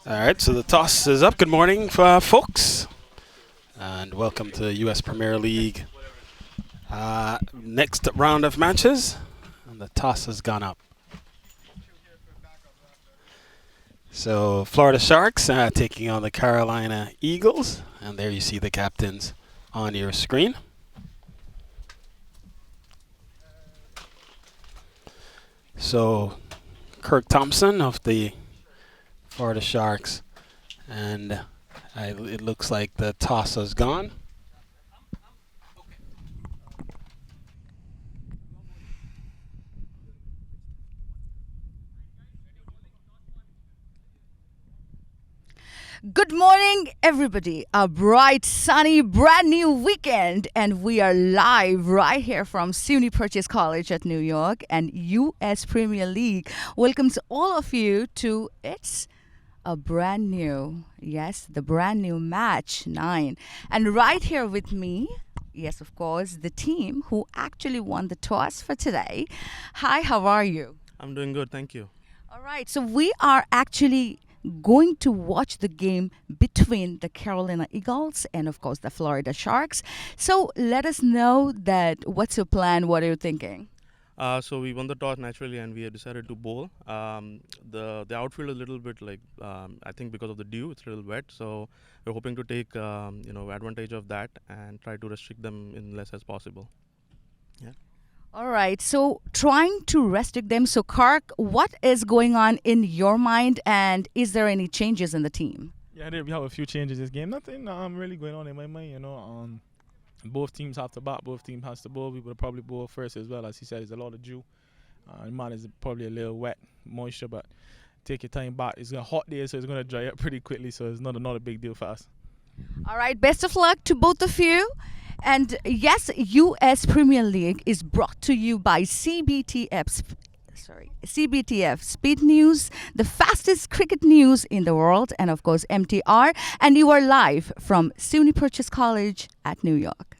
All right, so the toss is up. Good morning, folks, and welcome to U.S. Premier League. Next round of matches, and the toss has gone up. So Florida Sharks taking on the Carolina Eagles, and there you see the captains on your screen. So Kirk Thompson of the Florida Sharks, and it looks like the toss has gone. Good morning, everybody. A bright, sunny, brand new weekend, and we are live right here from SUNY Purchase College at New York and US Premier League. Welcome to all of you to It's a brand new, yes, the brand new match 9. And right here with me, yes, of course, the team who actually won the toss for today. Hi, how are you? I'm doing good, thank you. All right, so we are actually going to watch the game between the Carolina Eagles and, of course, the Florida Sharks. So let us know that what's your plan? What are you thinking? So we won the toss naturally, and we had decided to bowl. The outfield is a little bit like I think because of the dew, it's a little wet. So we're hoping to take advantage of that and try to restrict them in less as possible. Yeah. All right, so trying to restrict them. So, Kark, what is going on in your mind, and is there any changes in the team? Yeah, we have a few changes this game. Nothing really going on in my mind, both teams have to bat, both teams has to bowl. We would probably bowl first as well. As he said, there's a lot of dew. Man is probably a little wet, moisture, but take your time back. It's a hot day, so it's going to dry up pretty quickly, so it's not a big deal for us. All right, best of luck to both of you. And yes, US Premier League is brought to you by CBTF Speed News, the fastest cricket news in the world, and of course MTR. And you are live from SUNY Purchase College at New York.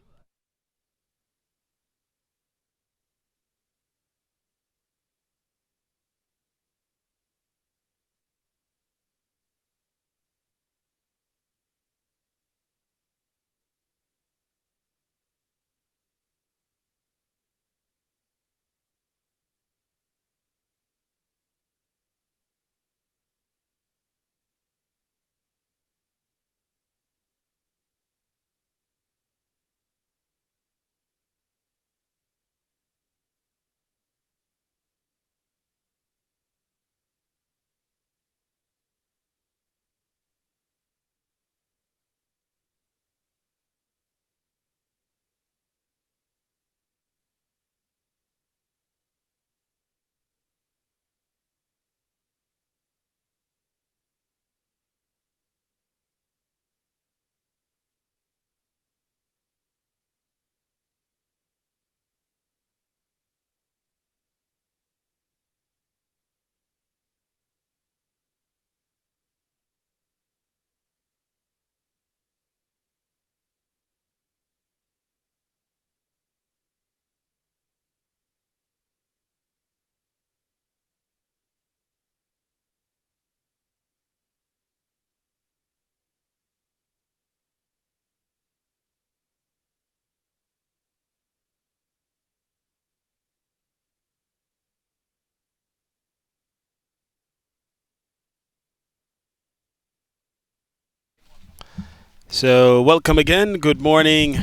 So welcome again. Good morning,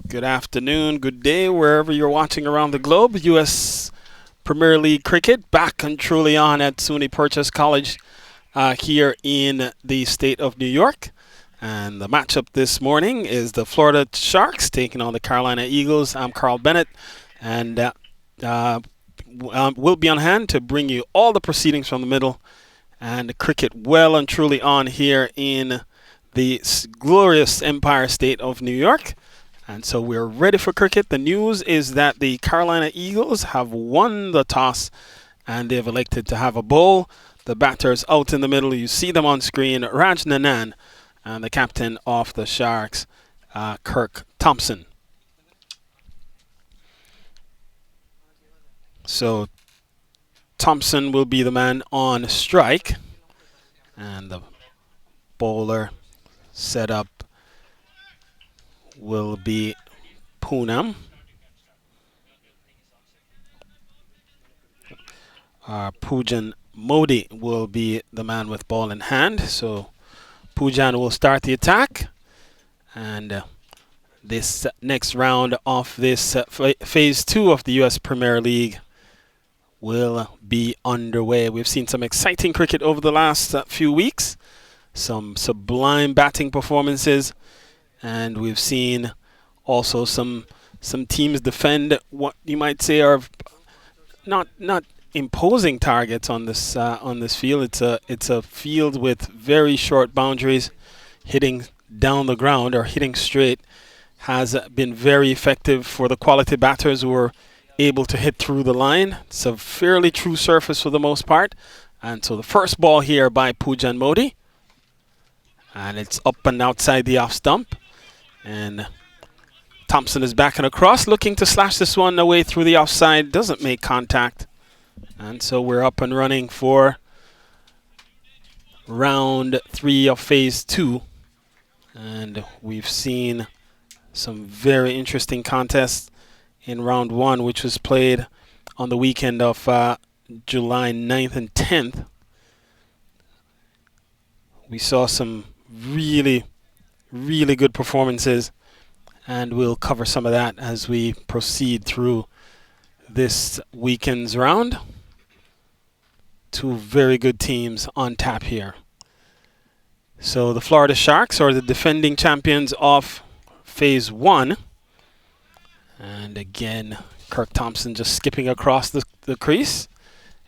good afternoon, good day, wherever you're watching around the globe. U.S. Premier League cricket back and truly on at SUNY Purchase College here in the state of New York. And the matchup this morning is the Florida Sharks taking on the Carolina Eagles. I'm Carl Bennett, and we'll be on hand to bring you all the proceedings from the middle and the cricket well and truly on here in the glorious Empire State of New York. And so we're ready for cricket. The news is that the Carolina Eagles have won the toss and they've elected to have a bowl. The batters out in the middle, you see them on screen, Raj Nanan and the captain of the Sharks, Kirk Thompson. So Thompson will be the man on strike. And the bowler setup will be Poonam. Pujan Modi will be the man with ball in hand. So Pujan will start the attack. And this next round of this phase 2 of the US Premier League will be underway. We've seen some exciting cricket over the last few weeks. Some sublime batting performances. And we've seen also some teams defend what you might say are not imposing targets on this field. It's a field with very short boundaries. Hitting down the ground or hitting straight has been very effective for the quality batters who are able to hit through the line. It's a fairly true surface for the most part. And so the first ball here by Pujan Modi. And it's up and outside the off stump. And Thompson is back and across, looking to slash this one away through the offside. Doesn't make contact. And so we're up and running for round 3 of phase 2. And we've seen some very interesting contests in round 1, which was played on the weekend of July 9th and 10th. We saw some really, really good performances, and we'll cover some of that as we proceed through this weekend's round. 2 very good teams on tap here. So the Florida Sharks are the defending champions of phase 1. And again, Kirk Thompson just skipping across the crease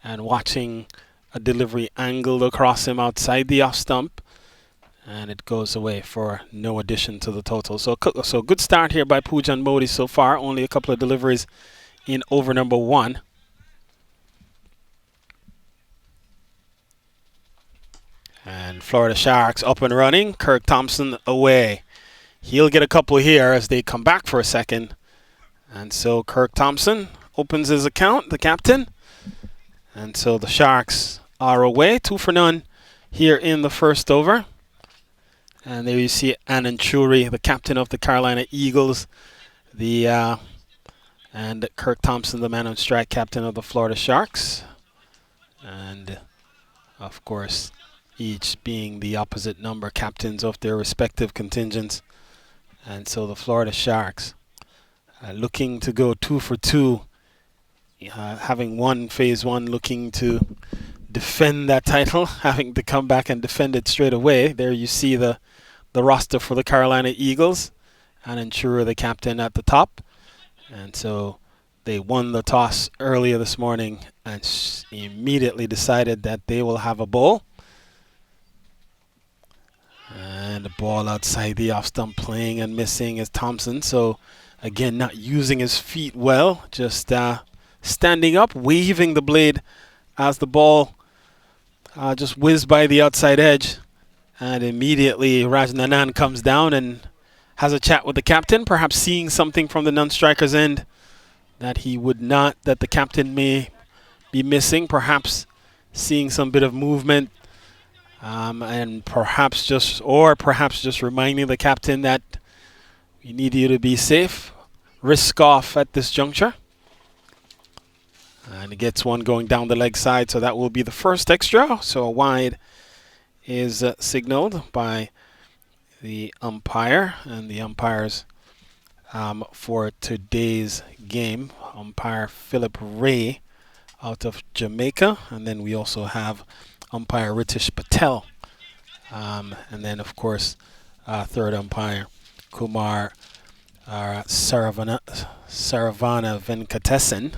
and watching a delivery angled across him outside the off stump. And it goes away for no addition to the total. So good start here by Pujan Modi so far. Only a couple of deliveries in over number 1. And Florida Sharks up and running. Kirk Thompson away. He'll get a couple here as they come back for a second. And so Kirk Thompson opens his account, the captain. And so the Sharks are away, 2 for none here in the first over. And there you see Anand Churi, the captain of the Carolina Eagles, and Kirk Thompson, the man on strike, captain of the Florida Sharks. And of course, each being the opposite number captains of their respective contingents. And so the Florida Sharks looking to go 2 for 2, having won phase 1, looking to defend that title, having to come back and defend it straight away. There you see the roster for the Carolina Eagles, and ensure the captain at the top. And so they won the toss earlier this morning and immediately decided that they will have a bowl. And the ball outside the off stump, playing and missing is Thompson. So again, not using his feet well, just standing up, waving the blade as the ball just whizzed by the outside edge. And immediately Rajnanan comes down and has a chat with the captain, perhaps seeing something from the non-striker's end that the captain may be missing, perhaps seeing some bit of movement. And perhaps just reminding the captain that we need you to be safe, risk off at this juncture. And he gets one going down the leg side, so that will be the first extra. So a wide is signaled by the umpire, and the umpires for today's game, umpire Philip Ray out of Jamaica, and then we also have umpire Ritish Patel, and then of course third umpire Kumar Saravana Venkatesan.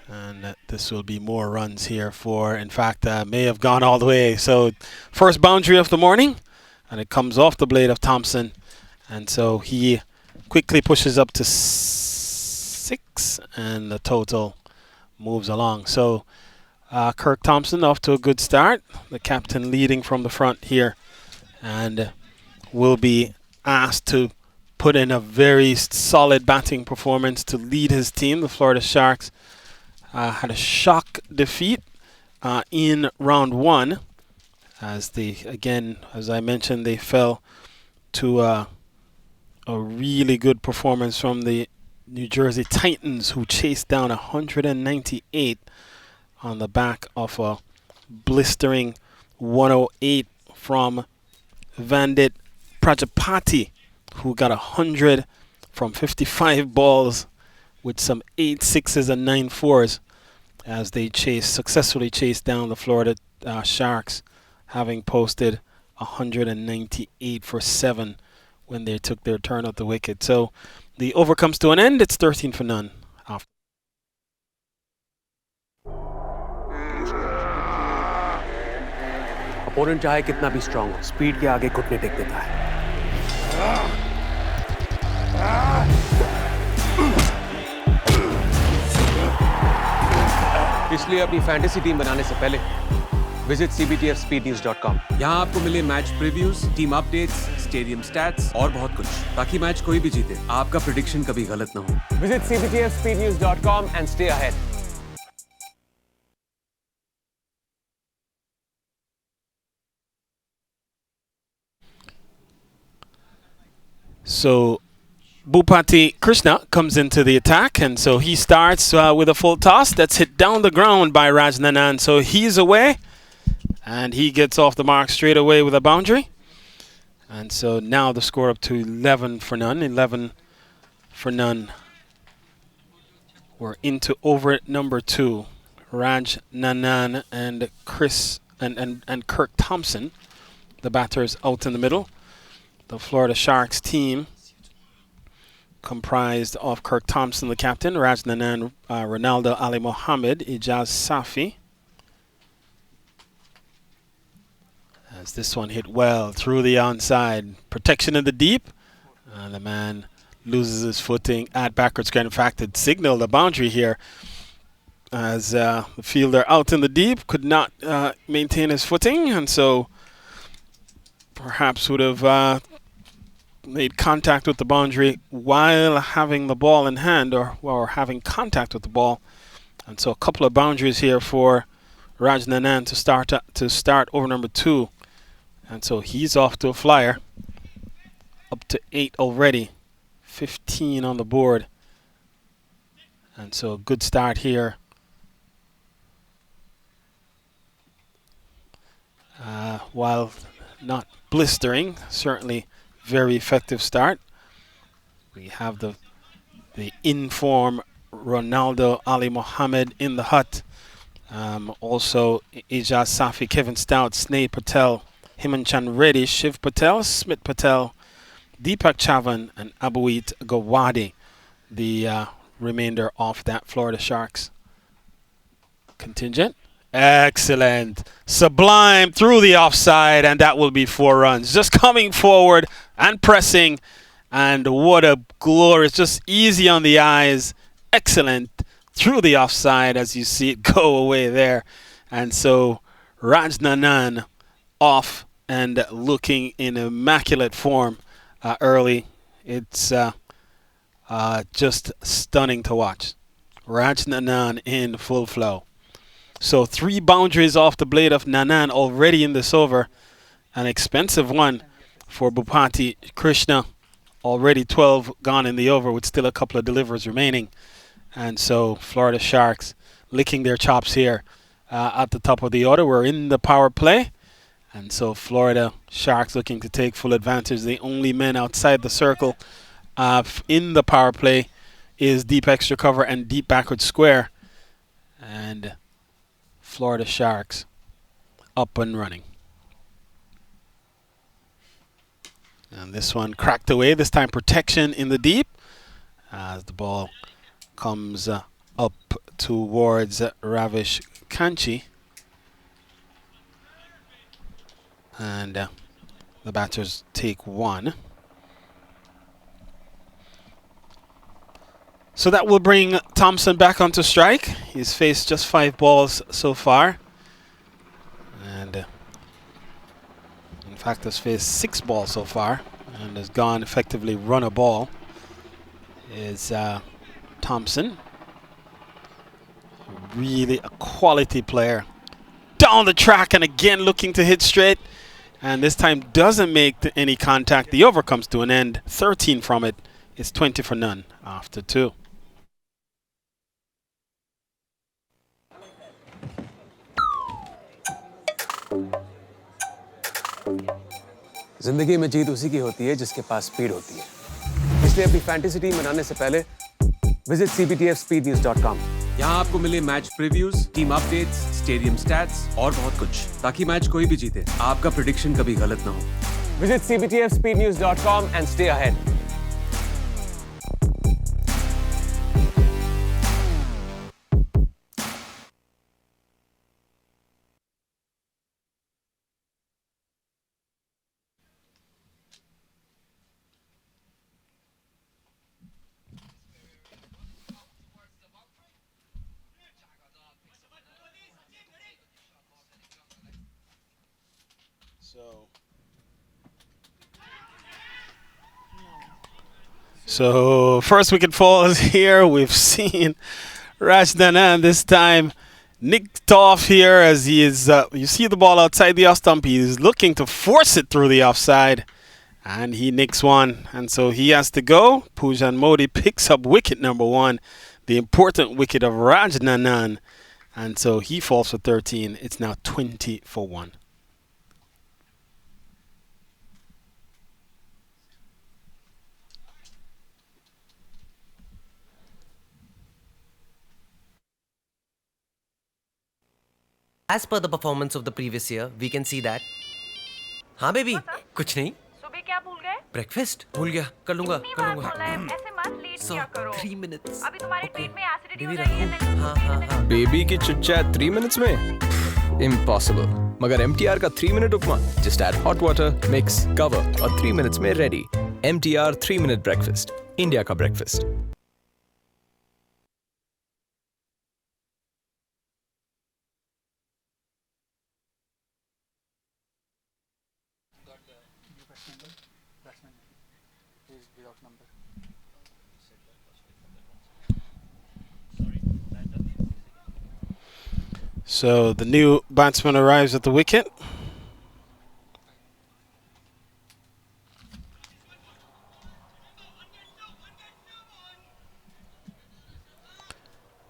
And this will be more runs here in fact, may have gone all the way. So first boundary of the morning, and it comes off the blade of Thompson. And so he quickly pushes up to 6, and the total moves along. So Kirk Thompson off to a good start. The captain leading from the front here, and will be asked to put in a very solid batting performance to lead his team. The Florida Sharks had a shock defeat in round 1, as they, again, as I mentioned, they fell to a really good performance from the New Jersey Titans, who chased down 198 on the back of a blistering 108 from Vandit Prajapati, who got 100 from 55 balls with some 8 sixes and 9 fours as they successfully chased down the Florida Sharks, having posted 198 for 7 when they took their turn at the wicket. So the over comes to an end. It's 13 for none after. Opponent चाहे कितना भी strong हो, speed के आगे घुटने take देता है। इसलिए अपनी फैंटेसी टीम बनाने से पहले विजिट cbtfspeednews.com। यहाँ आपको मिले match previews, team updates, stadium stats और बहुत कुछ, ताकि मैच कोई भी जीते, आपका प्रेडिक्शन कभी गलत ना हो। Visit cbtfspeednews.com and stay ahead। So Bhupati Krishna comes into the attack, and so he starts with a full toss that's hit down the ground by Rajnanan. So he's away, and he gets off the mark straight away with a boundary. And so now the score up to 11 for none. 11 for none. We're into over number 2. Rajnanan and and Kirk Thompson, the batters out in the middle. The Florida Sharks team comprised of Kirk Thompson, the captain, Rajnanan, Ronaldo Ali Mohammed, Ijaz Safi. As this one hit well through the onside. Protection in the deep. And the man loses his footing at backward square. In fact, it signaled a boundary here as the fielder out in the deep could not maintain his footing, and so perhaps would have made contact with the boundary while having the ball in hand, or having contact with the ball. And so a couple of boundaries here for Rajnanan to start over number 2. And so he's off to a flyer, up to 8 already, 15 on the board. And so a good start here. While not blistering, certainly very effective start. We have the in-form Ronaldo Ali Mohammed in the hut. Also Ijaz Safi, Kevin Stout, Sneh Patel, Himanchan Reddy, Shiv Patel, Smith Patel, Deepak Chavan, and Abuit Gawadi, the remainder of that Florida Sharks contingent. Excellent. Sublime through the offside, and that will be 4 runs. Just coming forward and pressing, and what a glorious, just easy on the eyes. Excellent through the offside as you see it go away there. And so Rajnanan off and looking in immaculate form early. It's just stunning to watch. Rajnanan in full flow. So 3 boundaries off the blade of Nanan already in this over. An expensive one for Bhupati Krishna. Already 12 gone in the over with still a couple of delivers remaining. And so Florida Sharks licking their chops here at the top of the order. We're in the power play. And so Florida Sharks looking to take full advantage. The only men outside the circle in the power play is deep extra cover and deep backward square. And Florida Sharks up and running. And this one cracked away. This time protection in the deep as the ball comes up towards Ravish Kanchi. And the batters take 1. So that will bring Thompson back onto strike. He's faced just 5 balls so far. And in fact has faced 6 balls so far and has gone effectively run a ball. Is Thompson. Really a quality player down the track and again looking to hit straight. And this time doesn't make any contact. The over comes to an end. 13 from it. It's 20 for none after 2. जिंदगी में जीत उसी की होती है जिसके पास speed होती है। इसलिए अपनी फैंटेसी टीम बनाने से पहले विजिट cbtfspeednews.com। यहाँ आपको मिले match previews, team updates, stadium stats और बहुत कुछ, ताकि मैच कोई भी जीते आपका प्रेडिक्शन कभी गलत ना हो। Visit cbtfspeednews.com and stay ahead। So first wicket falls here. We've seen Rajdanan this time nicked off here as he is, you see the ball outside the off stump. He is looking to force it through the offside and he nicks one. And so he has to go. Pujan Modi picks up wicket number 1, the important wicket of Rajdanan. And so he falls for 13. It's now 20 for 1. As per the performance of the previous year, we can see that. हाँ baby, कुछ नहीं. सुबह क्या भूल गए? Breakfast भूल गया, कर लूँगा. ऐसे मत लेट किया करो. 3 minutes. अभी तुम्हारे पेट में एसिडिटी हो बेबी रही है. रखूँ. हाँ. बेबी की चिट-चैट 3 minutes में? Impossible. मगर MTR का 3-minute उपमा. Just add hot water, mix, cover और 3 minutes में ready. MTR 3-minute breakfast. India का breakfast. So the new batsman arrives at the wicket.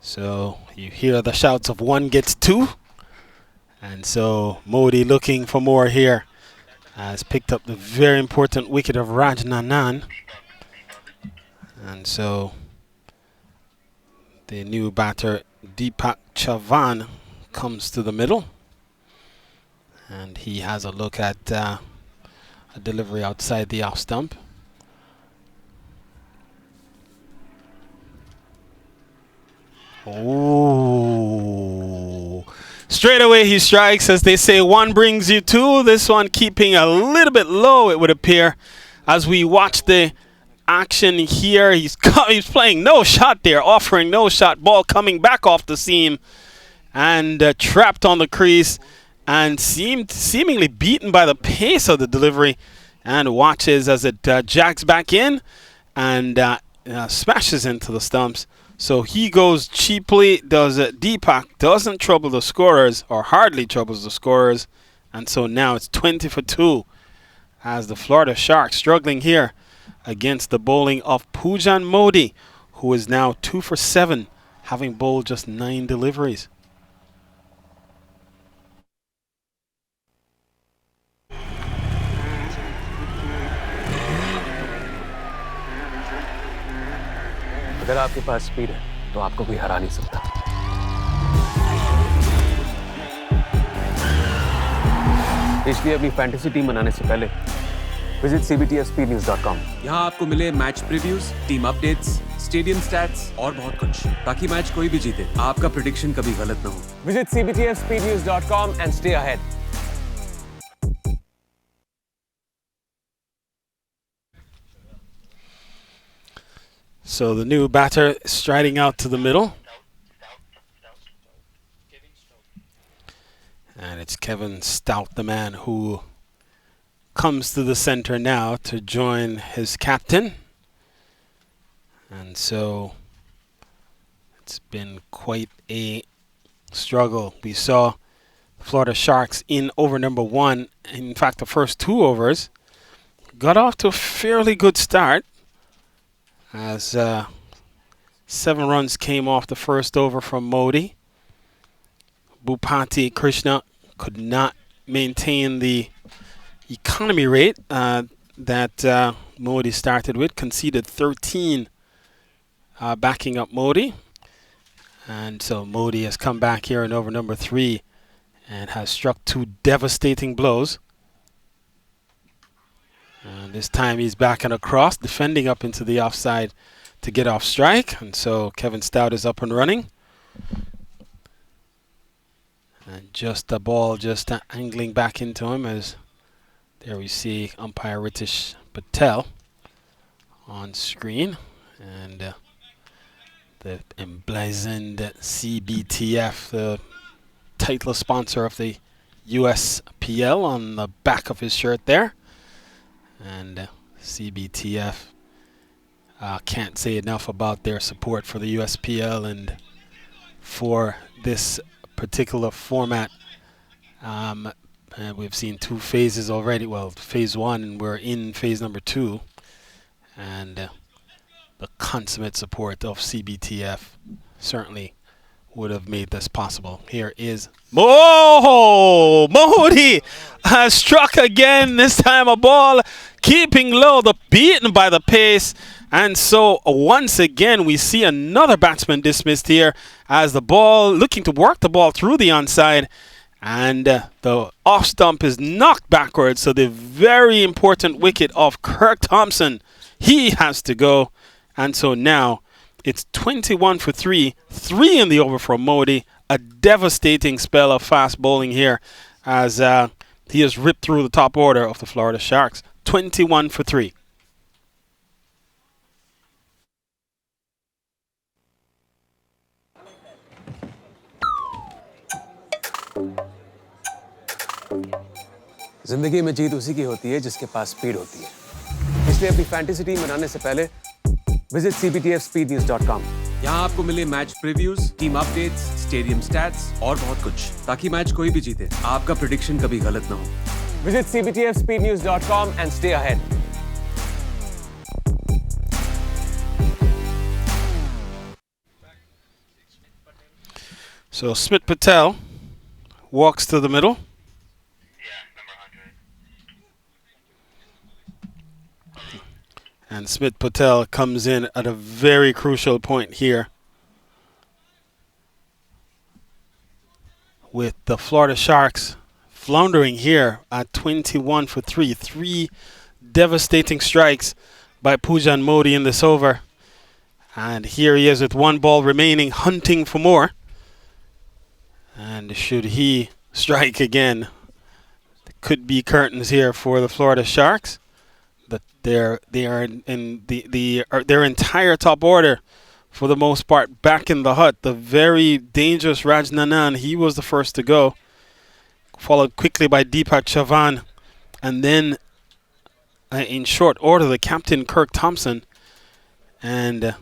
So you hear the shouts of 1 gets 2. And so Modi looking for more here. Has picked up the very important wicket of Rajnanan. And so the new batter Deepak Chavan comes to the middle. And he has a look at a delivery outside the off stump. Oh. Straight away he strikes. As they say, 1 brings you 2. This one keeping a little bit low, it would appear. As we watch the action here, he's playing no shot there, offering no shot. Ball coming back off the seam and trapped on the crease and seemingly beaten by the pace of the delivery, and watches as it jacks back in and smashes into the stumps. So he goes cheaply. Deepak doesn't trouble the scorers, or hardly troubles the scorers. And so now it's 20 for 2 as the Florida Sharks struggling here against the bowling of Pujan Modi, who is now 2 for 7, having bowled just 9 deliveries. अगर आपके पास speed है तो आपको कोई हरा नहीं सकता। इसलिए अपनी फैंटेसी टीम बनाने से पहले विजिट cbtfspeednews.com। यहाँ आपको मिले match previews, team updates, stadium stats और बहुत कुछ, ताकि मैच कोई भी जीते आपका प्रेडिक्शन कभी गलत ना हो। Visit cbtfspeednews.com and stay ahead। So the new batter striding out to the middle. And it's Kevin Stout, the man who comes to the center now to join his captain. And so it's been quite a struggle. We saw Florida Sharks in over number 1. In fact, the first 2 overs got off to a fairly good start as 7 runs came off the first over from Modi. Bhupati Krishna could not maintain the economy rate that Modi started with, conceded 13 backing up Modi. And so Modi has come back here in over number 3 and has struck 2 devastating blows. And this time he's backing across, defending up into the offside to get off strike. And so Kevin Stout is up and running. And just the ball just angling back into him as there we see umpire Ritesh Patel on screen. And the emblazoned CBTF, the title sponsor of the USPL, on the back of his shirt there. And CBTF, can't say enough about their support for the USPL and for this particular format. And we've seen 2 phases already. Well, phase 1, and we're in phase number 2. And the consummate support of CBTF certainly would have made this possible. Here is Modi has struck again, this time a ball keeping low, beaten by the pace. And so once again we see another batsman dismissed here as the ball, looking to work the ball through the onside, and the off stump is knocked backwards. So the very important wicket of Kirk Thompson, he has to go. And so now it's 21 for 3, 3 in the over from Modi. A devastating spell of fast bowling here as he has ripped through the top order of the Florida Sharks. 21 for 3. जिंदगी में जीत उसी की होती है जिसके पास speed होती है, इसलिए अपनी फैंटेसी टीम बनाने से पहले विजिट cbtfspeednews.com। यहाँ आपको मिले match previews, team updates, stadium stats और बहुत कुछ, ताकि मैच कोई भी जीते आपका प्रेडिक्शन कभी गलत ना हो। Visit cbtfspeednews.com and stay ahead। So Smith Patel walks to the middle. And Smith Patel comes in at a very crucial point here, with the Florida Sharks floundering here at 21 for 3. 3 devastating strikes by Pujan Modi in this over. And here he is with 1 ball remaining, hunting for more. And should he strike again, there could be curtains here for the Florida Sharks. But they are in their entire top order, for the most part, back in the hut. The very dangerous Rajnanan, he was the first to go, followed quickly by Deepak Chavan, and then in short order the captain Kirk Thompson. And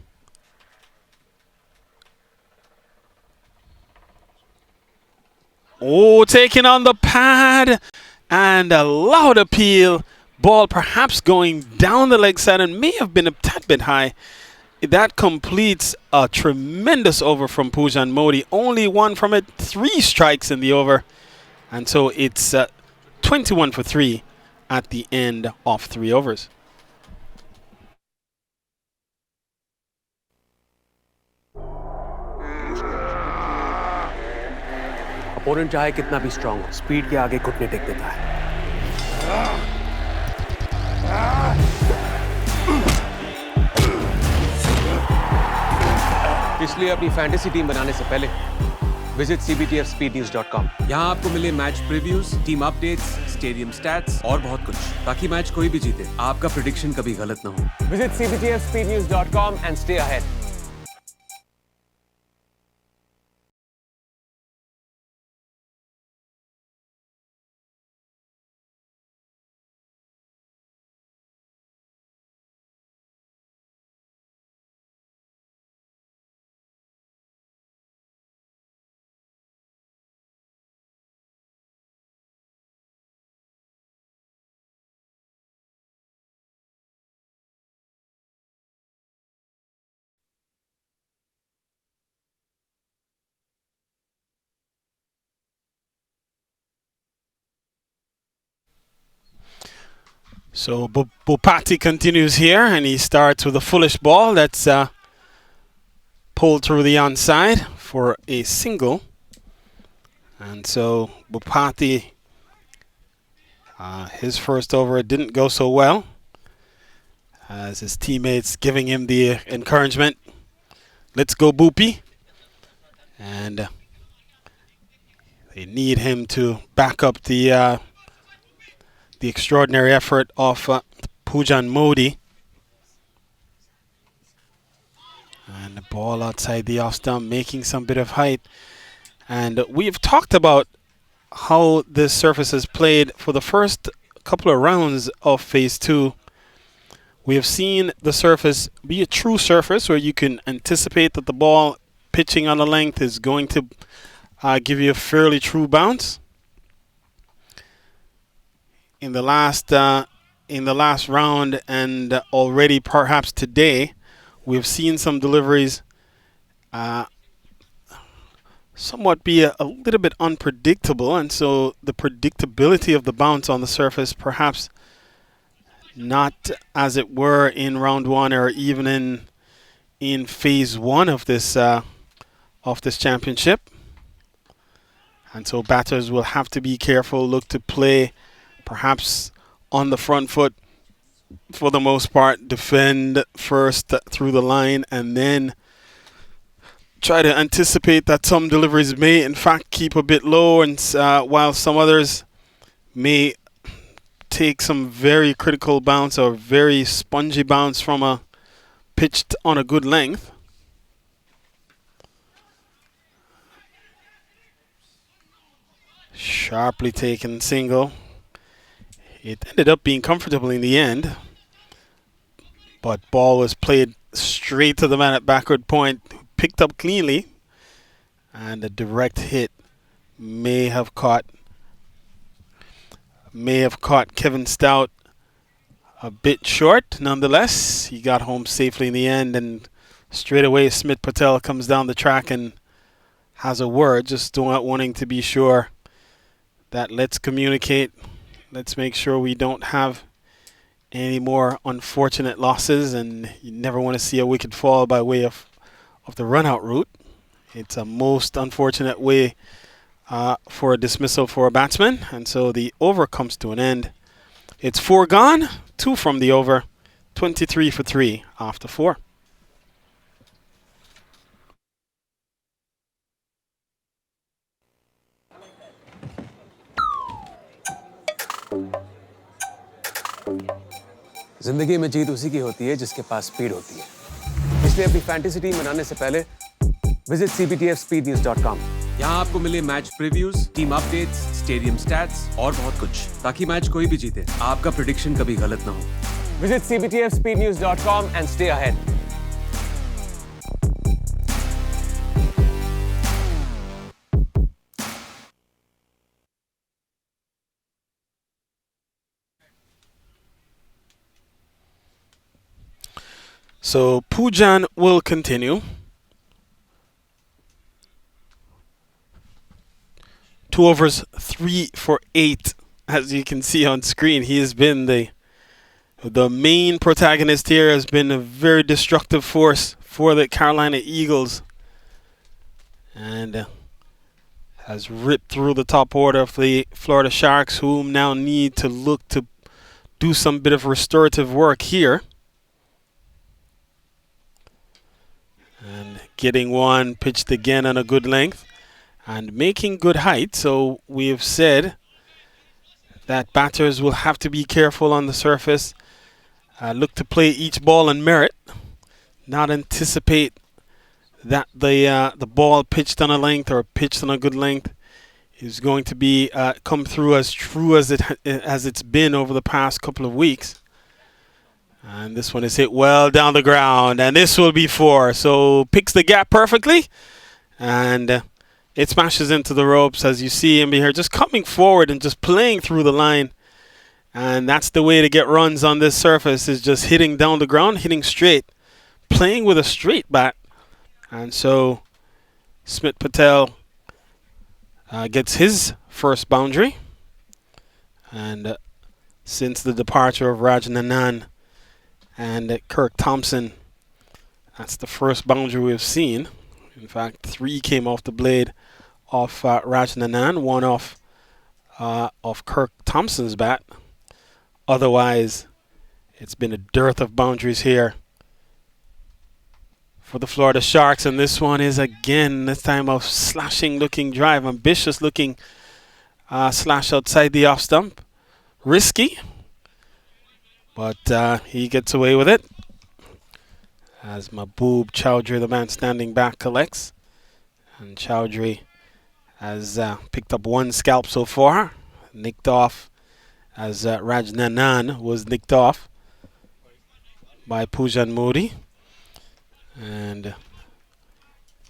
taking on the pad, and a loud appeal. Ball perhaps going down the leg side and may have been a tad bit high. That completes a tremendous over from Pujan Modi. Only 1 from it, 3 strikes in the over. And so it's 21 for 3 at the end of 3 overs. Opponent चाहे कितना भी strong हो, speed के आगे घुटने take देता है। इसलिए अपनी फैंटेसी टीम बनाने से पहले विजिट cbtfspeednews.com। यहाँ आपको मिले match previews, team updates, stadium stats और बहुत कुछ, ताकि मैच कोई भी जीते आपका प्रेडिक्शन कभी गलत ना हो। Visit cbtfspeednews.com and stay ahead। So Bupati continues here, and he starts with a foolish ball that's pulled through the onside for a single. And so Bupati, his first over, it didn't go so well, as his teammates giving him the encouragement. Let's go, Boopy. And they need him to back up the extraordinary effort of Pujan Modi. And the ball outside the off stump, making some bit of height. And we've talked about how this surface is played for the first couple of rounds of Phase 2. We have seen the surface be a true surface where you can anticipate that the ball pitching on the length is going to give you a fairly true bounce. In the last round and already perhaps today, we've seen some deliveries somewhat be a little bit unpredictable, and so the predictability of the bounce on the surface perhaps not as it were in round 1 or even in Phase 1 of this championship. And so batters will have to be careful, look to play perhaps on the front foot for the most part, defend first through the line, and then try to anticipate that some deliveries may in fact keep a bit low, and while some others may take some very critical bounce or very spongy bounce from a pitched on a good length. Sharply taken single. It ended up being comfortable in the end, but ball was played straight to the man at backward point, picked up cleanly, and a direct hit may have caught Kevin Stout a bit short. Nonetheless, he got home safely in the end, and straight away Smith Patel comes down the track and has a word, just wanting to be sure that let's communicate. Let's make sure we don't have any more unfortunate losses, and you never want to see a wicket fall by way of the run-out route. It's a most unfortunate way for a dismissal for a batsman, and so the over comes to an end. It's 4 gone, 2 from the over, 23 for 3 after 4. जिंदगी में जीत उसी की होती है जिसके पास speed होती है, इसलिए अपनी फैंटेसी टीम बनाने से पहले विजिट cbtfspeednews.com। यहाँ आपको मिले match previews, team updates, stadium stats और बहुत कुछ, ताकि मैच कोई भी जीते आपका प्रेडिक्शन कभी गलत ना हो। Visit cbtfspeednews.com and stay ahead। So Pujan will continue. 2 overs, 3 for 8. As you can see on screen, he has been the main protagonist here, has been a very destructive force for the Carolina Eagles, and has ripped through the top order of the Florida Sharks, whom now need to look to do some bit of restorative work here. And getting one pitched again on a good length and making good height. So we have said that batters will have to be careful on the surface. Look to play each ball on merit, not anticipate that the ball pitched on a length or pitched on a good length is going to be come through as true as it's been over the past couple of weeks. And this one is hit well down the ground, and this will be 4. So picks the gap perfectly, and it smashes into the ropes as you see him here, just coming forward and just playing through the line. And that's the way to get runs on this surface, is just hitting down the ground, hitting straight, playing with a straight bat. And so Smith Patel gets his first boundary, and since the departure of Rajnanan and Kirk Thompson. That's the first boundary we've seen. In fact, 3 came off the blade of Rajnanan, 1 of Kirk Thompson's bat. Otherwise, it's been a dearth of boundaries here for the Florida Sharks, and this one is again this time a slashing looking drive, ambitious looking slash outside the off stump. Risky, but he gets away with it as Mahbub Chowdhury, the man standing back, collects. And Chowdhury has picked up 1 scalp so far, nicked off as Rajnanan was nicked off by Pujan Modi. And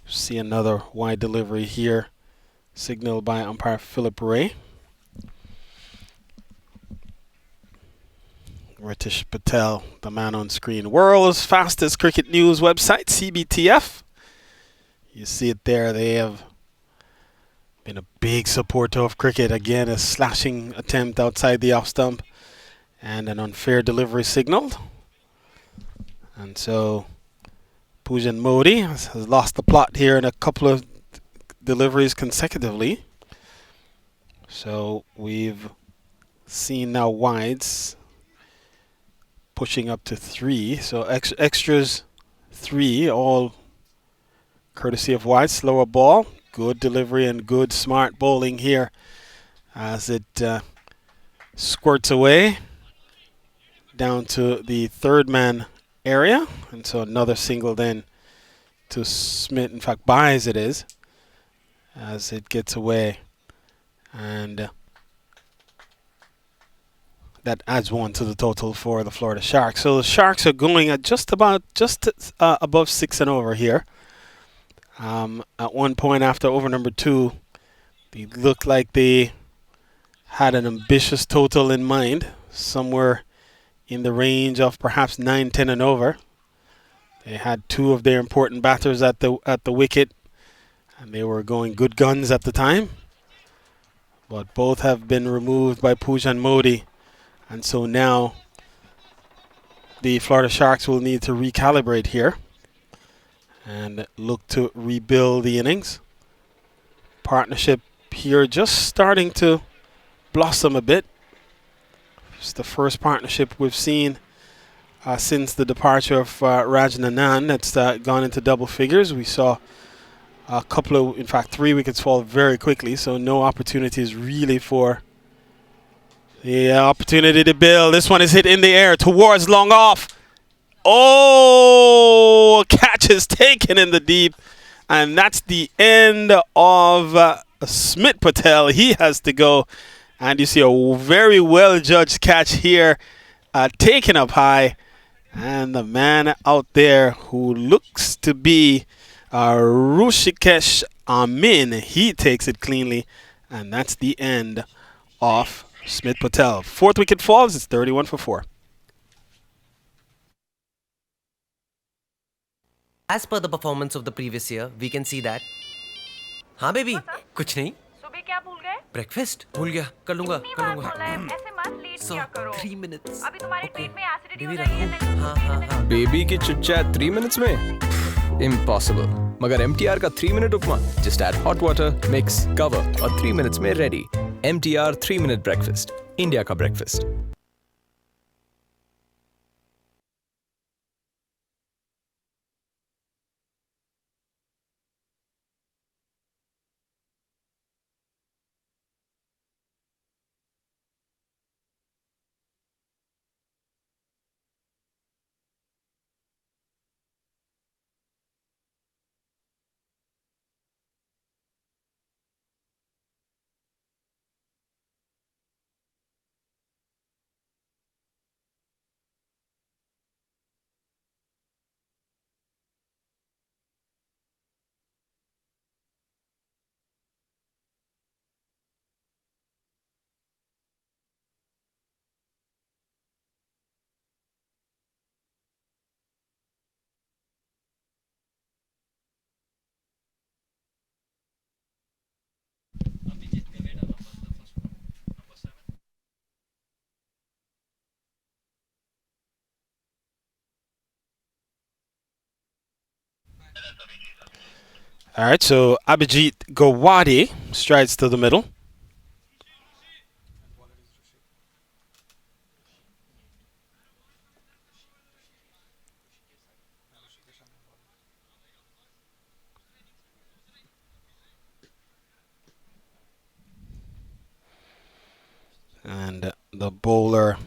see another wide delivery here, signaled by umpire Philip Ray. Ritesh Patel, the man on screen. World's fastest cricket news website, CBTF. You see it there. They have been a big supporter of cricket. Again, a slashing attempt outside the off stump and an unfair delivery signaled. And so Pujan Modi has lost the plot here in a couple of deliveries consecutively. So we've seen now wides pushing up to 3. So extras 3, all courtesy of wide. Slower ball, good delivery and good smart bowling here as it squirts away down to the third man area. And so another single then to Smith. In fact, buys it is as it gets away. And that adds 1 to the total for the Florida Sharks. So the Sharks are going at just above 6 and over here. At one point after over number 2, they looked like they had an ambitious total in mind, somewhere in the range of perhaps 9, 10 and over. They had 2 of their important batters at the wicket, and they were going good guns at the time. But both have been removed by Pujan Modi. And so now the Florida Sharks will need to recalibrate here and look to rebuild the innings. Partnership here just starting to blossom a bit. It's the first partnership we've seen since the departure of Rajnanan that's gone into double figures. We saw a couple of, in fact, 3 wickets fall very quickly, so no opportunities really for the opportunity to build. This one is hit in the air towards long off. Oh, catch is taken in the deep. And that's the end of Smith Patel. He has to go. And you see a very well-judged catch here, taken up high. And the man out there who looks to be Rushikesh Amin, he takes it cleanly. And that's the end of Smith Patel. 4th wicket falls. It's 31 for 4. As per the performance of the previous year, we can see that. हाँ baby, कुछ नहीं. सुबह क्या भूल गए? Breakfast भूल गया. कर लूँगा. इतनी बार बोला है, ऐसे मत लेट So किया करो. 3 minutes. अभी तुम्हारी ट्रीट में एसिडिटी हो बेबी रही है. रखूँ. हाँ. बेबी की चिट-चैट 3 minutes में इम्पॉसिबल. मगर MTR का 3 minute upma just add hot water, mix, cover और 3 minutes में ready. MTR 3 minute breakfast, India का breakfast. All right, so Abhijit Gawadi strides to the middle. And the bowler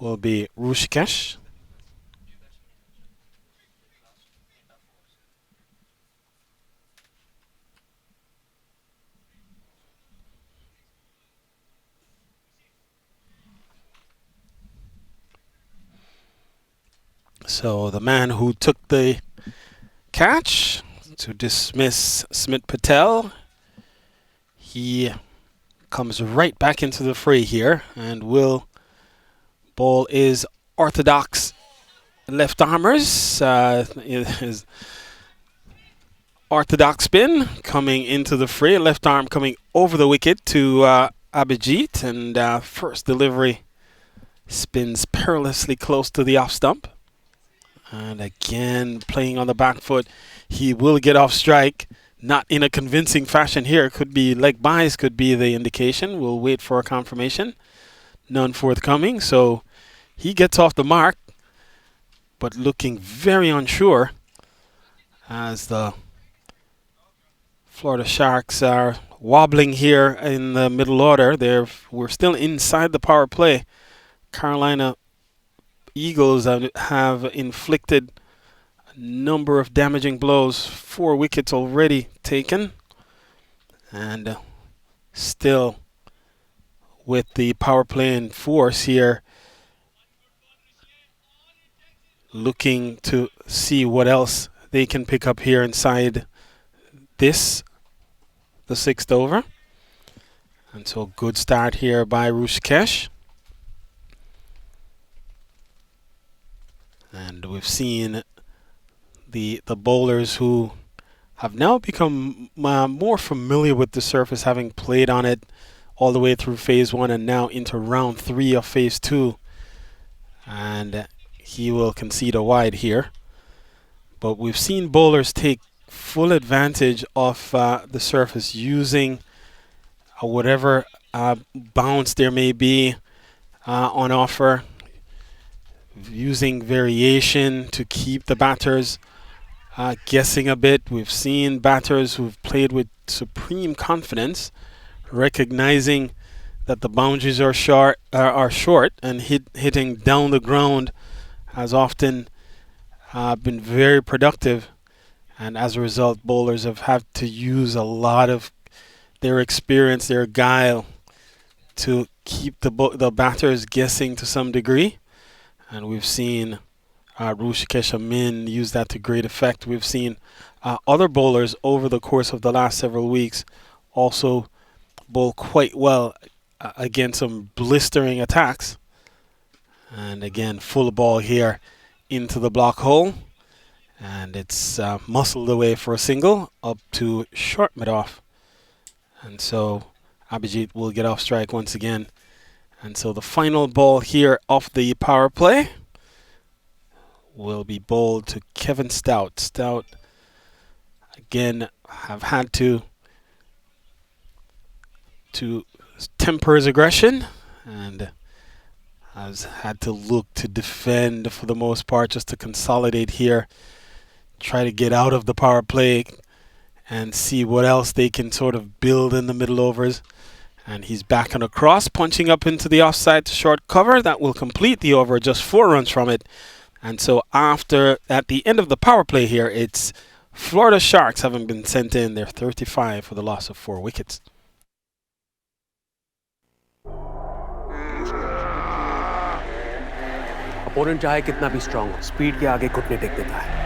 will be Rushikesh. So the man who took the catch to dismiss Smith Patel, he comes right back into the fray here and will bowl is orthodox left armers. His orthodox spin coming into the fray, left arm coming over the wicket to Abhijit, and first delivery spins perilously close to the off stump. And again, playing on the back foot, he will get off strike. Not in a convincing fashion here. Could be leg bias, could be the indication. We'll wait for a confirmation. None forthcoming. So he gets off the mark, but looking very unsure as the Florida Sharks are wobbling here in the middle order. We're still inside the power play. Carolina Eagles have inflicted a number of damaging blows. 4 wickets already taken. And still with the power play in force here, looking to see what else they can pick up here inside this, the 6th over. And so good start here by Rushikesh. And we've seen the bowlers who have now become more familiar with the surface, having played on it all the way through phase 1 and now into round 3 of phase 2. And he will concede a wide here. But we've seen bowlers take full advantage of the surface, using whatever bounce there may be on offer, using variation to keep the batters guessing a bit. We've seen batters who've played with supreme confidence, recognizing that the boundaries are short, and hitting down the ground has often been very productive. And as a result, bowlers have had to use a lot of their experience, their guile, to keep the batters guessing to some degree. And we've seen Rushikesh Amin use that to great effect. We've seen other bowlers over the course of the last several weeks also bowl quite well against some blistering attacks. And again, full ball here into the block hole. And it's muscled away for a single up to short mid-off. And so Abhijit will get off strike once again. And so the final ball here off the power play will be bowled to Kevin Stout. Stout, again, have had to temper his aggression and has had to look to defend for the most part, just to consolidate here, try to get out of the power play and see what else they can sort of build in the middle overs. And he's back on a cross, punching up into the offside to short cover. That will complete the over, just 4 runs from it. And so at the end of the power play here, it's Florida Sharks having been sent in. They're 35 for the loss of 4 wickets. Opponent चाहे कितना भी strong हो, speed के आगे घुटने take देता है।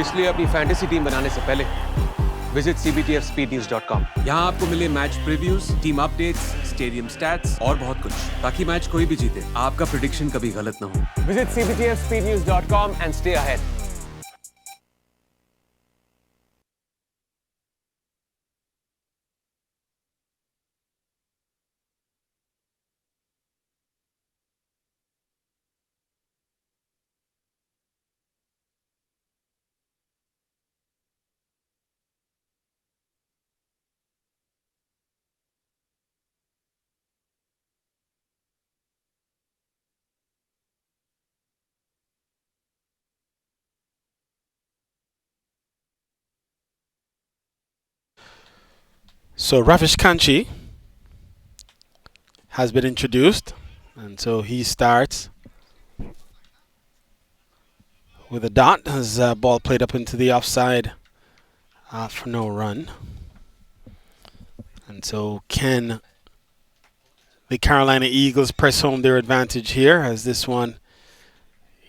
इसलिए अपनी फैंटेसी टीम बनाने से पहले विजिट cbtfspeednews.com। यहाँ आपको मिले match previews, team updates, stadium stats और बहुत कुछ, ताकि मैच कोई भी जीते, आपका प्रेडिक्शन कभी गलत ना हो। Visit cbtfspeednews.com and stay ahead। So Ravish Kanchi has been introduced, and so he starts with a dot as ball played up into the offside for no run. And so can the Carolina Eagles press home their advantage here, as this one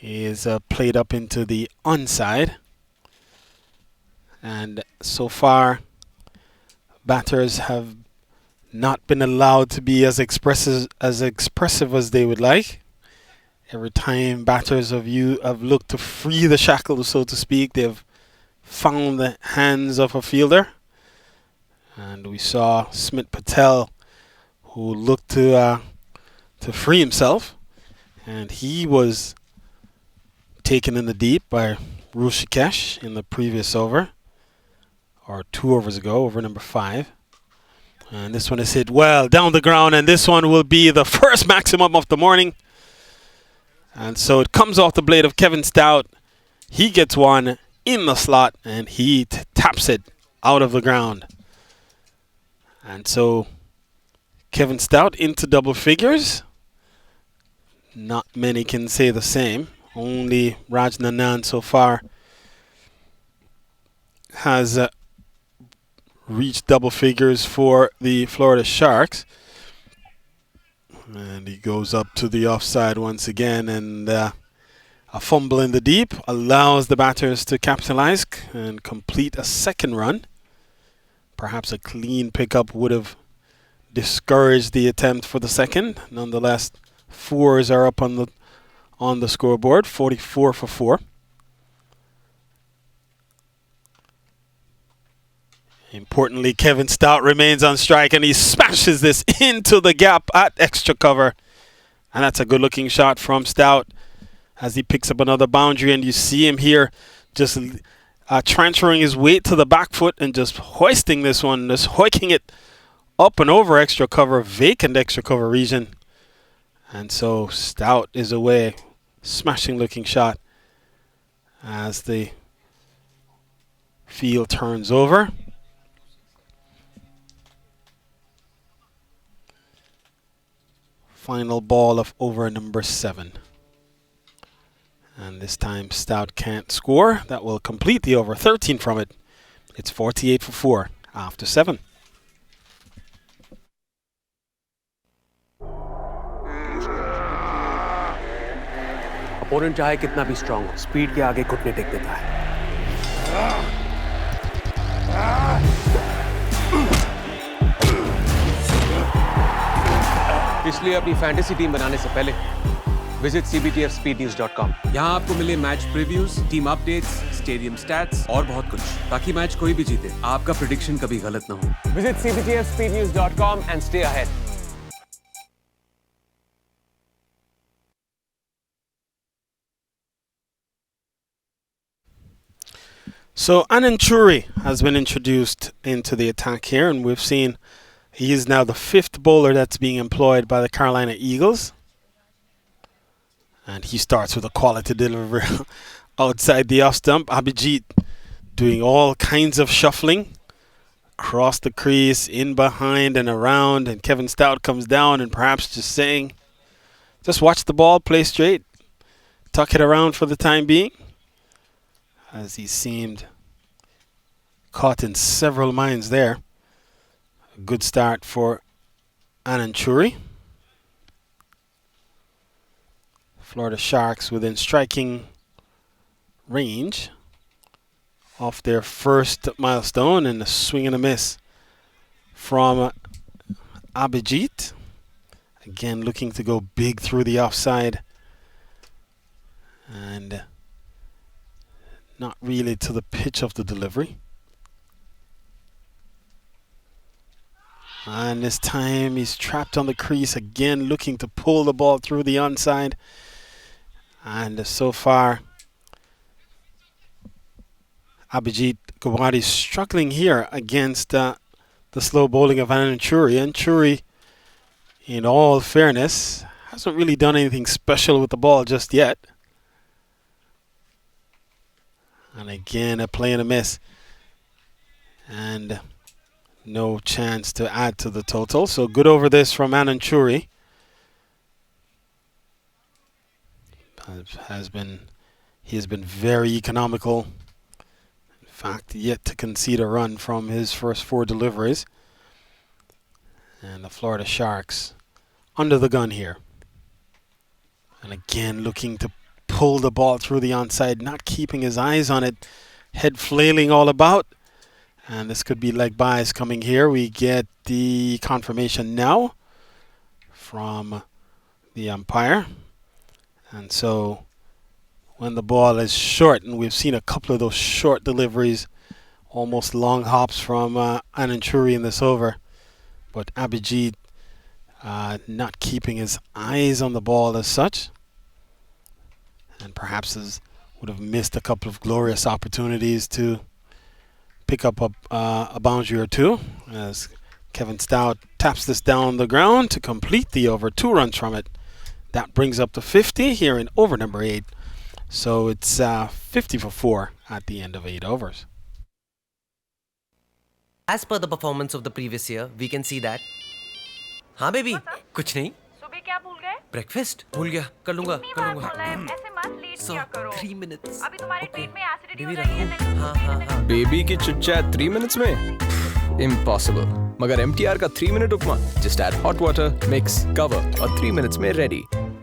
is played up into the onside. And so far, batters have not been allowed to be as expressive as they would like. Every time batters have looked to free the shackles, so to speak, they've found the hands of a fielder. And we saw Smith Patel, who looked to free himself, and he was taken in the deep by Rushikesh in the previous over, or 2 overs ago, over number 5. And this one is hit well down the ground, and this one will be the first maximum of the morning. And so it comes off the blade of Kevin Stout. He gets one in the slot, and he taps it out of the ground. And so Kevin Stout into double figures. Not many can say the same. Only Raj Nanan so far has reached double figures for the Florida Sharks. And he goes up to the offside once again, and a fumble in the deep allows the batters to capitalize and complete a second run. Perhaps a clean pickup would have discouraged the attempt for the second. Nonetheless, 4s are up on the scoreboard, 44 for 4. Importantly, Kevin Stout remains on strike, and he smashes this into the gap at extra cover. And that's a good-looking shot from Stout as he picks up another boundary. And you see him here just transferring his weight to the back foot and just hoisting this one, just hoiking it up and over extra cover, vacant extra cover region. And so Stout is away. Smashing-looking shot as the field turns over. Final ball of over number 7. And this time Stout can't score. That will complete the over. 13 from it. It's 48 for 4 after 7. Opponent चाहे कितना भी strong हो, speed के आगे घुटने take देता है. इसलिए अपनी फैंटेसी टीम बनाने से पहले विजिट cbtfspeednews.com. यहाँ आपको मिले match previews, team updates, stadium stats और बहुत कुछ, ताकि मैच कोई भी जीते, आपका प्रेडिक्शन कभी गलत ना हो. Visit cbtfspeednews.com and stay ahead. So Anand Churi has been introduced into the attack here, and we've seen he is now the 5th bowler that's being employed by the Carolina Eagles. And he starts with a quality delivery outside the off stump. Abhijit doing all kinds of shuffling across the crease, in behind and around. And Kevin Stout comes down and perhaps just saying, just watch the ball, play straight, tuck it around for the time being. As he seemed caught in several minds there. A good start for Anand Churi. Florida Sharks within striking range off their first milestone, and a swing and a miss from Abhijit. Again, looking to go big through the offside, and not really to the pitch of the delivery. And this time he's trapped on the crease again, looking to pull the ball through the onside. And so far, Abhijit Gawadi struggling here against the slow bowling of Anand Churi. And Churi, in all fairness, hasn't really done anything special with the ball just yet. And again, a play and a miss. And No chance to add to the total. So good over this from Ananchuri. He has been very economical. In fact, yet to concede a run from his first 4 deliveries. And the Florida Sharks under the gun here. And again looking to pull the ball through the onside, not keeping his eyes on it, head flailing all about. And this could be leg bias coming here. We get the confirmation now from the umpire. And so when the ball is short, and we've seen a couple of those short deliveries, almost long hops from Ananchuri in this over. But Abhijit not keeping his eyes on the ball as such. And perhaps would have missed a couple of glorious opportunities to pick up a boundary or two, as Kevin Stout taps this down the ground to complete the over. 2 runs from it. That brings up to 50 here in over number 8. So it's 50 for 4 at the end of 8 overs. As per the performance of the previous year, we can see that. हाँ baby, कुछ नहीं. सुबह क्या भूल गए? Breakfast भूल गया. कर लूँगा. इतनी बार बोला है, ऐसे मत लेट So किया करो. 3 minutes. अभी तुम्हारे Okay. पेट में एसिडिटी हो बेबी जाएगी. रखूँ. हाँ. बेबी की चिट चैट 3 मिनट्स में इम्पॉसिबल, मगर MTR का 3 minute upma just add hot water, mix, cover और 3 मिनट्स में ready.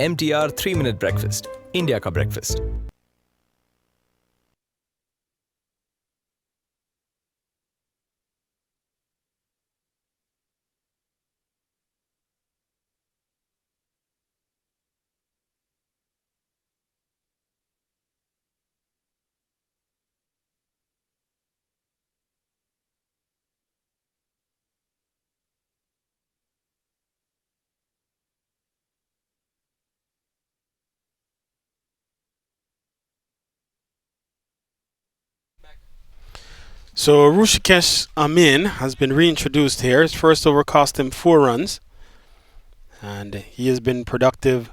MTR 3 minute breakfast, India का breakfast. So Rushikesh Amin has been reintroduced here. His first over cost him 4 runs. And he has been productive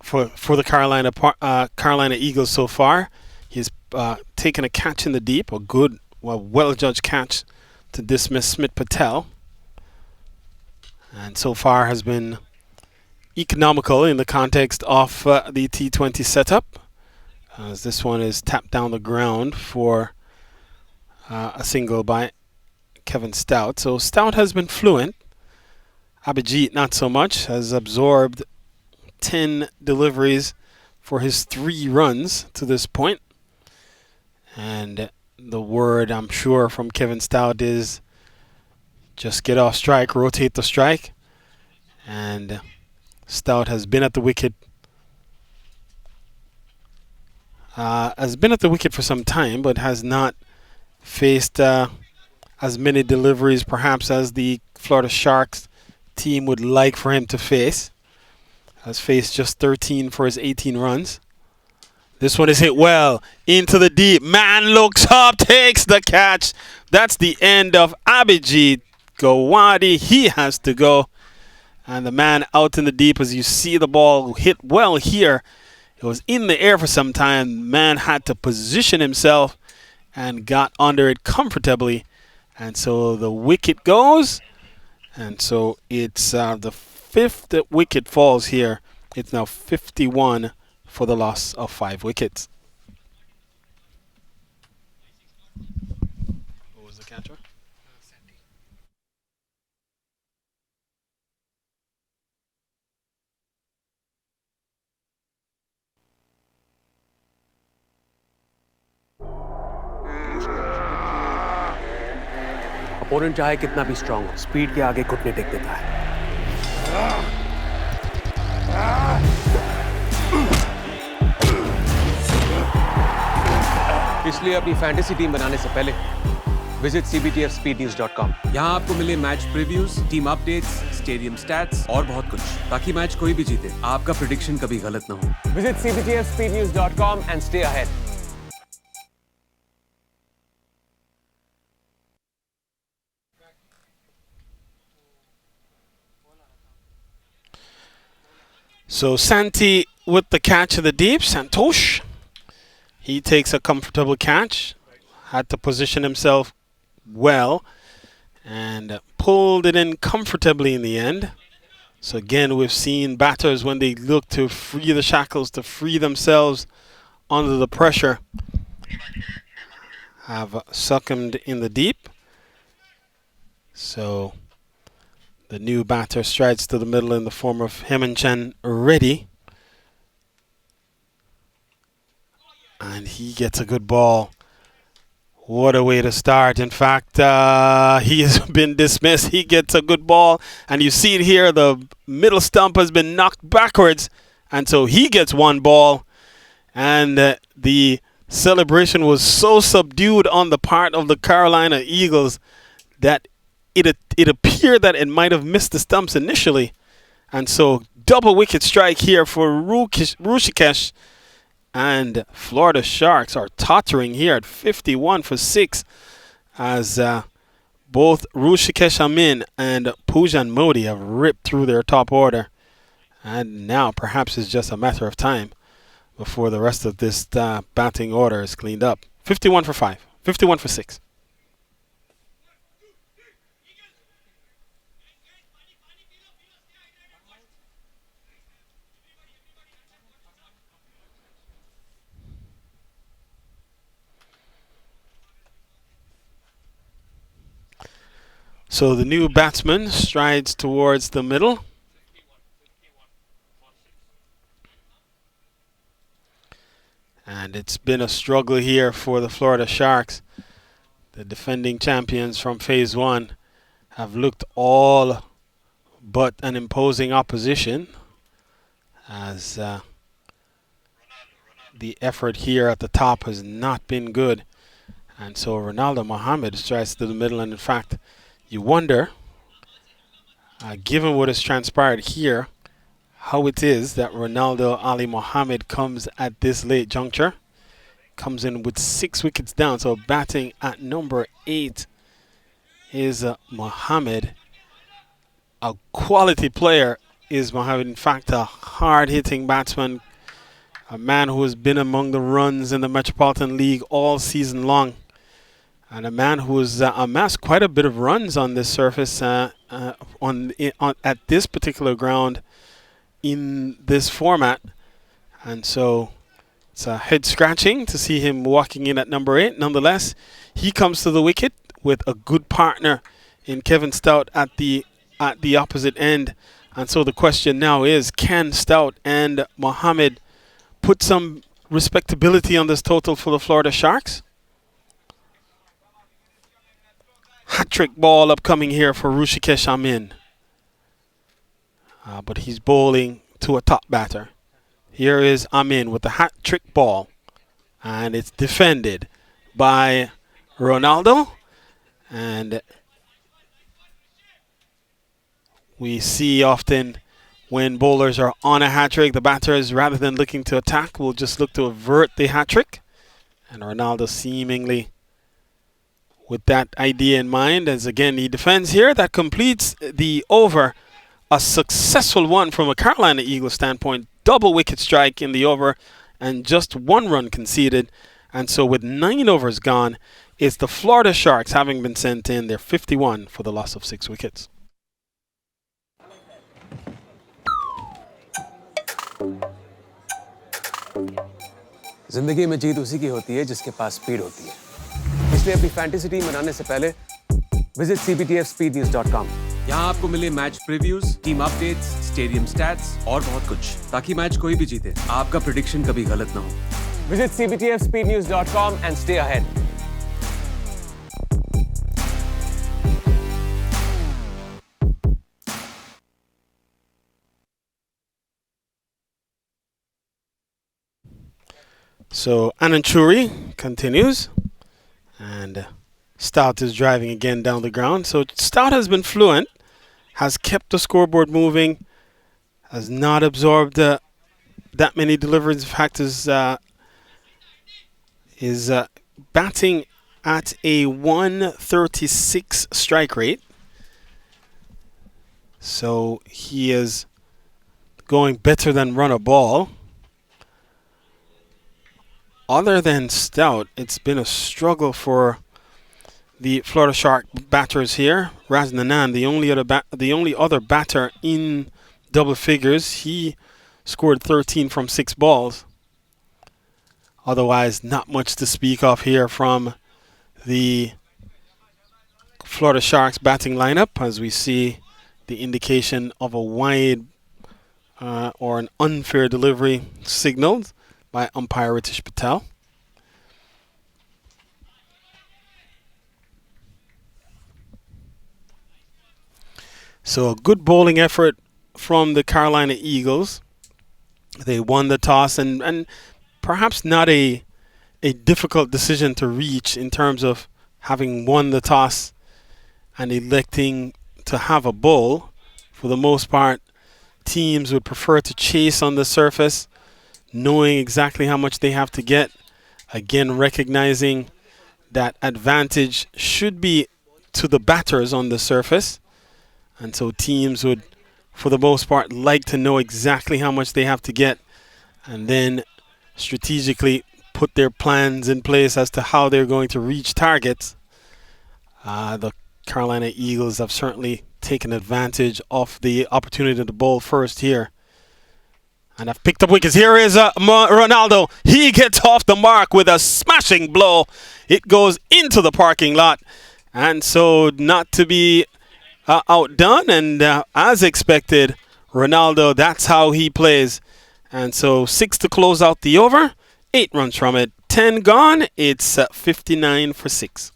for the Carolina Eagles so far. He's taken a catch in the deep, a good, well-judged catch to dismiss Smith Patel. And so far has been economical in the context of the T20 setup, as this one is tapped down the ground for a single by Kevin Stout. So Stout has been fluent. Abhijit not so much, has absorbed 10 deliveries for his 3 runs to this point. And the word, I'm sure, from Kevin Stout is just get off strike, rotate the strike. And Stout has been at the wicket for some time, but has not faced as many deliveries perhaps as the Florida Sharks team would like for him to face. Has faced just 13 for his 18 runs. This one is hit well into the deep. Man looks up, takes the catch. That's the end of Abhijit Gowadi. He has to go. And the man out in the deep, as you see the ball hit well here. It was in the air for some time. Man had to position himself and got under it comfortably. And so the wicket goes. And so it's the 5th wicket falls here. It's now 51 for the loss of 5 wickets. What was the catcher? Opponent चाहे कितना भी strong हो, speed के आगे घुटने take देता है. इसलिए अपनी फैंटेसी टीम बनाने से पहले विजिट cbtfspeednews.com. यहाँ आपको मिले match previews, team updates, stadium stats और बहुत कुछ, ताकि मैच कोई भी जीते आपका प्रेडिक्शन कभी गलत ना हो. Visit cbtfspeednews.com and stay ahead. So Santi with the catch of the deep. Santosh, he takes a comfortable catch. Had to position himself well. and pulled it in comfortably in the end. So again, we've seen batters when they look to free the shackles, to free themselves under the pressure, have succumbed in the deep. So the new batter strides to the middle in the form of Hemenchan Reddy. And he gets a good ball. What a way to start. In fact, he has been dismissed. He gets a good ball. And you see it here, the middle stump has been knocked backwards. And so he gets one ball. And the celebration was so subdued on the part of the Carolina Eagles that it appeared that it might have missed the stumps initially. And so double wicket strike here for Rushikesh. And Florida Sharks are tottering here at 51 for 6 as both Rushikesh Amin and Pujan Modi have ripped through their top order. And now perhaps it's just a matter of time before the rest of this batting order is cleaned up. 51 for 5, 51 for 6. So the new batsman strides towards the middle. And it's been a struggle here for the Florida Sharks. The defending champions from Phase 1 have looked all but an imposing opposition as the effort here at the top has not been good. And so Ronaldo Mohammed strides to the middle, and in fact, you wonder, given what has transpired here, how it is that Ronaldo Ali Mohammed comes at this late juncture. Comes in with 6 wickets down. So batting at number 8 is Mohammed. A quality player is Mohammed. In fact, a hard-hitting batsman. A man who has been among the runs in the Metropolitan League all season long. And a man who has amassed quite a bit of runs on this surface at this particular ground in this format. And so it's a head scratching to see him walking in at number 8. Nonetheless, he comes to the wicket with a good partner in Kevin Stout at the opposite end. And so the question now is, can Stout and Mohammed put some respectability on this total for the Florida Sharks? Hat-trick ball upcoming here for Rushikesh Amin. But he's bowling to a top batter. Here is Amin with the hat-trick ball. And it's defended by Ronaldo. And we see often when bowlers are on a hat-trick, the batters, rather than looking to attack, will just look to avert the hat-trick. And Ronaldo seemingly with that idea in mind, as again he defends here. That completes the over. A successful one from a Carolina Eagles standpoint. Double wicket strike in the over and just 1 run conceded. And so with 9 overs gone, it's the Florida Sharks having been sent in. They're 51 for the loss of 6 wickets. जिंदगी में जीत उसी की होती है जिसके पास speed होती है। इसलिए अपनी फैंटेसी टीम बनाने से पहले विजिट cbtfspeednews.com। यहाँ आपको मिले match previews, team updates, stadium stats और बहुत कुछ, ताकि मैच कोई भी जीते, आपका प्रेडिक्शन कभी गलत ना हो। Visit cbtfspeednews.com and stay ahead. So Ananchuri continues, and Stout is driving again down the ground. So Stout has been fluent, has kept the scoreboard moving, has not absorbed that many deliveries. In fact, is batting at a 136 strike rate. So he is going better than run a ball. Other than Stout, it's been a struggle for the Florida Shark batters here. Raznanan, the only other batter in double figures, he scored 13 from 6 balls. Otherwise, not much to speak of here from the Florida Sharks batting lineup, as we see the indication of a wide or an unfair delivery signaled by umpire Ritesh Patel. So a good bowling effort from the Carolina Eagles. They won the toss, and perhaps not a difficult decision to reach in terms of having won the toss and electing to have a bowl. For the most part, teams would prefer to chase on the surface, knowing exactly how much they have to get. Again, recognizing that advantage should be to the batters on the surface. And so teams would, for the most part, like to know exactly how much they have to get and then strategically put their plans in place as to how they're going to reach targets. The Carolina Eagles have certainly taken advantage of the opportunity to bowl first here. And have picked up wickets. Here is Ronaldo. He gets off the mark with a smashing blow. It goes into the parking lot. And so not to be outdone. And as expected, Ronaldo, that's how he plays. And so 6 to close out the over. 8 runs from it. 10 gone. It's 59 for 6.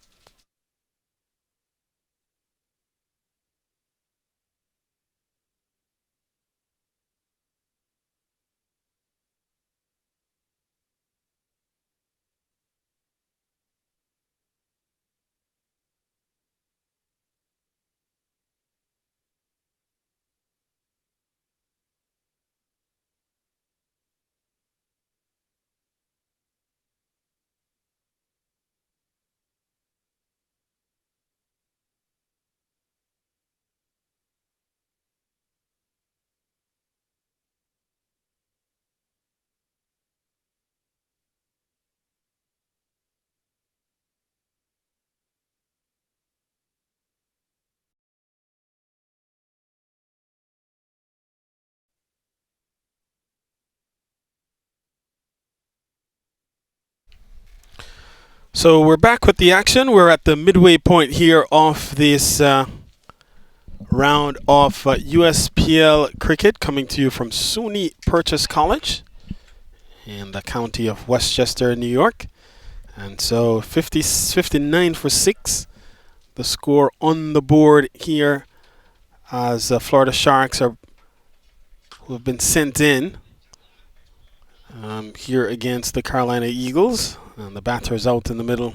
So we're back with the action. We're at the midway point here of this round of USPL cricket, coming to you from SUNY Purchase College in the county of Westchester, New York. And so 59 for 6, the score on the board here as Florida Sharks who have been sent in here against the Carolina Eagles. And the batters out in the middle,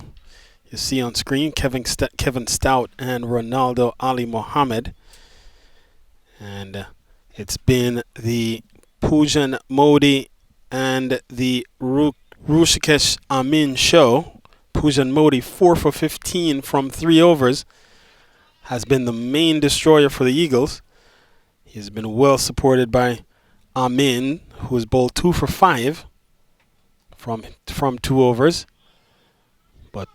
you see on screen, Kevin Stout and Ronaldo Ali Mohammed. And it's been the Pujan Modi and the Rushikesh Amin show. Pujan Modi, 4 for 15 from 3 overs, has been the main destroyer for the Eagles. He's been well supported by Amin, who has bowled 2 for 5 from 2 overs. But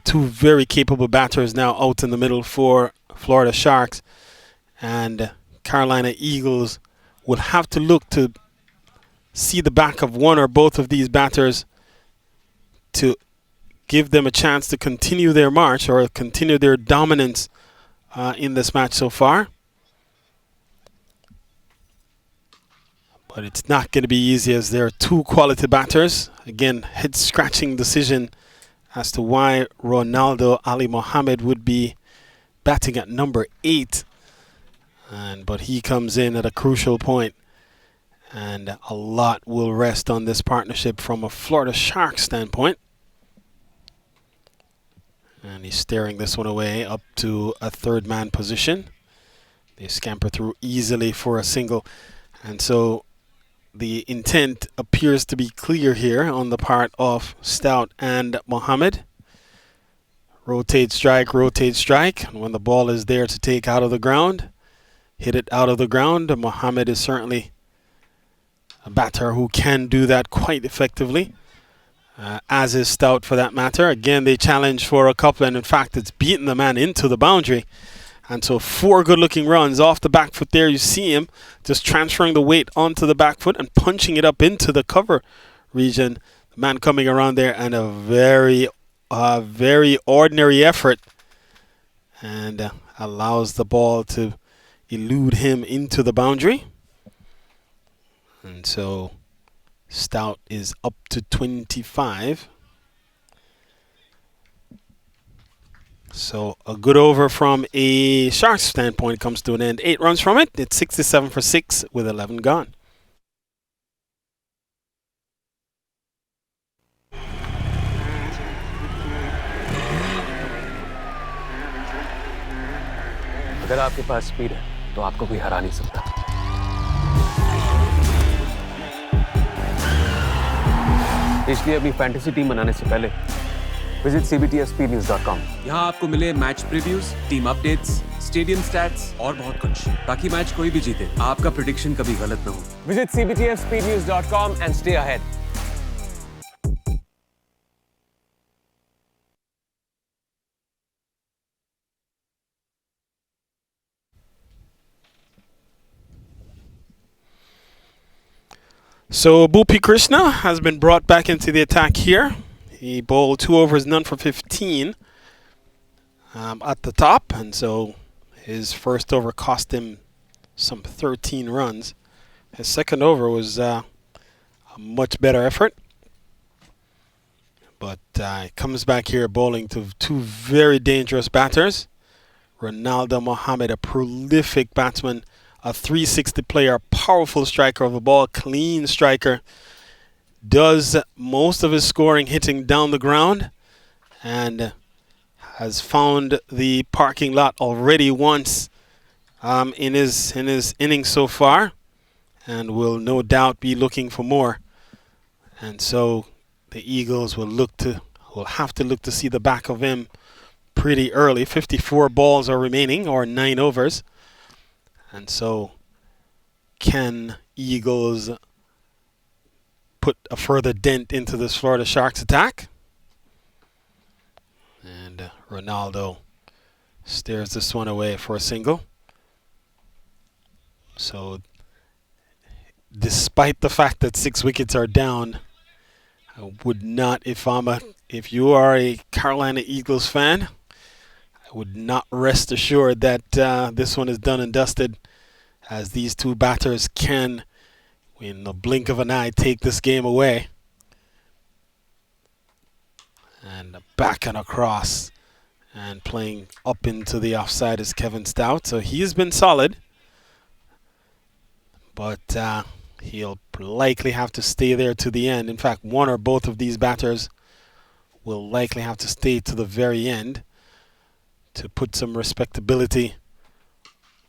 two very capable batters now out in the middle for Florida Sharks. And Carolina Eagles will have to look to see the back of one or both of these batters to give them a chance to continue their march or continue their dominance in this match so far. But it's not going to be easy as there are 2 quality batters. Again, head-scratching decision as to why Ronaldo Ali Mohammed would be batting at number 8. But he comes in at a crucial point. And a lot will rest on this partnership from a Florida Sharks standpoint. And he's steering this one away up to a third man position. They scamper through easily for a single. And so the intent appears to be clear here on the part of Stout and Mohammed. Rotate, strike, rotate, strike. And when the ball is there to take out of the ground, hit it out of the ground. Mohammed is certainly a batter who can do that quite effectively. as is Stout for that matter. Again, they challenge for a couple, and in fact, it's beaten the man into the boundary. And so 4 good-looking runs off the back foot there. You see him just transferring the weight onto the back foot and punching it up into the cover region. The man coming around there, and a very ordinary effort, and allows the ball to elude him into the boundary. And so Stout is up to 25. So a good over from a Sharks standpoint comes to an end. 8 runs from it. It's 67 for 6 with 11 gone. अगर आपके पास speed है तो आपको कोई हरा नहीं सकता। इसलिए अपनी फैंटेसी टीम बनाने से पहले विजिट cbtfspeednews.com। यहाँ आपको मिले match previews, team updates, stadium stats और बहुत कुछ, ताकि मैच कोई भी जीते आपका प्रेडिक्शन कभी गलत ना हो। Visit cbtfspeednews.com and stay ahead। So Bhupi Krishna has been brought back into the attack here. He bowled 2 overs, none for 15 at the top, and so his first over cost him some 13 runs. His second over was a much better effort, but he comes back here bowling to 2 very dangerous batters. Ronaldo Mohammed, a prolific batsman, a 360 player, powerful striker of the ball, clean striker, does most of his scoring hitting down the ground, and has found the parking lot already once in his innings so far, and will no doubt be looking for more. And so the Eagles will have to look to see the back of him pretty early. 54 balls are remaining, or 9 overs. And so can Eagles put a further dent into this Florida Sharks attack? And Ronaldo steers this one away for a single. So despite the fact that 6 wickets are down, I would not, if you are a Carolina Eagles fan, I would not rest assured that this one is done and dusted, as these 2 batters can, in the blink of an eye, take this game away. And back and across, and playing up into the offside is Kevin Stout. So he has been solid, but he'll likely have to stay there to the end. In fact, one or both of these batters will likely have to stay to the very end to put some respectability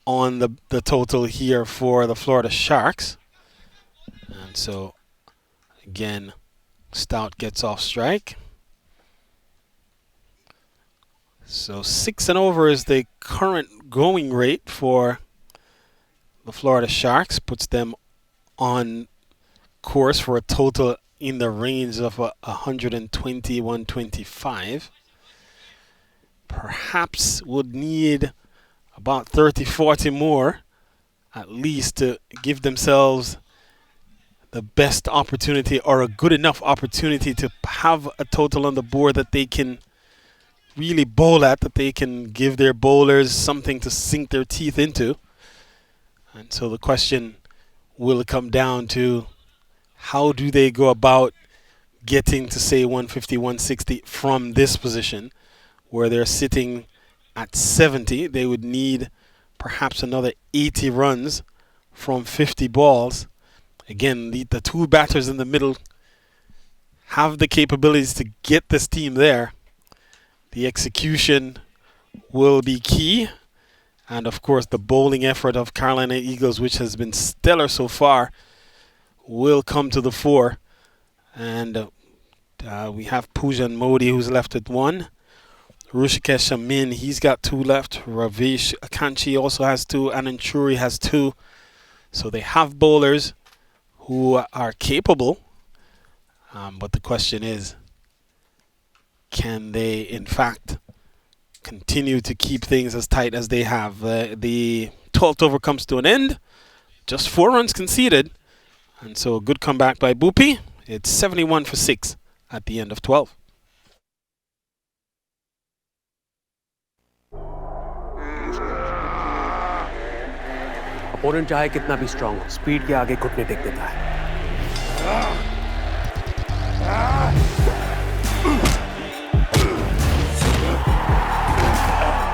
on the total here for the Florida Sharks. And so again, Stout gets off strike. So 6 and over is the current going rate for the Florida Sharks, puts them on course for a total in the range of 120, 125. Perhaps would need about 30, 40 more at least to give themselves the best opportunity, or a good enough opportunity, to have a total on the board that they can really bowl at, that they can give their bowlers something to sink their teeth into. And so the question will come down to, how do they go about getting to, say, 150, 160 from this position, where they're sitting at 70. They would need perhaps another 80 runs from 50 balls. Again, the 2 batters in the middle have the capabilities to get this team there. The execution will be key. And of course, the bowling effort of Carolina Eagles, which has been stellar so far, will come to the fore. And we have Poojan Modi, who's left at 1. Rushikesh Amin, he's got 2 left. Ravish Akanchi also has 2. Anand Churi has 2. So they have bowlers who are capable. But the question is, can they in fact continue to keep things as tight as they have? The 12th over comes to an end. Just 4 runs conceded. And so a good comeback by Boopy. It's 71 for 6 at the end of 12. Opponent चाहे कितना भी strong हो, speed के आगे घुटने take देता है।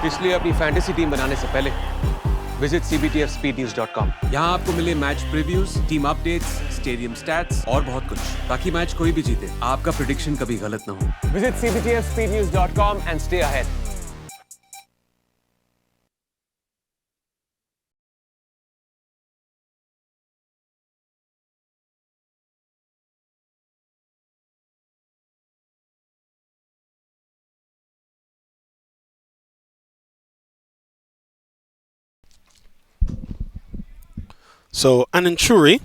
इसलिए अपनी फैंटेसी टीम बनाने से पहले विजिट cbtfspeednews.com। यहाँ आपको मिले match previews, team updates, stadium stats और बहुत कुछ, ताकि मैच कोई भी जीते, आपका प्रेडिक्शन कभी गलत ना हो। Visit cbtfspeednews.com and stay ahead। So Anand Churi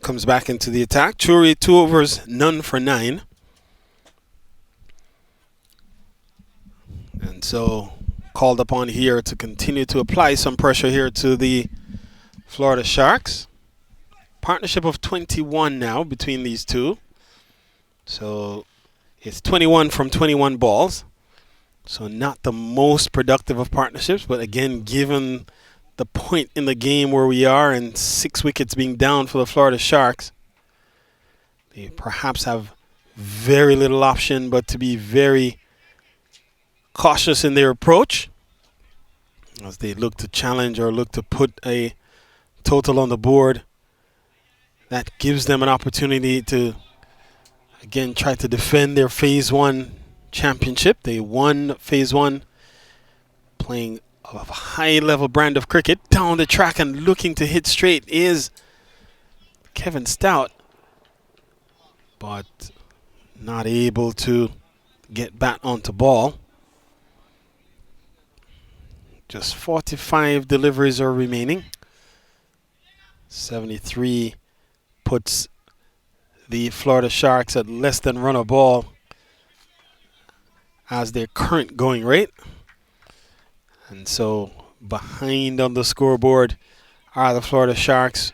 comes back into the attack. Churi 2 overs, none for 9. And so called upon here to continue to apply some pressure here to the Florida Sharks. Partnership of 21 now between these two. So it's 21 from 21 balls. So not the most productive of partnerships, but again, given the point in the game where we are and 6 wickets being down for the Florida Sharks, they perhaps have very little option but to be very cautious in their approach as they look to challenge or look to put a total on the board that gives them an opportunity to again try to defend their Phase 1 championship. They won Phase 1 playing a high-level brand of cricket. Down the track and looking to hit straight is Kevin Stout, but not able to get bat onto ball. Just 45 deliveries are remaining. 73 puts the Florida Sharks at less than run a ball as their current going rate. And so behind on the scoreboard are the Florida Sharks,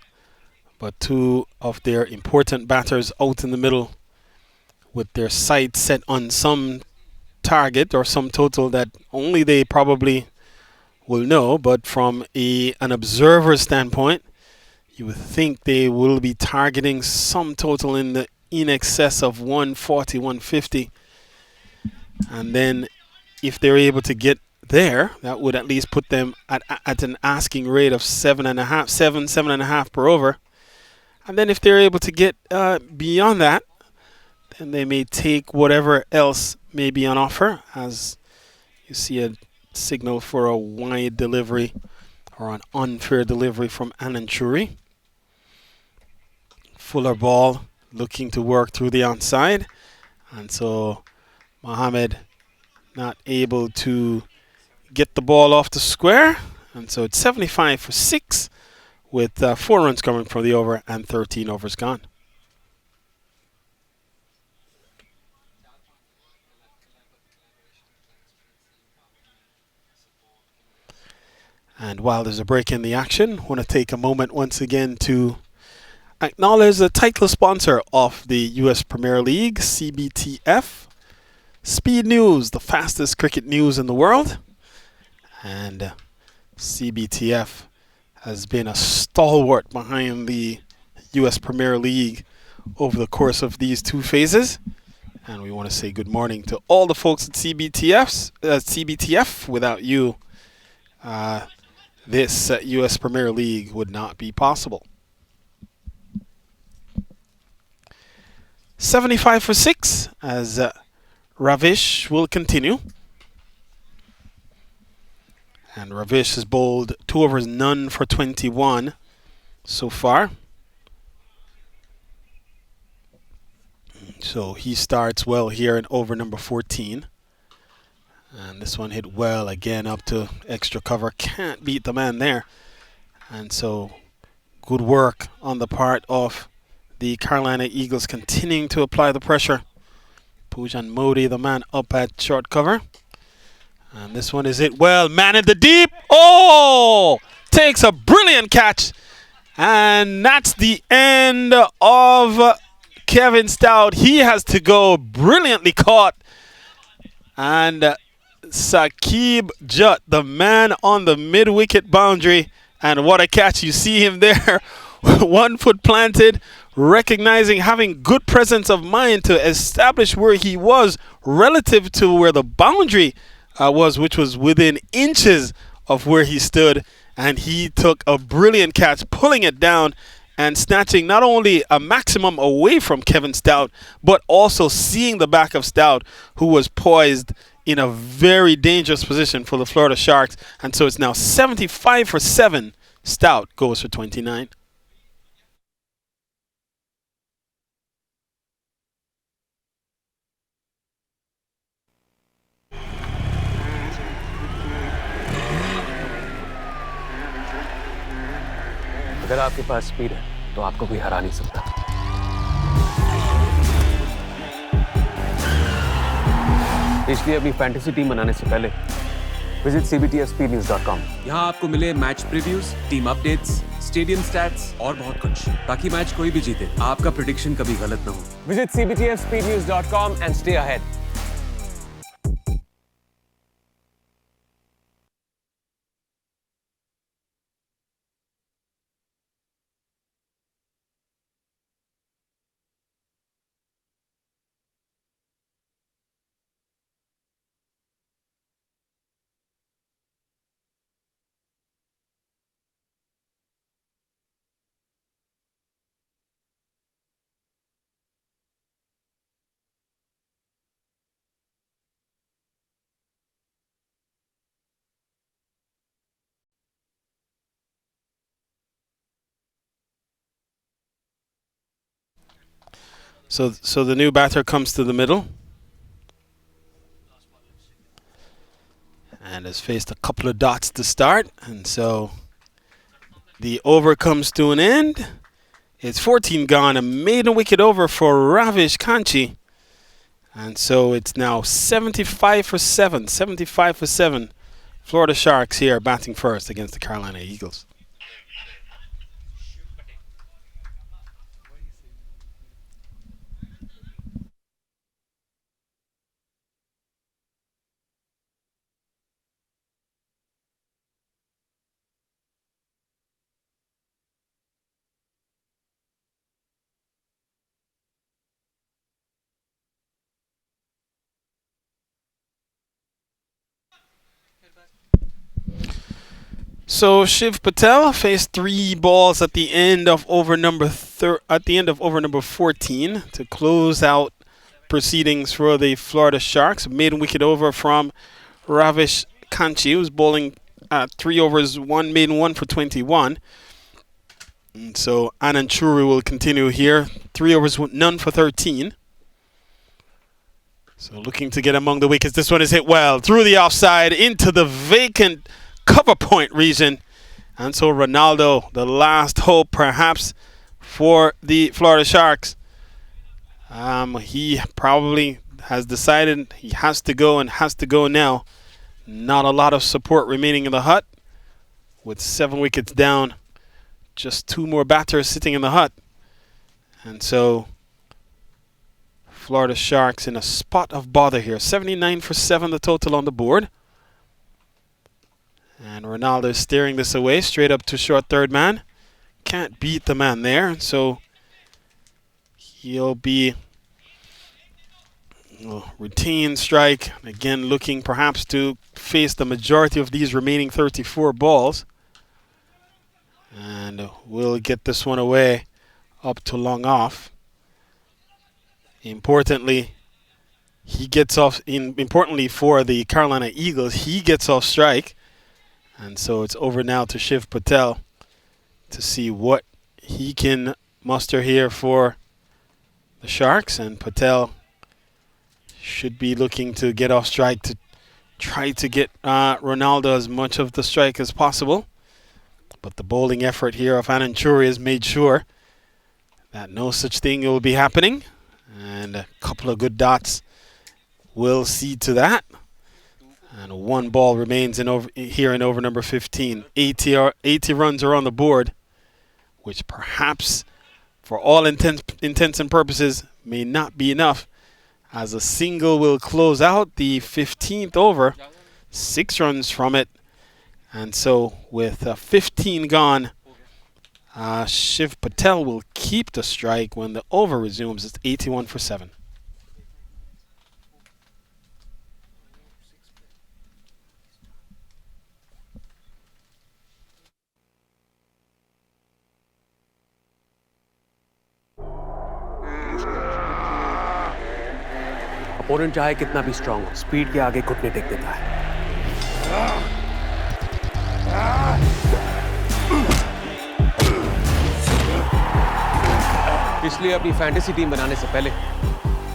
but 2 of their important batters out in the middle with their sights set on some target or some total that only they probably will know. But from an observer standpoint, you would think they will be targeting some total in excess of 140, 150. And then if they're able to get there, that would at least put them at an asking rate of 7.5 per over. And then if they're able to get beyond that, then they may take whatever else may be on offer, as you see a signal for a wide delivery or an unfair delivery from Anand Churi. Fuller ball looking to work through the onside, and so Mohammed not able to get the ball off the square, and so it's 75 for 6 with 4 runs coming from the over and 13 overs gone. And while there's a break in the action, I want to take a moment once again to acknowledge the title sponsor of the US Premier League, CBTF. Speed News, the fastest cricket news in the world. And CBTF has been a stalwart behind the US Premier League over the course of these 2 phases. And we want to say good morning to all the folks at CBTF. Without you, this US Premier League would not be possible. 75 for 6 as Ravish will continue. And Ravish has bowled 2 overs, none for 21 so far. So he starts well here in over number 14. And this one hit well again up to extra cover. Can't beat the man there. And so good work on the part of the Carolina Eagles continuing to apply the pressure. Pujan Modi, the man up at short cover. And this one is hit well. Man in the deep. Oh! Takes a brilliant catch. And that's the end of Kevin Stout. He has to go. Brilliantly caught. And Saqib Jutt, the man on the mid-wicket boundary. And what a catch. You see him there. 1 foot planted. Recognizing, having good presence of mind to establish where he was relative to where the boundary was, which was within inches of where he stood. And he took a brilliant catch, pulling it down and snatching not only a maximum away from Kevin Stout, but also seeing the back of Stout, who was poised in a very dangerous position for the Florida Sharks. And so it's now 75 for 7. Stout goes for 29. अगर आपके पास speed है तो आपको कोई हरा नहीं सकता। इसलिए अपनी फैंटेसी टीम बनाने से पहले विजिट cbtfspeednews.com। यहाँ आपको मिले match previews, team updates, stadium stats और बहुत कुछ, ताकि मैच कोई भी जीते आपका प्रेडिक्शन कभी गलत ना हो। Visit cbtfspeednews.com and stay ahead। So the new batter comes to the middle and has faced a couple of dots to start, and so the over comes to an end. It's 14 gone, a maiden wicket over for Ravish Kanchi, and so it's now 75 for 7. 75 for 7. Florida Sharks here batting first against the Carolina Eagles. So Shiv Patel faced 3 balls at the end of over number 14 to close out proceedings for the Florida Sharks. Maiden wicket over from Ravish Kanchi, who's bowling 3 overs, 1 maiden, 1 for 21. And so Anand Churi will continue here. 3 overs, none for 13. So looking to get among the wickets. This one is hit well through the offside into the vacant cover point region. And so Ronaldo, the last hope perhaps for the Florida Sharks. He probably has decided he has to go and has to go now. Not a lot of support remaining in the hut. With 7 wickets down, just 2 more batters sitting in the hut. And so Florida Sharks in a spot of bother here. 79 for 7 the total on the board. And Ronaldo is steering this away straight up to short third man. Can't beat the man there. So he'll be routine strike. Again, looking perhaps to face the majority of these remaining 34 balls. And we'll get this one away up to long off. Importantly, he gets off. Importantly for the Carolina Eagles, he gets off strike. And so it's over now to Shiv Patel to see what he can muster here for the Sharks. And Patel should be looking to get off strike to try to get Ronaldo as much of the strike as possible. But the bowling effort here of Anand Churi has made sure that no such thing will be happening. And a couple of good dots will see to that. And one ball remains here in over number 15. 80 runs are on the board, which perhaps, for all intents and purposes, may not be enough, as a single will close out the 15th over. 6 runs from it. And so with 15 gone, Shiv Patel will keep the strike when the over resumes. It's 81 for 7. Opponent चाहे कितना भी strong हो, speed के आगे घुटने take देता है। इसलिए अपनी फैंटेसी टीम बनाने से पहले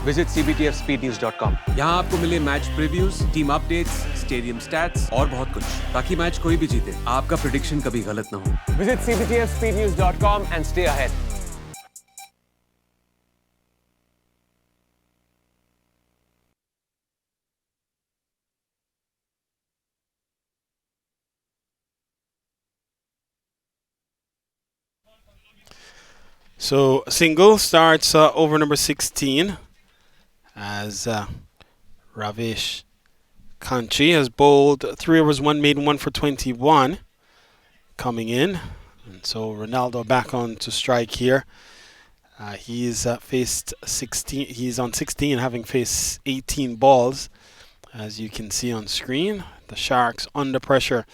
विजिट cbtfspeednews.com। यहाँ आपको मिले match previews, team updates, stadium stats और बहुत कुछ, ताकि मैच कोई भी जीते आपका प्रेडिक्शन कभी गलत ना हो। Visit cbtfspeednews.com and stay ahead। So single starts over number 16 as Ravish Kanchi has bowled 3 overs, 1 maiden, 1 for 21 coming in. And so Ronaldo back on to strike here. He's faced 16. He's on 16, having faced 18 balls, as you can see on screen. The Sharks under pressure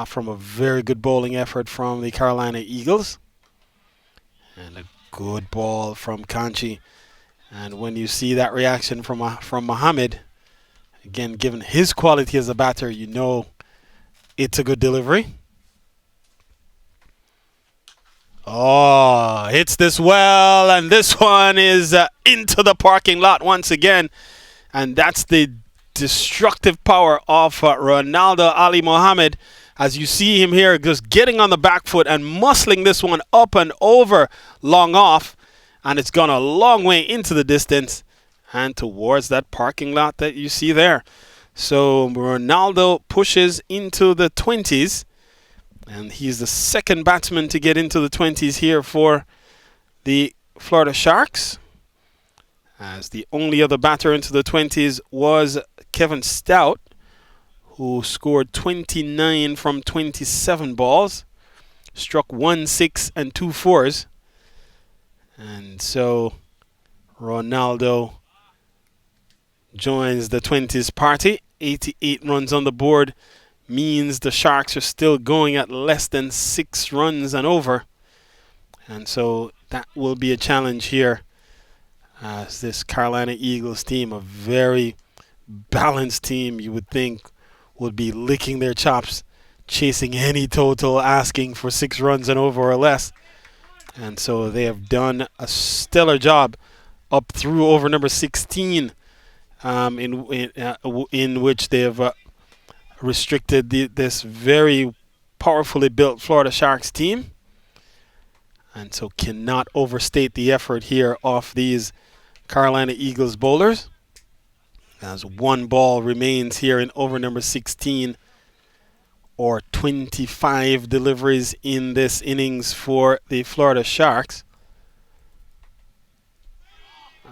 from a very good bowling effort from the Carolina Eagles. And a good ball from Kanchi. And when you see that reaction from Mohammed, again, given his quality as a batter, you know it's a good delivery. Oh, hits this well, and this one is into the parking lot once again. And that's the destructive power of Ronaldo Ali Mohammed. As you see him here, just getting on the back foot and muscling this one up and over long off. And it's gone a long way into the distance and towards that parking lot that you see there. So Ronaldo pushes into the 20s. And he's the second batsman to get into the 20s here for the Florida Sharks. As the only other batter into the 20s was Kevin Stout, who scored 29 from 27 balls, struck 1 6 and 2 4s. And so Ronaldo joins the 20s party. 88 runs on the board means the Sharks are still going at less than 6 runs and over. And so that will be a challenge here, as this Carolina Eagles team, a very balanced team, you would think, would be licking their chops, chasing any total, asking for 6 runs and over or less. And so they have done a stellar job up through over number 16, in which they have restricted this very powerfully built Florida Sharks team. And so cannot overstate the effort here of these Carolina Eagles bowlers. As one ball remains here in over number 16, or 25 deliveries in this innings for the Florida Sharks.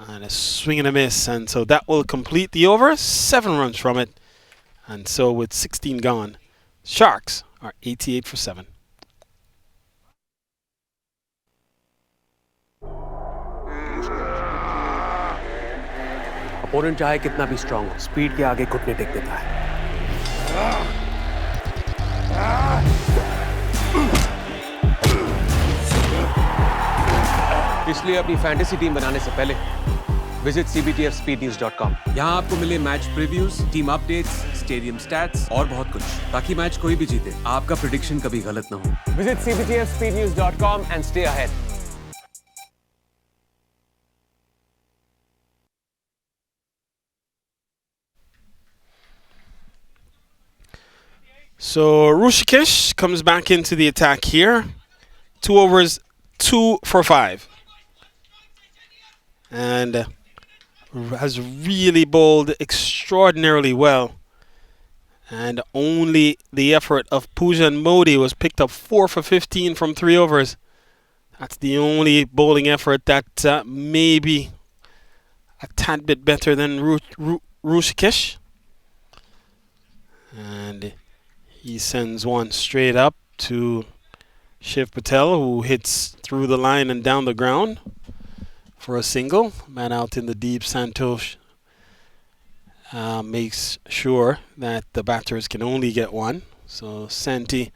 And a swing and a miss, and so that will complete the over. 7 runs from it. And so with 16 gone, Sharks are 88 for 7. Opponent चाहे कितना भी strong हो, speed के आगे घुटने take देता है। इसलिए अपनी फैंटेसी टीम बनाने से पहले विजिट cbtfspeednews.com। यहाँ आपको मिले match previews, team updates, stadium stats और बहुत कुछ, ताकि मैच कोई भी जीते आपका प्रेडिक्शन कभी गलत ना हो। Visit cbtfspeednews.com and stay ahead। So Rushikesh comes back into the attack here. 2 overs, 2 for 5. and has really bowled extraordinarily well. And only the effort of Pujan Modi was picked up 4 for 15 from 3 overs. That's the only bowling effort that may be a tad bit better than Rushikesh. And he sends one straight up to Shiv Patel, who hits through the line and down the ground for a single. Man out in the deep, Santosh makes sure that the batters can only get one. So Santi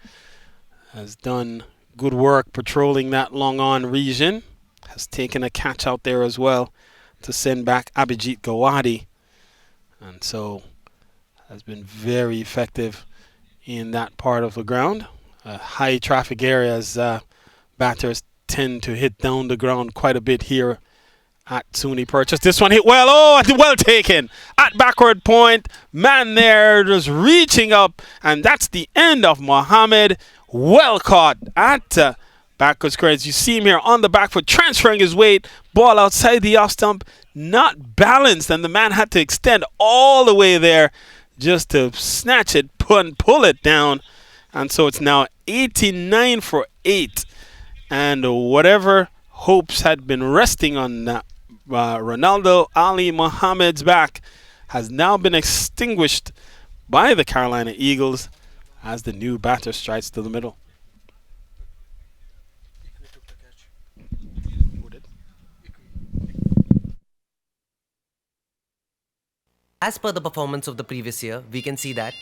has done good work patrolling that long on region. Has taken a catch out there as well to send back Abhijit Gawadi. And so has been very effective in that part of the ground. High traffic areas, batters tend to hit down the ground quite a bit here at SUNY Purchase. This one hit well. Oh, well taken. At backward point. Man there just reaching up. And that's the end of Mohammed. Well caught at backward square. As you see him here on the back foot, transferring his weight. Ball outside the off stump. Not balanced. And the man had to extend all the way there just to snatch it, pull it down. And so it's now 89 for 8. And whatever hopes had been resting on Ronaldo Ali Muhammad's back has now been extinguished by the Carolina Eagles as the new batter strikes to the middle. As per the performance of the previous year, we can see that.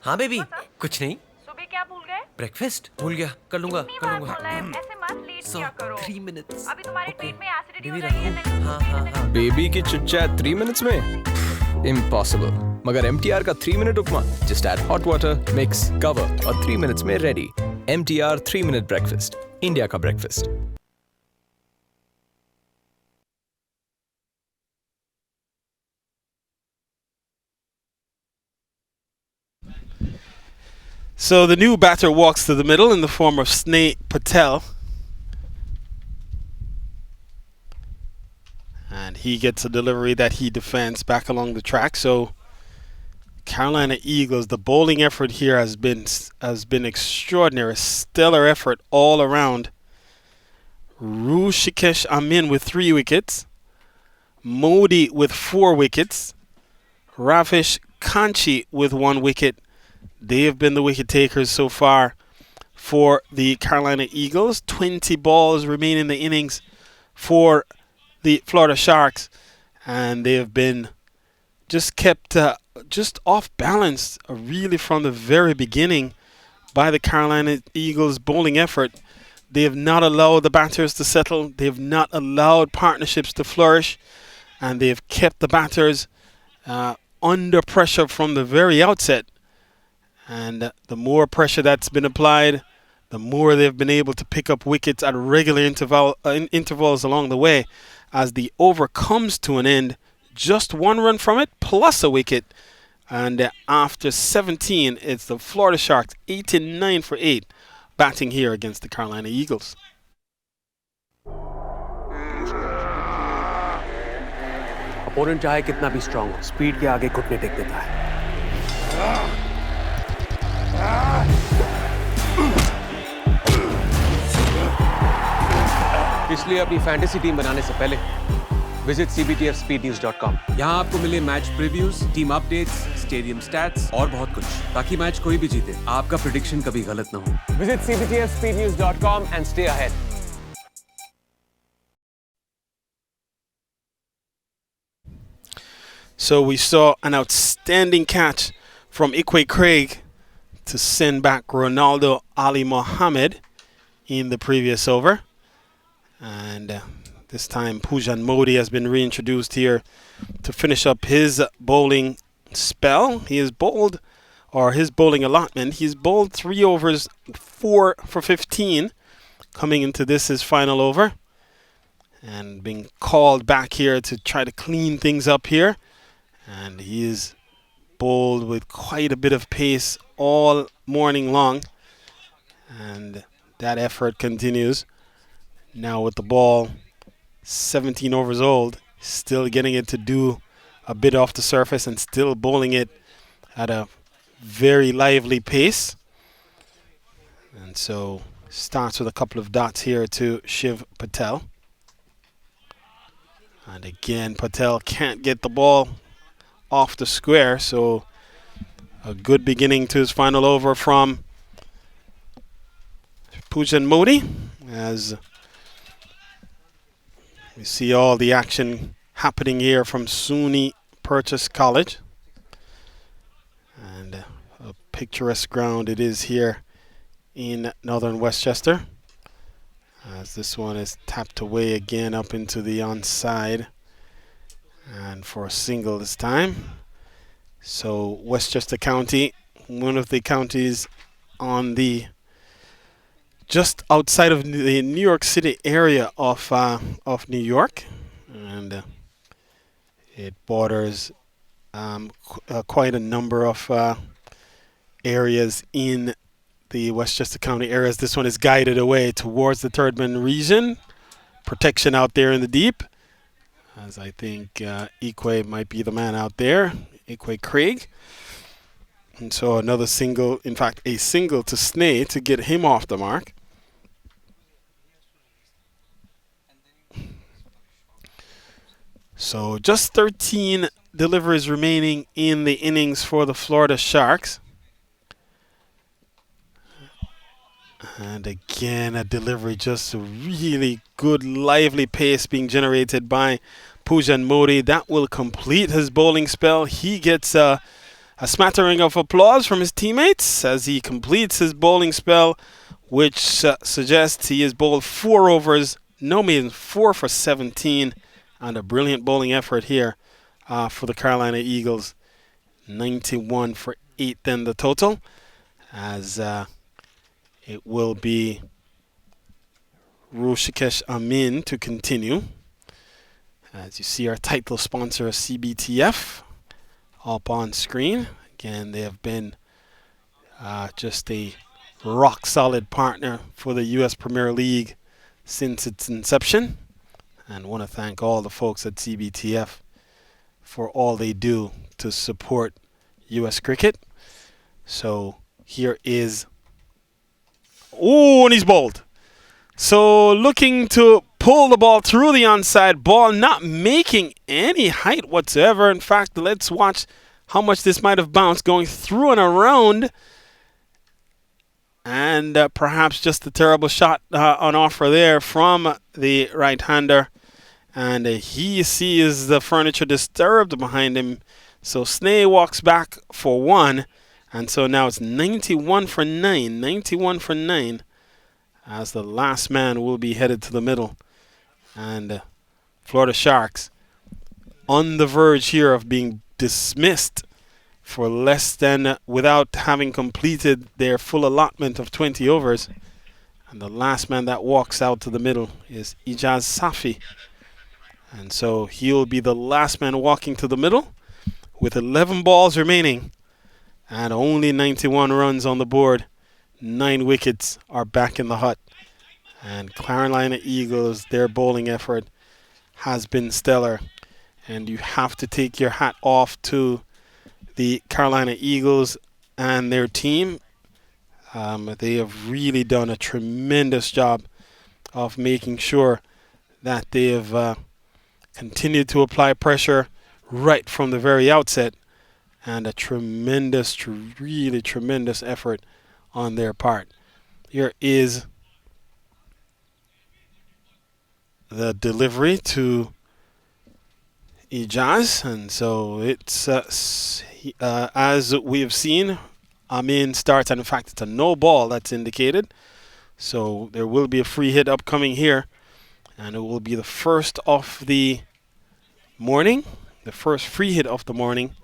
हाँ baby, कुछ नहीं. सुबह क्या भूल गए? Breakfast भूल गया. कर लूँगा. कितनी बार बोला है ऐसे मत लीड किया करो. 3 minutes. अभी तुम्हारे पेट में एसिडिटी हो बेबी जाएगी. रखूँ. हाँ. बेबी की चिट चैट 3 minutes में इम्पॉसिबल. मगर MTR का 3 minute upma just add hot water, mix, cover और 3 minutes में ready. MTR 3 minute breakfast, India का breakfast. So the new batter walks to the middle in the form of Sneh Patel. And he gets a delivery that he defends back along the track. So Carolina Eagles, the bowling effort here has been extraordinary. Stellar effort all around. Rushikesh Amin with 3 wickets. Modi with 4 wickets. Ravish Kanchi with 1 wicket. They have been the wicket takers so far for the Carolina Eagles. 20 balls remain in the innings for the Florida Sharks, and they have been just kept just off balance really from the very beginning by the Carolina Eagles bowling effort. They have not allowed the batters to settle. They have not allowed partnerships to flourish, and they have kept the batters under pressure from the very outset. And the more pressure that's been applied, the more they've been able to pick up wickets at regular intervals along the way. As the over comes to an end, just 1 run from it, plus a wicket. And after 17, it's the Florida Sharks, 89 for 8, batting here against the Carolina Eagles. Opponent चाहे कितना भी strong हो, speed के आगे घुटने take देता है. इसलिए अपनी फैंटेसी टीम बनाने से पहले विजिट cbtfspeednews.com. यहाँ आपको मिले match previews, team updates, stadium stats और बहुत कुछ, ताकि मैच कोई भी जीते आपका प्रेडिक्शन कभी गलत ना हो. Visit cbtfspeednews.com and stay ahead. So we saw an outstanding catch from Ikwe Craig to send back Ronaldo Ali Mohammed in the previous over. And this time Pujan Modi has been reintroduced here to finish up his bowling spell. He has bowled, or his bowling allotment, he's bowled 3 overs, 4 for 15, coming into this his final over. And being called back here to try to clean things up here. And he is bowled with quite a bit of pace all morning long. And that effort continues. Now with the ball 17 overs old, still getting it to do a bit off the surface and still bowling it at a very lively pace. And so starts with a couple of dots here to Shiv Patel. And again, Patel can't get the ball off the square, so a good beginning to his final over from Pujan Modi, as we see all the action happening here from SUNY Purchase College. And a picturesque ground it is here in northern Westchester, as this one is tapped away again up into the onside, and for a single this time. So Westchester County, one of the counties on the just outside of the New York City area of New York, and it borders quite a number of areas in the Westchester County areas. This one is guided away towards the Thurman region. Protection out there in the deep, as I think Ikwe might be the man out there, Ikwe Craig. And so another single, in fact a single to Snee to get him off the mark. So just 13 deliveries remaining in the innings for the Florida Sharks. And again, a delivery, just a really good, lively pace being generated by Pujan Modi. That will complete his bowling spell. He gets a smattering of applause from his teammates as he completes his bowling spell, which suggests he has bowled 4 overs, no mean 4 for 17, and a brilliant bowling effort here for the Carolina Eagles. 91 for 8 then the total, as it will be Rushikesh Amin to continue. As you see our title sponsor CBTF up on screen. Again, they have been just a rock solid partner for the US Premier League since its inception. And want to thank all the folks at CBTF for all they do to support US cricket. So here is, oh, and he's bowled. So looking to pull the ball through the onside, ball not making any height whatsoever. In fact, let's watch how much this might have bounced, going through and around. And perhaps just a terrible shot on offer there from the right-hander. And he sees the furniture disturbed behind him. So Snee walks back for 1. And so now it's 91 for 9. 91 for 9. As the last man will be headed to the middle. And Florida Sharks on the verge here of being dismissed for less than, without having completed their full allotment of 20 overs. And the last man that walks out to the middle is Ijaz Safi. And so he'll be the last man walking to the middle with 11 balls remaining and only 91 runs on the board. 9 wickets are back in the hut. And Carolina Eagles, their bowling effort has been stellar. And you have to take your hat off to the Carolina Eagles and their team. They have really done a tremendous job of making sure that they have continued to apply pressure right from the very outset. And a tremendous, really tremendous effort on their part. Here is the delivery to Ijaz, and so it's as we have seen, Amin starts, and in fact it's a no ball that's indicated. So there will be a free hit upcoming here, and it will be the first of the morning, the first free hit of the morning.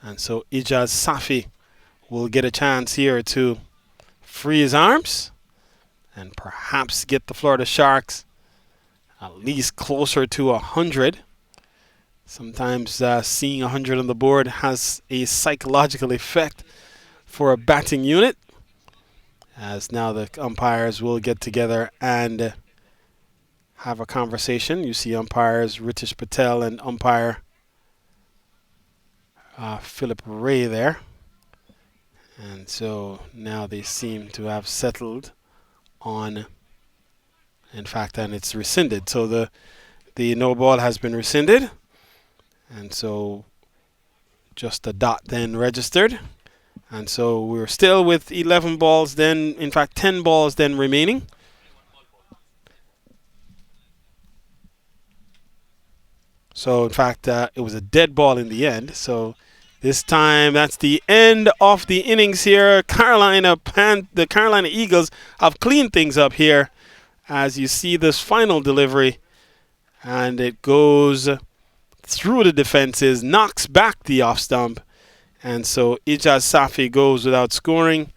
And so Ijaz Safi will get a chance here to free his arms and perhaps get the Florida Sharks at least closer to 100. Sometimes seeing 100 on the board has a psychological effect for a batting unit, as now the umpires will get together and have a conversation. You see umpires Ritesh Patel and umpire Philip Ray there. And so now they seem to have settled on, in fact, and it's rescinded. So the no ball has been rescinded. And so just a dot then registered. And so we're still with 11 balls then, in fact 10 balls then remaining. So in fact it was a dead ball in the end. So this time that's the end of the innings here. The Carolina Eagles have cleaned things up here as you see this final delivery. And it goes through the defenses, knocks back the off stump. And so Ijaz Safi goes without scoring.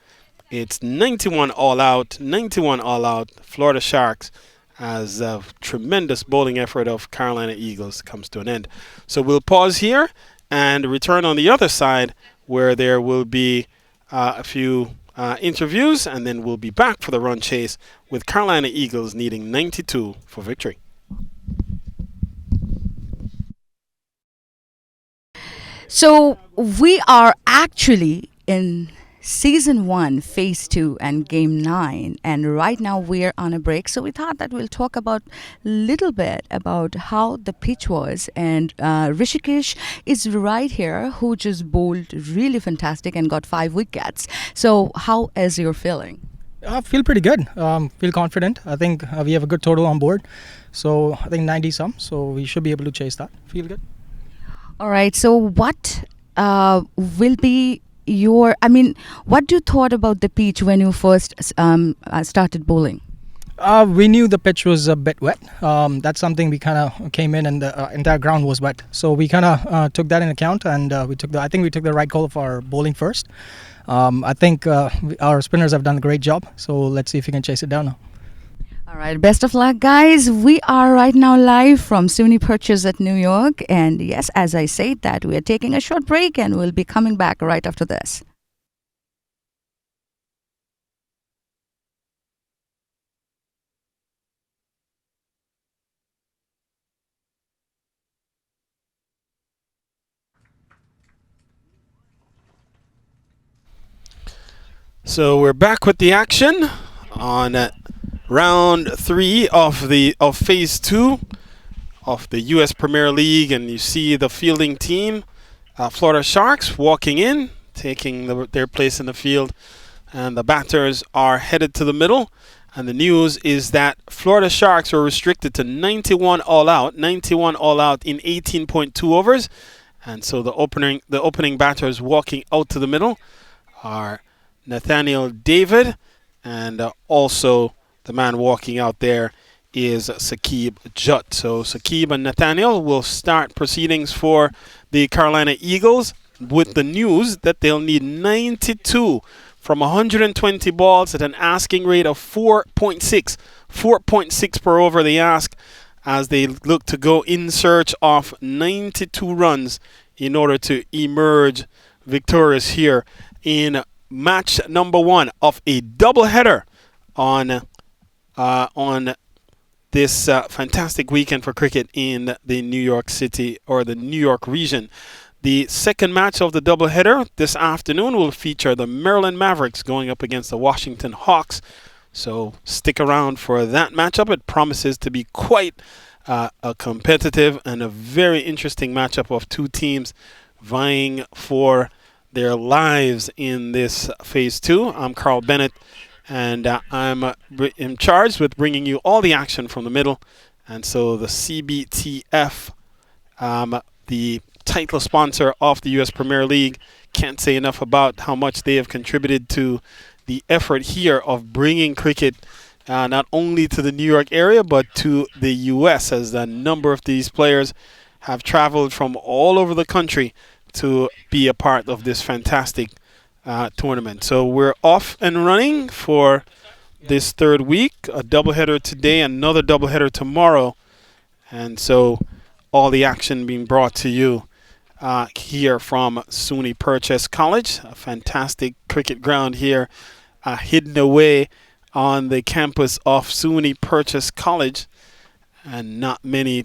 It's 91 all out, 91 all out. Florida Sharks, as a tremendous bowling effort of Carolina Eagles, comes to an end. So we'll pause here and return on the other side where there will be a few interviews, and then we'll be back for the run chase with Carolina Eagles needing 92 for victory. So we are actually in Season 1, Phase 2 and Game 9. And right now we're on a break. So we thought that we'll talk about a little bit about how the pitch was. And Rishikesh is right here, who just bowled really fantastic and got 5 wickets. So how is your feeling? I feel pretty good. Feel confident. I think we have a good total on board. So I think 90 some. So we should be able to chase that. Feel good. All right. So what will be what you thought about the pitch when you first started bowling? We knew the pitch was a bit wet. That's something we kind of came in and the entire ground was wet. So we kind of took that in account, and I think we took the right call of our bowling first. I think our spinners have done a great job. So let's see if we can chase it down now. All right, best of luck, guys. We are right now live from SUNY Purchase at New York. And yes, as I said that, we are taking a short break and we'll be coming back right after this. So we're back with the action on round 3 of Phase 2 of the U.S. Premier League, and you see the fielding team, Florida Sharks, walking in, taking their place in the field, and the batters are headed to the middle. And the news is that Florida Sharks are restricted to 91 all out in 18.2 overs, and so the opening batters walking out to the middle are Nathaniel David, and also the man walking out there is Saqib Jutt. So Saqib and Nathaniel will start proceedings for the Carolina Eagles with the news that they'll need 92 from 120 balls at an asking rate of 4.6. 4.6 per over they ask, as they look to go in search of 92 runs in order to emerge victorious here in match number 1 of a doubleheader on this fantastic weekend for cricket in the New York City or the New York region. The second match of the doubleheader this afternoon will feature the Maryland Mavericks going up against the Washington Hawks. So stick around for that matchup. It promises to be quite a competitive and a very interesting matchup of two teams vying for their lives in this Phase 2. I'm Carl Bennett, and I'm in charge with bringing you all the action from the middle. And so the CBTF, the title sponsor of the U.S. Premier League, can't say enough about how much they have contributed to the effort here of bringing cricket not only to the New York area but to the U.S., as a number of these players have traveled from all over the country to be a part of this fantastic tournament. So we're off and running for this third week. A doubleheader today, another doubleheader tomorrow. And so all the action being brought to you here from SUNY Purchase College, a fantastic cricket ground here hidden away on the campus of SUNY Purchase College. And not many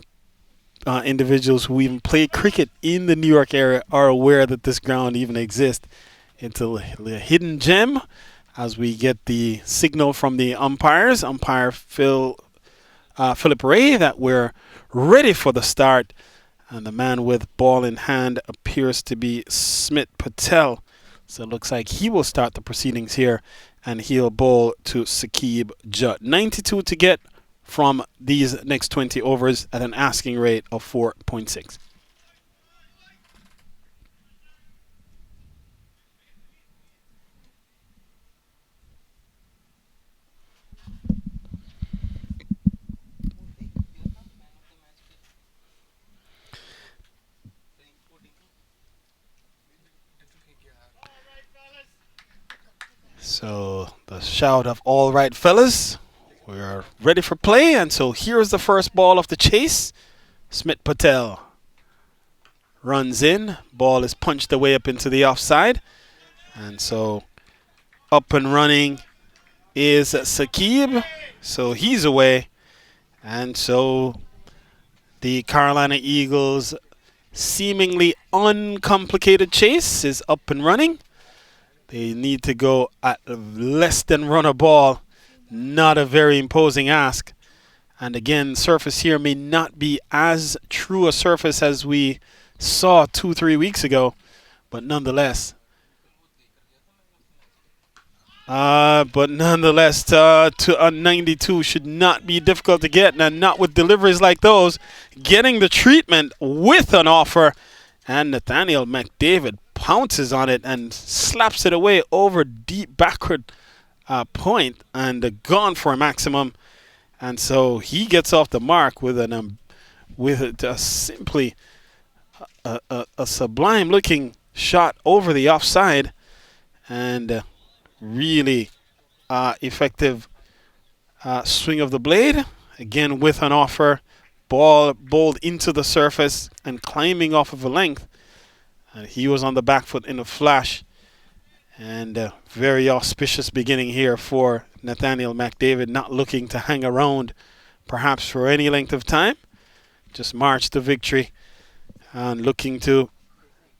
individuals who even play cricket in the New York area are aware that this ground even exists. It's a hidden gem as we get the signal from the umpires, umpire Philip Ray, that we're ready for the start. And the man with ball in hand appears to be Smith Patel. So it looks like he will start the proceedings here, and he'll bowl to Saqib Judd. 92 to get from these next 20 overs at an asking rate of 4.6. So the shout of all right, fellas. We're ready for play, and so here's the first ball of the chase. Smith Patel runs in. Ball is punched away up into the offside. And so up and running is Saqib. So he's away. And so the Carolina Eagles' seemingly uncomplicated chase is up and running. They need to go at less than run a ball. Not a very imposing ask. And again, surface here may not be as true a surface as we saw 2-3 weeks ago, but nonetheless. To 92 should not be difficult to get, and not with deliveries like those. Getting the treatment with an offer, and Nathaniel McDavid pounces on it and slaps it away over deep backward point, and gone for a maximum. And so he gets off the mark with simply a sublime looking shot over the offside, and really effective swing of the blade. Again with an offer, ball bowled into the surface and climbing off of a length. And he was on the back foot in a flash. And very auspicious beginning here for Nathaniel McDavid, not looking to hang around perhaps for any length of time. Just march to victory and looking to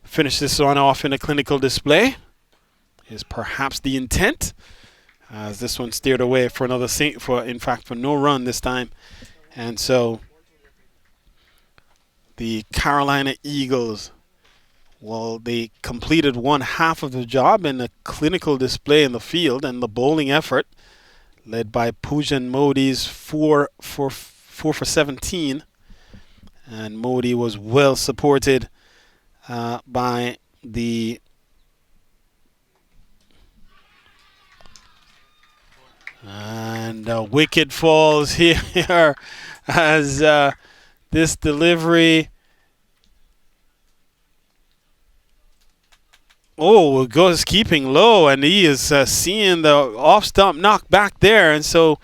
finish this one off in a clinical display is perhaps the intent, as this one steered away for another for no run this time. And so the Carolina Eagles, well, they completed one half of the job in a clinical display in the field, and the bowling effort, led by Pujan Modi's 4 for 17. And Modi was well supported by the wicket falls here as this delivery. Oh, goes keeping low, and he is seeing the off stump knock back there, and so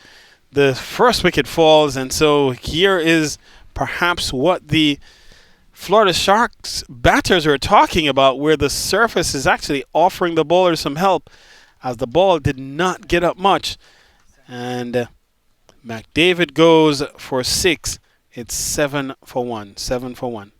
the first wicket falls. And so here is perhaps what the Florida Sharks batters are talking about, where the surface is actually offering the bowler some help, as the ball did not get up much. And McDavid goes for 6. It's 7 for 1. 7 for 1.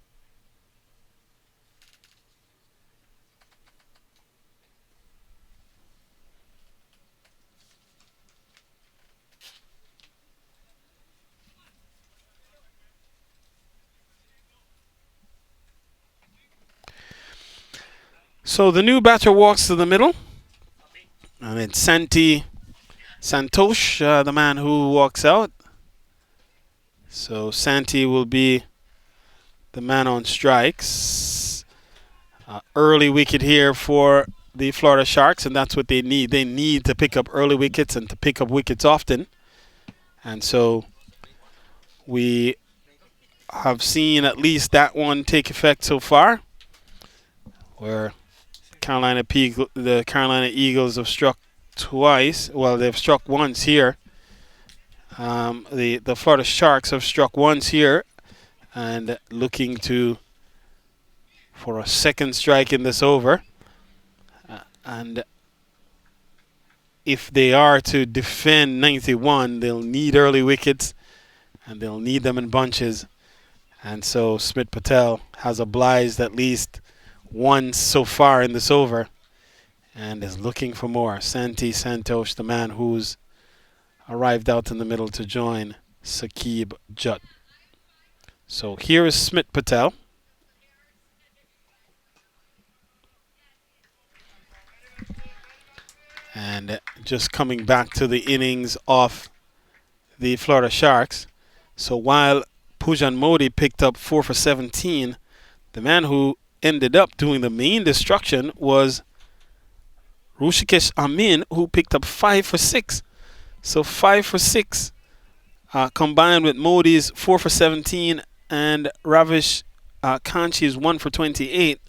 So the new batter walks to the middle, and it's Santosh, the man who walks out. So Santi will be the man on strikes. Early wicket here for the Florida Sharks, and that's what they need. They need to pick up early wickets and to pick up wickets often. And so we have seen at least that one take effect so far, where the Carolina Eagles have struck twice. Well, they've struck once here. The Florida Sharks have struck once here, and looking for a second strike in this over. And if they are to defend 91, they'll need early wickets. and they'll need them in bunches. And so Smith Patel has obliged at least once so far in this over and is looking for more. Santi Santosh, the man who's arrived out in the middle to join Saqib Judd. So here is Smith Patel. And just coming back to the innings of the Florida Sharks. So while Pujan Modi picked up 4 for 17, the man who ended up doing the main destruction was Rushikesh Amin, who picked up 5 for 6. So 5 for 6 combined with Modi's 4 for 17 and Ravish Kanchi's 1 for 28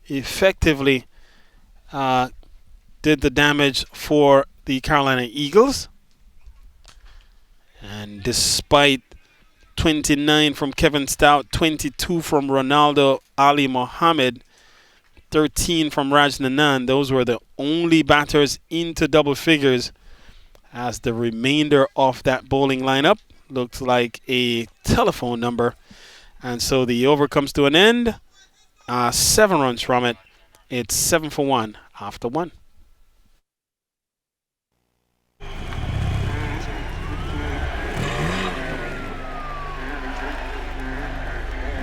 effectively did the damage for the Carolina Eagles. And despite 29 from Kevin Stout, 22 from Ronaldo Ali Mohammed, 13 from Raj Nanan, those were the only batters into double figures, as the remainder of that bowling lineup looked like a telephone number. And so the over comes to an end. 7 runs from it. It's 7 for 1 after 1.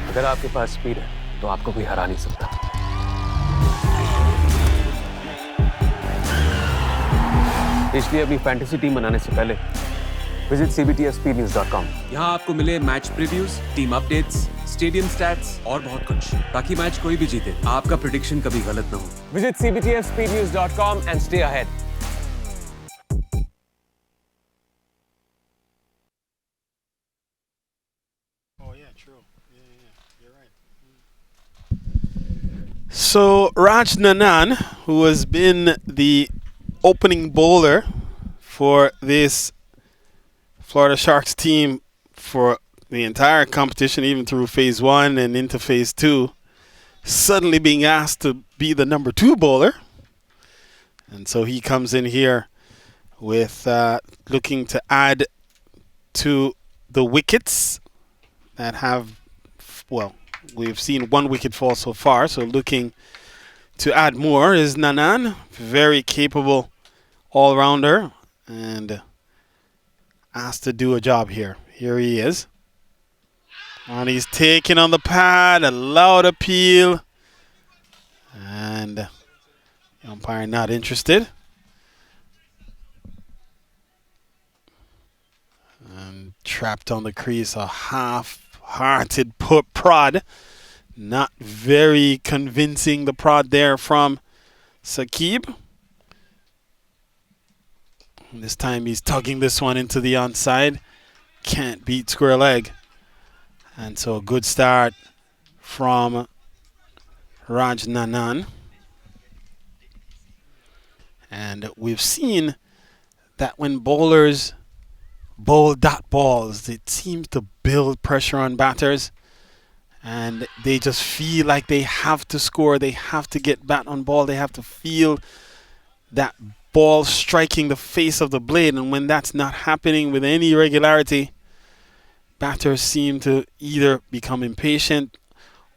अगर आपके पास speed है तो आपको कोई हरा नहीं सकता। इसलिए अपनी फैंटेसी टीम बनाने से पहले विजिट cbtfspeednews.com। यहाँ आपको मिले match previews, team updates, stadium stats और बहुत कुछ, ताकि मैच कोई भी जीते आपका प्रेडिक्शन कभी गलत ना हो। Visit cbtfspeednews.com and stay ahead। So Raj Nanan, who has been the opening bowler for this Florida Sharks team for the entire competition, even through phase 1 and into phase 2, suddenly being asked to be the number 2 bowler. And so he comes in here with looking to add to the wickets that have, well, we've seen 1 wicket fall so far, so looking to add more is Nanan. Very capable all-rounder and asked to do a job here. Here he is. And he's taking on the pad, a loud appeal. And the umpire not interested. And trapped on the crease, a half-hearted prod. Not very convincing, the prod there from Saqib. This time he's tugging this one into the onside. Can't beat square leg. And so a good start from Raj Nanan. And we've seen that when bowlers bowl dot balls, it seems to build pressure on batters. And they just feel like they have to score. They have to get bat on ball. They have to feel that ball striking the face of the blade. And when that's not happening with any regularity, batters seem to either become impatient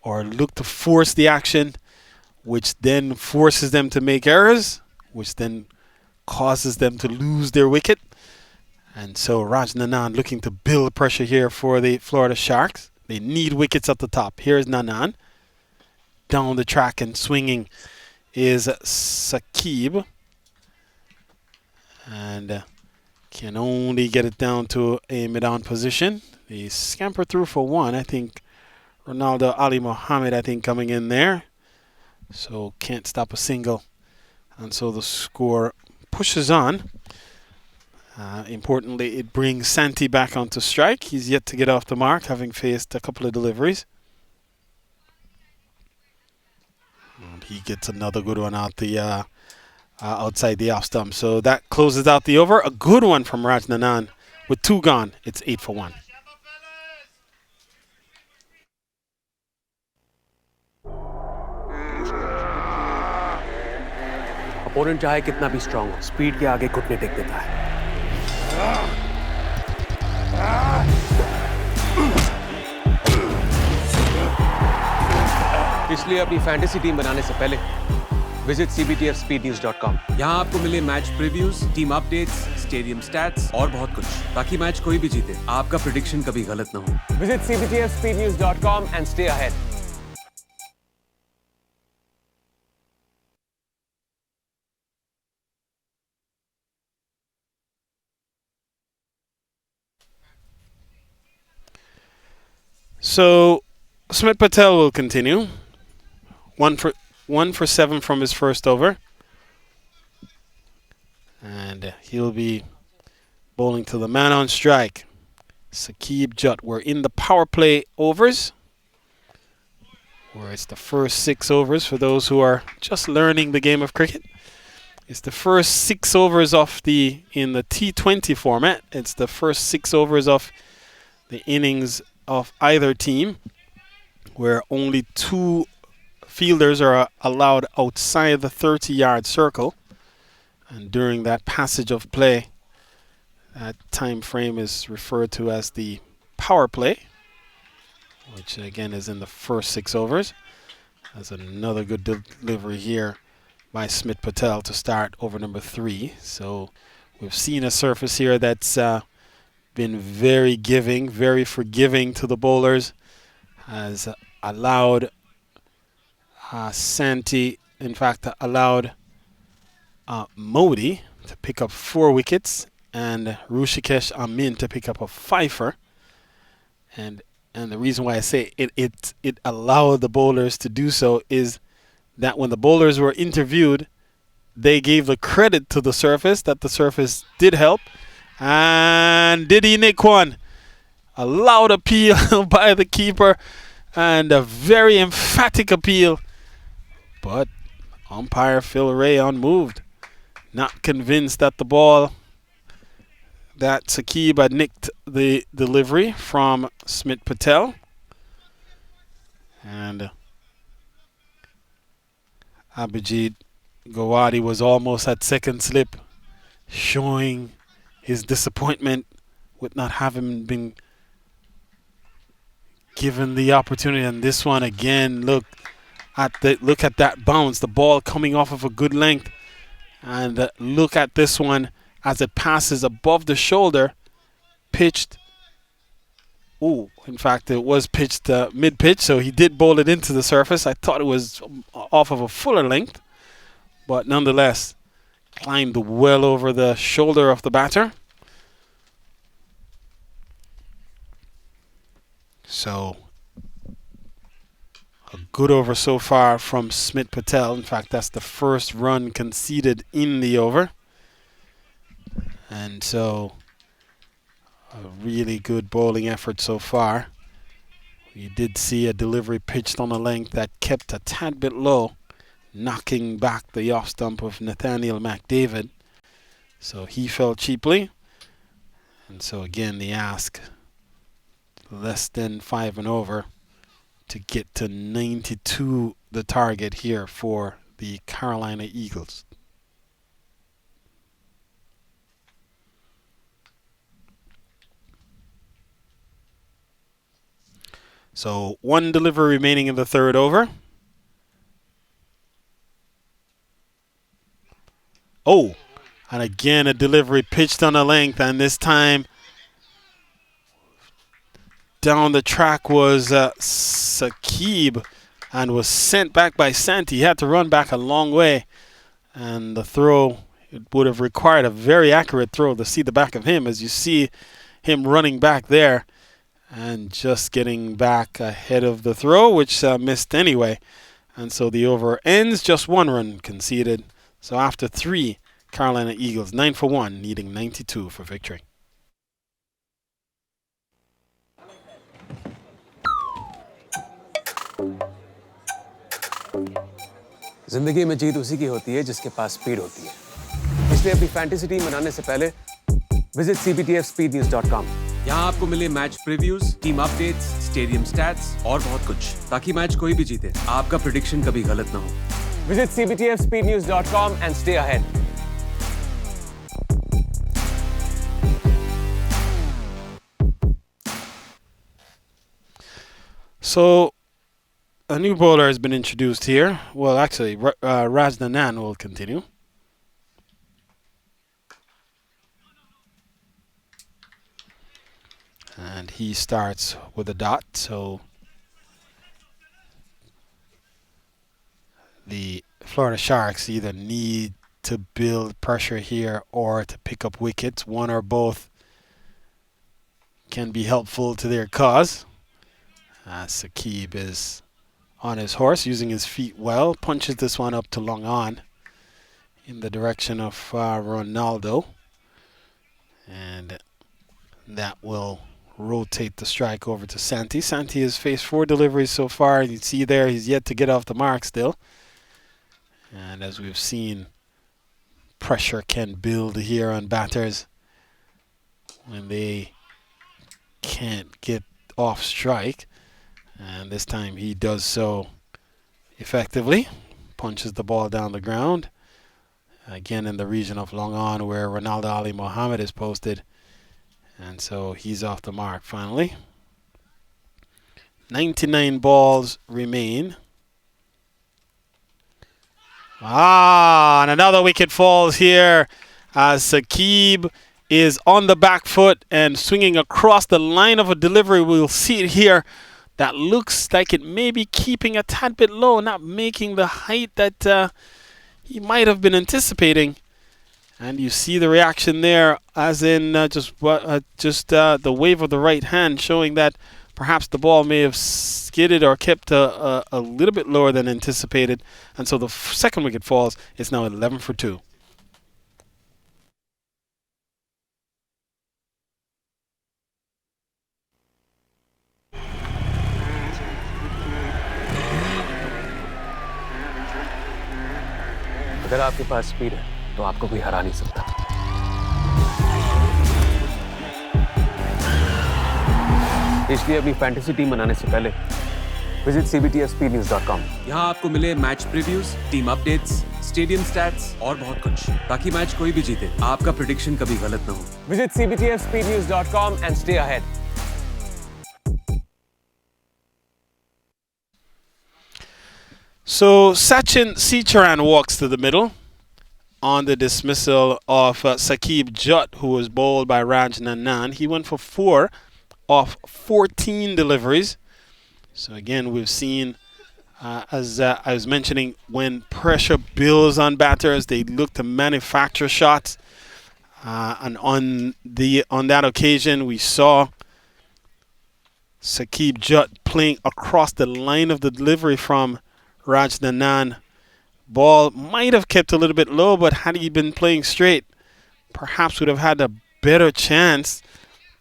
or look to force the action, which then forces them to make errors, which then causes them to lose their wicket. And so Raj Nanan looking to build pressure here for the Florida Sharks. They need wickets at the top. Here's Nanan. Down the track and swinging is Saqib. And can only get it down to a mid-on position. They scamper through for 1. I think Ronaldo Ali Mohammed, coming in there. So can't stop a single. And so the score pushes on. Importantly, it brings Santi back onto strike. He's yet to get off the mark, having faced a couple of deliveries. And he gets another good one out the outside the off stump. So that closes out the over. A good one from Raj Nanan. With 2 gone, it's 8 for 1. Opponent चाहे कितना भी strong हो, speed के आगे घुटने take देता है। इसलिए अपनी फैंटेसी टीम बनाने से पहले विजिट cbtfspeednews.com। यहाँ आपको मिले match previews, team updates, stadium stats और बहुत कुछ, ताकि मैच कोई भी जीते आपका प्रेडिक्शन कभी गलत ना हो। Visit cbtfspeednews.com and stay ahead। So Smith Patel will continue. 1 for 7 from his first over. And he'll be bowling to the man on strike, Saqib Jutt. We're in the power play overs, where it's the first 6 overs for those who are just learning the game of cricket. It's the first 6 overs in the T20 format. It's the first 6 overs of the innings of either team, where only 2 fielders are allowed outside the 30-yard circle. And during that passage of play, that time frame is referred to as the power play, which again is in the first 6 overs. That's another good delivery here by Smith Patel to start over number 3. So we've seen a surface here that's been very giving, very forgiving to the bowlers, has allowed Santi, in fact, allowed Modi to pick up 4 wickets and Rushikesh Amin to pick up a fifer. And the reason why I say it allowed the bowlers to do so is that when the bowlers were interviewed, they gave the credit to the surface, that the surface did help. And Didi Nikwan, a loud appeal by the keeper and a very emphatic appeal. But umpire Phil Ray unmoved, not convinced that the ball, that Saqib had nicked the delivery from Smith Patel. And Abhijit Gawadi was almost at second slip, showing his disappointment with not having been given the opportunity. And this one again, look at that bounce, the ball coming off of a good length. And look at this one as it passes above the shoulder, pitched. Oh, in fact, it was pitched mid-pitch, so he did bowl it into the surface. I thought it was off of a fuller length, but nonetheless, climbed well over the shoulder of the batter. So, a good over so far from Smith Patel. In fact, that's the first run conceded in the over. And so, a really good bowling effort so far. We did see a delivery pitched on a length that kept a tad bit low, knocking back the off stump of Nathaniel McDavid. So he fell cheaply. And so again, the ask, less than 5 and over, to get to 92, the target here for the Carolina Eagles. So 1 delivery remaining in the 3rd over. Oh, and again a delivery pitched on a length, and this time down the track was Saqib, and was sent back by Santi. He had to run back a long way, and the throw, it would have required a very accurate throw to see the back of him, as you see him running back there and just getting back ahead of the throw, which missed anyway. And so the over ends, just 1 run conceded. So after 3, Carolina Eagles 9 for 1, needing 92 for victory. जिंदगी में जीत उसी की होती है जिसके पास speed होती है। इसलिए अपनी फैंटेसी टीम बनाने से पहले विजिट cbtfspeednews.com। यहाँ आपको मिले match previews, team updates, stadium stats और बहुत कुछ, ताकि मैच कोई भी जीते आपका प्रेडिक्शन कभी गलत ना हो। Visit cbtfspeednews.com and stay ahead। So a new bowler has been introduced here. Well, actually, Rajnanan will continue. And he starts with a dot, so the Florida Sharks either need to build pressure here or to pick up wickets. One or both can be helpful to their cause. Saqib is on his horse, using his feet well, punches this one up to long on in the direction of Ronaldo, and that will rotate the strike over to Santi. Santi has faced 4 deliveries so far. You see there, he's yet to get off the mark still, and as we've seen, pressure can build here on batters when they can't get off strike. And this time he does so effectively. Punches the ball down the ground. Again in the region of long on where Ronaldo Ali Mohammed is posted. And so he's off the mark finally. 99 balls remain. And another wicket falls here as Saqib is on the back foot and swinging across the line of a delivery. We'll see it here. That looks like it may be keeping a tad bit low, not making the height that he might have been anticipating. And you see the reaction there, as in just the wave of the right hand, showing that perhaps the ball may have skidded or kept a little bit lower than anticipated. And so the second wicket falls. It's now 11 for 2. अगर आपके पास speed है तो आपको कोई हरा नहीं सकता। इसलिए अपनी फैंटेसी टीम बनाने से पहले विजिट cbtfspeednews.com। यहाँ आपको मिले match previews, team updates, stadium stats और बहुत कुछ, ताकि मैच कोई भी जीते आपका प्रेडिक्शन कभी गलत ना हो। Visit cbtfspeednews.com and stay ahead। So Sachin Sicharan walks to the middle on the dismissal of Saqib Jut, who was bowled by Raj Nanan. He went for 4 of 14 deliveries. So again, we've seen, as I was mentioning, when pressure builds on batters, they look to manufacture shots. And on that occasion, we saw Saqib Jut playing across the line of the delivery from Raj Nanan. Ball might have kept a little bit low, but had he been playing straight, perhaps would have had a better chance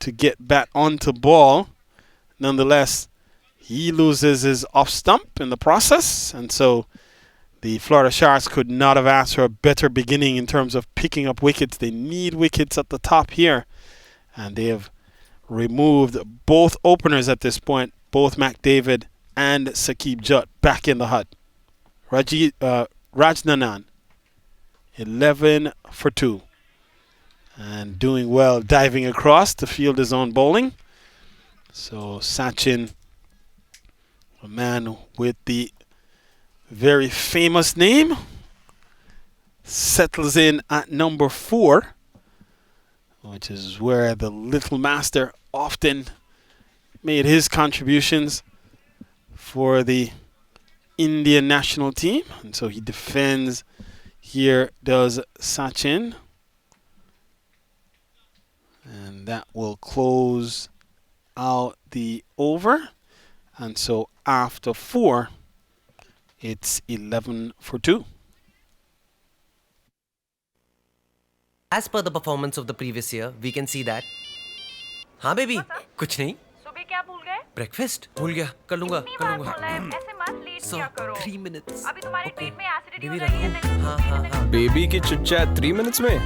to get back onto ball. Nonetheless, he loses his off stump in the process, and so the Florida Sharks could not have asked for a better beginning in terms of picking up wickets. They need wickets at the top here, and they have removed both openers at this point, both McDavid and Saqib Jut back in the hut. Raj Nanan, 11 for 2. And doing well, diving across to field his own bowling. So Sachin, a man with the very famous name, settles in at number 4, which is where the little master often made his contributions for the Indian national team. And so he defends. Here does Sachin. And that will close out the over. And so after 4, it's 11 for 2. As per the performance of the previous year, we can see that. हाँ baby, कुछ नहीं। सुबह क्या भूल गए? Breakfast भूल गया, कर लूँगा। इतनी बार बोला है, ऐसे मत लेट किया करो। 3 minutes। अभी तुम्हारे पेट में एसिडिटी हो बेबी रही है। रखूँ? हाँ। बेबी की चिट-चैट 3 minutes में?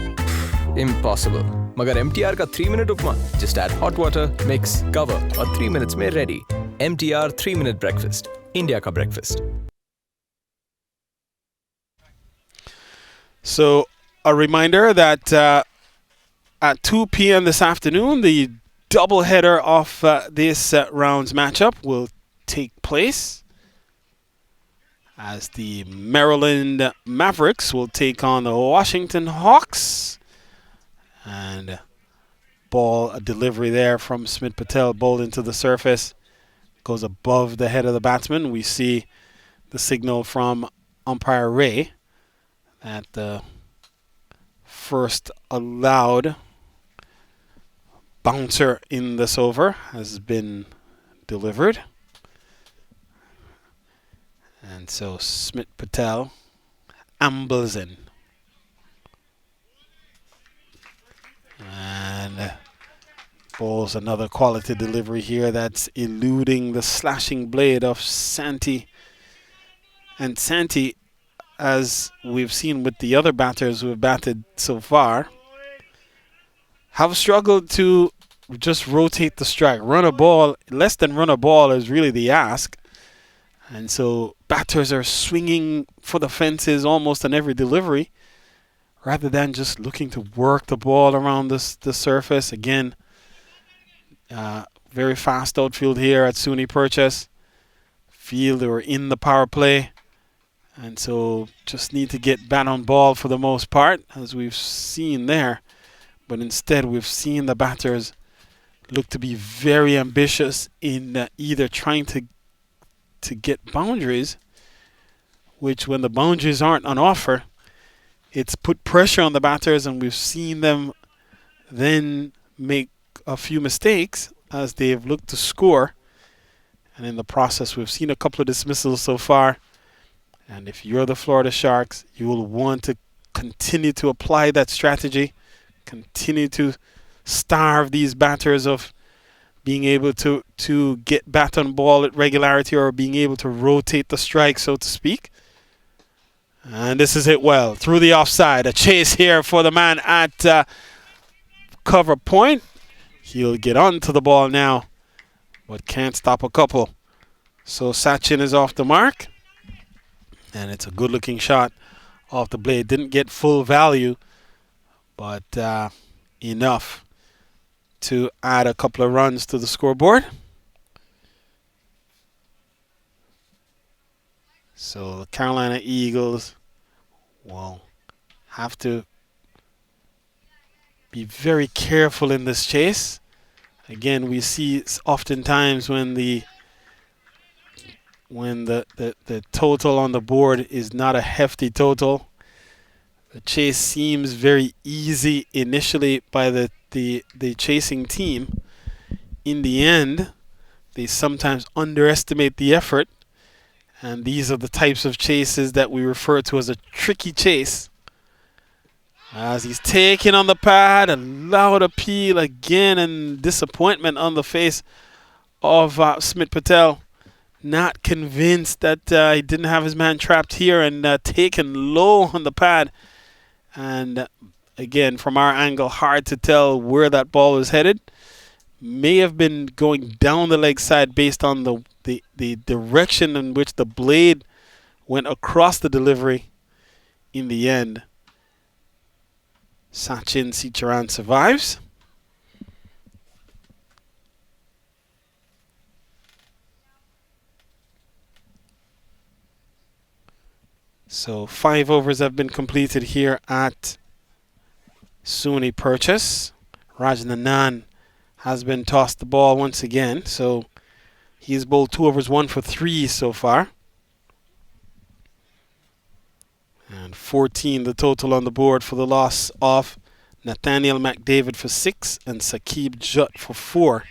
Impossible. मगर MTR का 3 minute उपमा, just add hot water, mix, cover और 3 minutes में ready. MTR 3 minute breakfast. India का breakfast. So a reminder that at 2 p.m. this afternoon, the doubleheader of this round's matchup will take place. as the Maryland Mavericks will take on the Washington Hawks. And a delivery there from Smith Patel, bowled into the surface, goes above the head of the batsman. We see the signal from umpire Ray that the first allowed bouncer in this over has been delivered. And so Smith Patel ambles in. And bowls another quality delivery here that's eluding the slashing blade of Santi. And Santi, as we've seen with the other batters who have batted so far, have struggled to just rotate the strike. Run a ball, less than run a ball is really the ask. And so batters are swinging for the fences almost on every delivery, rather than just looking to work the ball around the surface. Again, very fast outfield here at SUNY Purchase. Field or in the power play. And so just need to get bat on ball for the most part, as we've seen there. But instead, we've seen the batters look to be very ambitious in either trying to get boundaries, which when the boundaries aren't on offer, it's put pressure on the batters, and we've seen them then make a few mistakes as they've looked to score. And in the process, we've seen a couple of dismissals so far. And if you're the Florida Sharks, you will want to continue to apply that strategy, continue to starve these batters of being able to get bat on ball at regularity, or being able to rotate the strike, so to speak. And this is hit well through the offside. A chase here for the man at cover point. He'll get onto the ball now, but can't stop a couple. So Sachin is off the mark. And it's a good-looking shot off the blade. Didn't get full value, but enough to add a couple of runs to the scoreboard. So the Carolina Eagles will have to be very careful in this chase. Again, we see oftentimes when the total on the board is not a hefty total, the chase seems very easy initially by the chasing team. In the end, they sometimes underestimate the effort, and these are the types of chases that we refer to as a tricky chase. As he's taking on the pad, a loud appeal again, and disappointment on the face of Smith Patel. Not convinced that he didn't have his man trapped here, and taken low on the pad. And again, from our angle, hard to tell where that ball was headed. May have been going down the leg side based on the direction in which the blade went across the delivery. In the end, Sachin Sicharan survives. So 5 overs have been completed here at SUNY Purchase. Rajnanan has been tossed the ball once again. So he's bowled 2 overs, 1 for 3 so far. And 14 the total on the board for the loss of Nathaniel McDavid for 6 and Saqib Jutt for 4.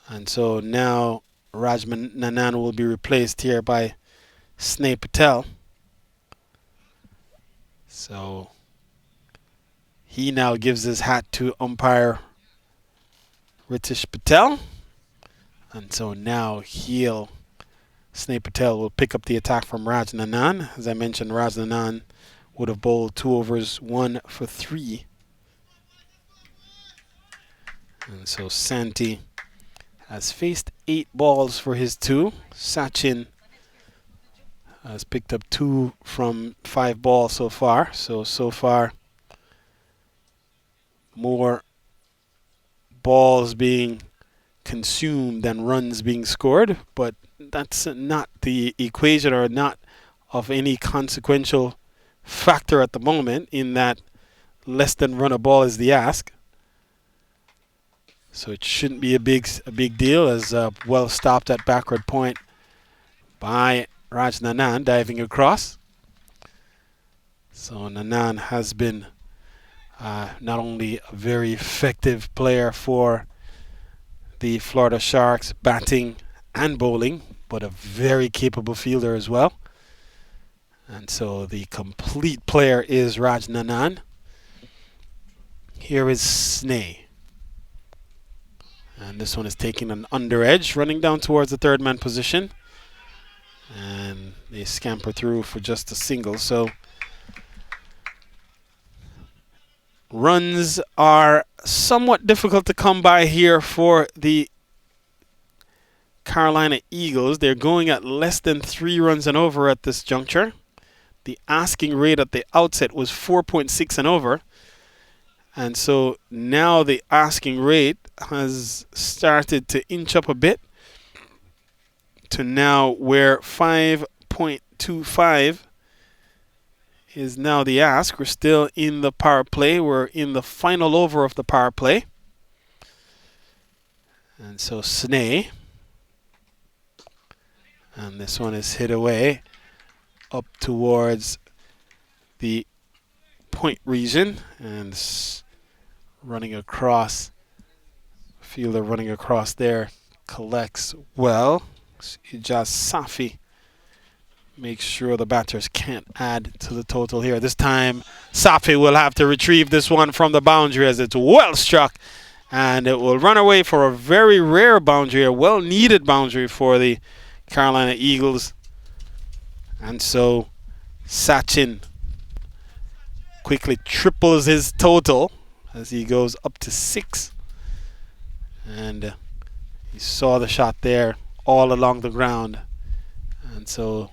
And so now Rajnanan will be replaced here by Sneh Patel. So he now gives his hat to umpire Ritish Patel. And so now Sneh Patel will pick up the attack from Rajnanan. As I mentioned, Rajnanan would have bowled 2 overs, 1 for 3. And so Santi has faced 8 balls for his 2. Sachin has picked up 2 from 5 balls so far. So far, more balls being consumed than runs being scored, but that's not the equation, or not of any consequential factor at the moment, in that less than run a ball is the ask. So it shouldn't be a big deal, as well stopped at backward point by Raj Nanan diving across. So Nanan has been not only a very effective player for the Florida Sharks, batting and bowling, but a very capable fielder as well. And so the complete player is Raj Nanan. Here is Sneh. And this one is taking an under edge, running down towards the third man position. And they scamper through for just a single. So runs are somewhat difficult to come by here for the Carolina Eagles. They're going at less than 3 runs and over at this juncture. The asking rate at the outset was 4.6 and over. And so now the asking rate has started to inch up a bit to now where 5.25 is now the ask. We're still in the power play. We're in the final over of the power play. And so Sneh. And this one is hit away up towards the point region, and running across, fielder running across there, collects well. Ijaz Safi makes sure the batters can't add to the total here. This time Safi will have to retrieve this one from the boundary, as it's well struck, and it will run away for a very rare boundary, a well needed boundary for the Carolina Eagles. And so Sachin quickly triples his total as he goes up to 6. And he saw the shot there all along the ground. And so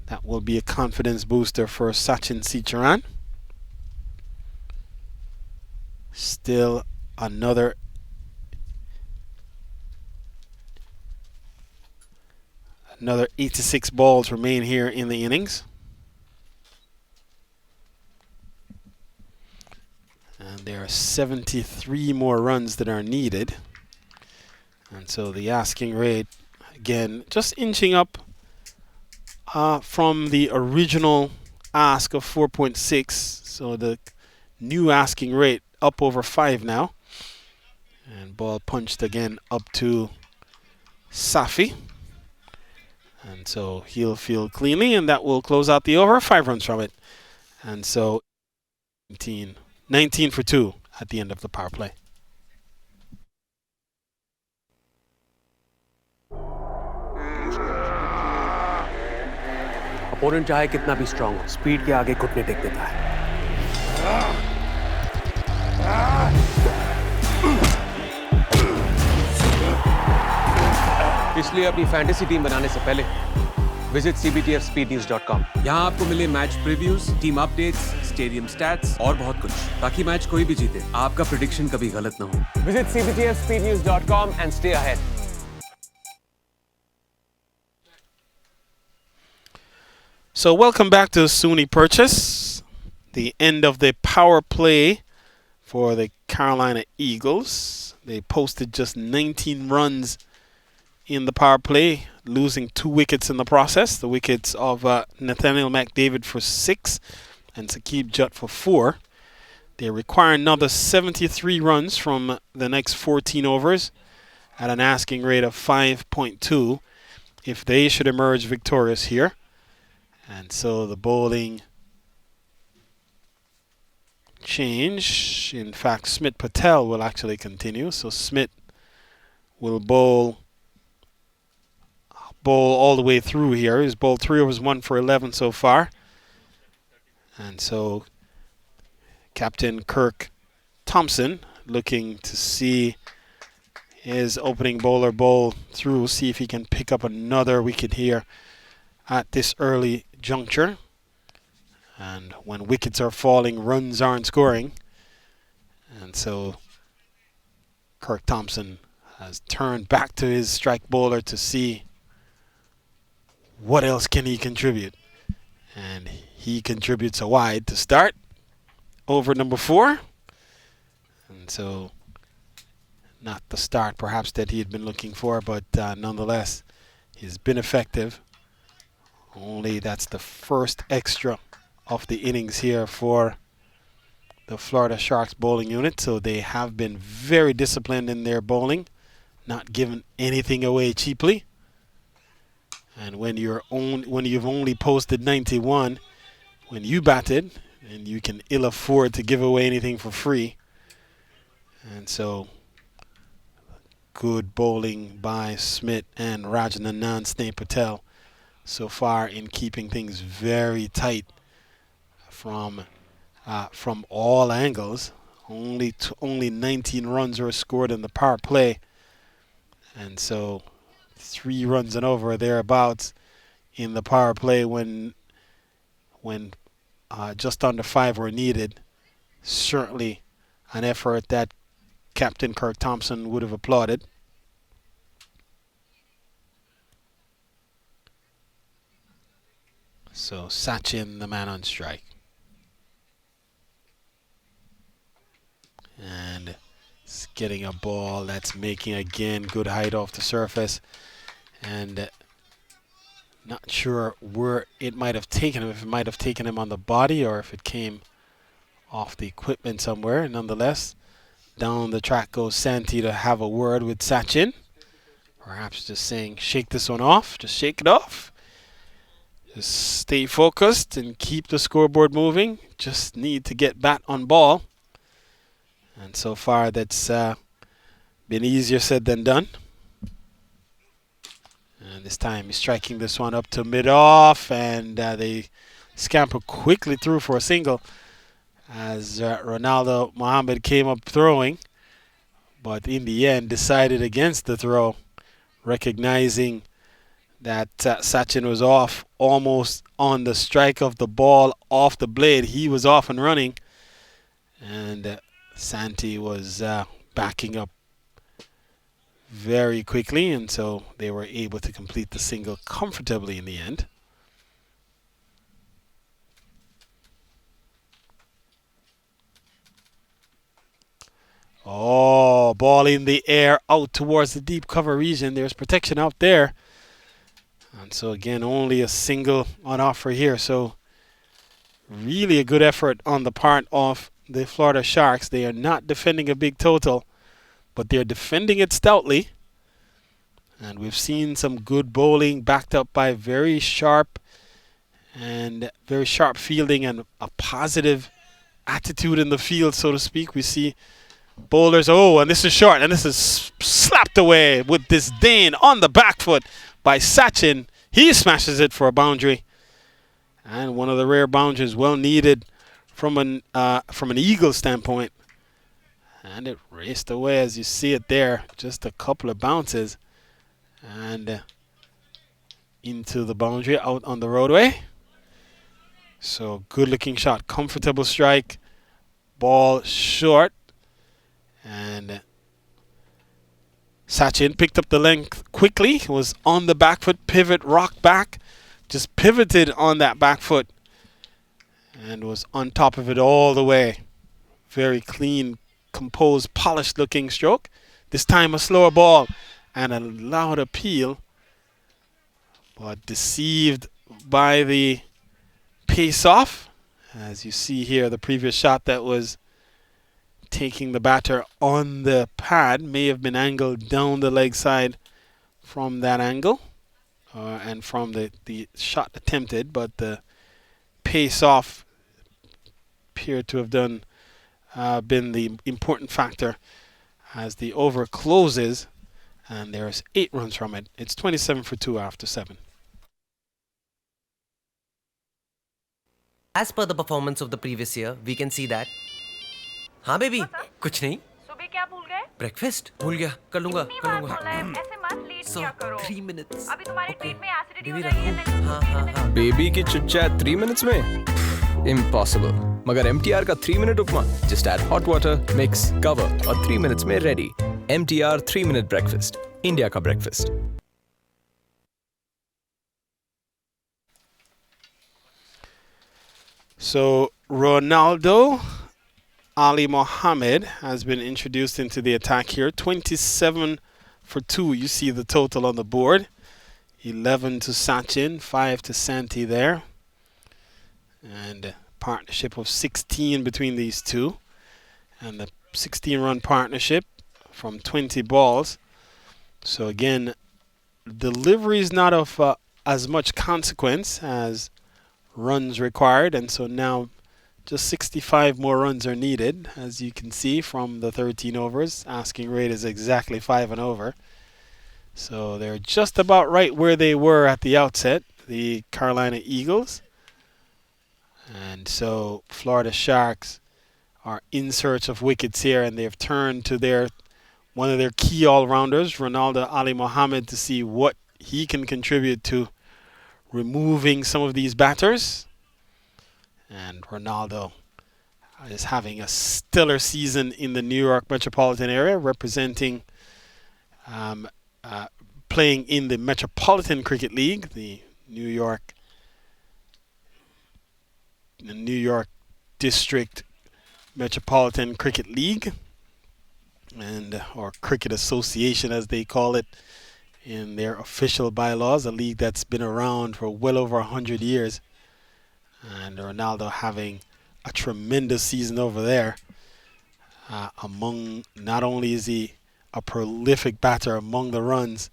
that will be a confidence booster for Sachin Sicharan. Still another Another 86 balls remain here in the innings. And there are 73 more runs that are needed. And so the asking rate, again, just inching up from the original ask of 4.6. So the new asking rate up over 5 now. And ball punched again up to Safi. And so he'll field cleanly, and that will close out the over. 5 runs from it. And so 19 for 2 at the end of the power play. Opponent चाहे कितना भी strong हो, speed के आगे घुटने take देता है। इसलिए अपनी फैंटेसी टीम बनाने से पहले विजिट cbtfspeednews.com। यहाँ आपको मिले match previews, team updates, stadium stats और बहुत कुछ, ताकि मैच कोई भी जीते, आपका प्रेडिक्शन कभी गलत ना हो। Visit cbtfspeednews.com and stay ahead। So welcome back to SUNY Purchase, the end of the power play for the Carolina Eagles. They posted just 19 runs in the power play, losing 2 wickets in the process. The wickets of Nathaniel McDavid for 6 and Saqib Jutt for 4. They require another 73 runs from the next 14 overs at an asking rate of 5.2 if they should emerge victorious here. And so the bowling change. In fact, Smith Patel will actually continue. So Smith will bowl all the way through here. He's bowled 3 overs, 1 for 11 so far. And so Captain Kirk Thompson looking to see his opening bowler bowl through, see if he can pick up another wicket here at this early juncture. And when wickets are falling, runs aren't scoring. And so Kirk Thompson has turned back to his strike bowler to see what else can he contribute? And he contributes a wide to start over number 4. And so not the start perhaps that he had been looking for, but nonetheless, he's been effective. Only that's the first extra of the innings here for the Florida Sharks bowling unit. So they have been very disciplined in their bowling, not giving anything away cheaply. And when you've only posted 91 when you batted, and you can ill afford to give away anything for free. And so good bowling by Smith and Rajanandan Sneh Patel so far in keeping things very tight from all angles. Only 19 runs were scored in the power play, and so 3 runs and over thereabouts in the power play when just under 5 were needed. Certainly an effort that Captain Kirk Thompson would have applauded. So Sachin, the man on strike. And it's getting a ball that's making, again, good height off the surface. And not sure where it might have taken him, if it might have taken him on the body or if it came off the equipment somewhere. Nonetheless, down the track goes Santi to have a word with Sachin. Perhaps just saying, shake this one off. Just shake it off. Just stay focused and keep the scoreboard moving. Just need to get bat on ball. And so far, that's been easier said than done. And this time, he's striking this one up to mid-off. And they scamper quickly through for a single as Ronaldo Mohammed came up throwing. But in the end, decided against the throw, recognizing that Sachin was off almost on the strike of the ball off the blade. He was off and running. And Santi was backing up very quickly, and so they were able to complete the single comfortably in the end. Oh, ball in the air out towards the deep cover region. There's protection out there. And so again, only a single on offer here. So really a good effort on the part of the Florida Sharks. They are not defending a big total, but they're defending it stoutly. And we've seen some good bowling backed up by very sharp fielding and a positive attitude in the field, so to speak. We see bowlers, and this is short, and this is slapped away with disdain on the back foot by Sachin. He smashes it for a boundary. And one of the rare boundaries well needed from an Eagle standpoint. And it raced away as you see it there. Just a couple of bounces. And into the boundary out on the roadway. So good looking shot. Comfortable strike. Ball short. And Sachin picked up the length quickly. Was on the back foot. Pivot, rock back. Just pivoted on that back foot. And was on top of it all the way. Very clean, composed, polished looking stroke. This time a slower ball and a loud appeal. But deceived by the pace off. As you see here, the previous shot that was taking the batter on the pad may have been angled down the leg side from that angle. And from the shot attempted, but the pace off appeared to have been the important factor as the over closes, and there's 8 runs from it. It's 27 for 2 after 7. As per the performance of the previous year, we can see that. हाँ baby, कुछ नहीं. सुबह क्या भूल गए? Breakfast भूल गया. कर लूँगा. इतनी बार बोला है, ऐसे मत लेट किया करो. 3 minutes. अभी तुम्हारे पेट में एसिडिटी हो बेबी रही है. रखूँ. हाँ. बेबी की चिट चैट 3 minutes में इम्पॉसिबल. मगर MTR का 3 minute upma just add hot water, mix, cover और 3 minutes में ready. MTR 3 minute breakfast, India का breakfast. So Ronaldo Ali Mohammed has been introduced into the attack here. 27 for 2. You see the total on the board. 11 to Sachin, 5 to Santi there. And a partnership of 16 between these two. And the 16-run partnership from 20 balls. So again, delivery is not of as much consequence as runs required. And so now just 65 more runs are needed, as you can see from the 13 overs. Asking rate is exactly 5 and over. So they're just about right where they were at the outset, the Carolina Eagles. And so Florida Sharks are in search of wickets here, and they've turned to one of their key all-rounders, Ronaldo Ali Mohammed, to see what he can contribute to removing some of these batters. And Ronaldo is having a stellar season in the New York metropolitan area, representing, playing in the Metropolitan Cricket League, the New York District Metropolitan Cricket League, or Cricket Association as they call it in their official bylaws, a league that's been around for well over 100 years. And Ronaldo having a tremendous season over there. Not only is he a prolific batter among the runs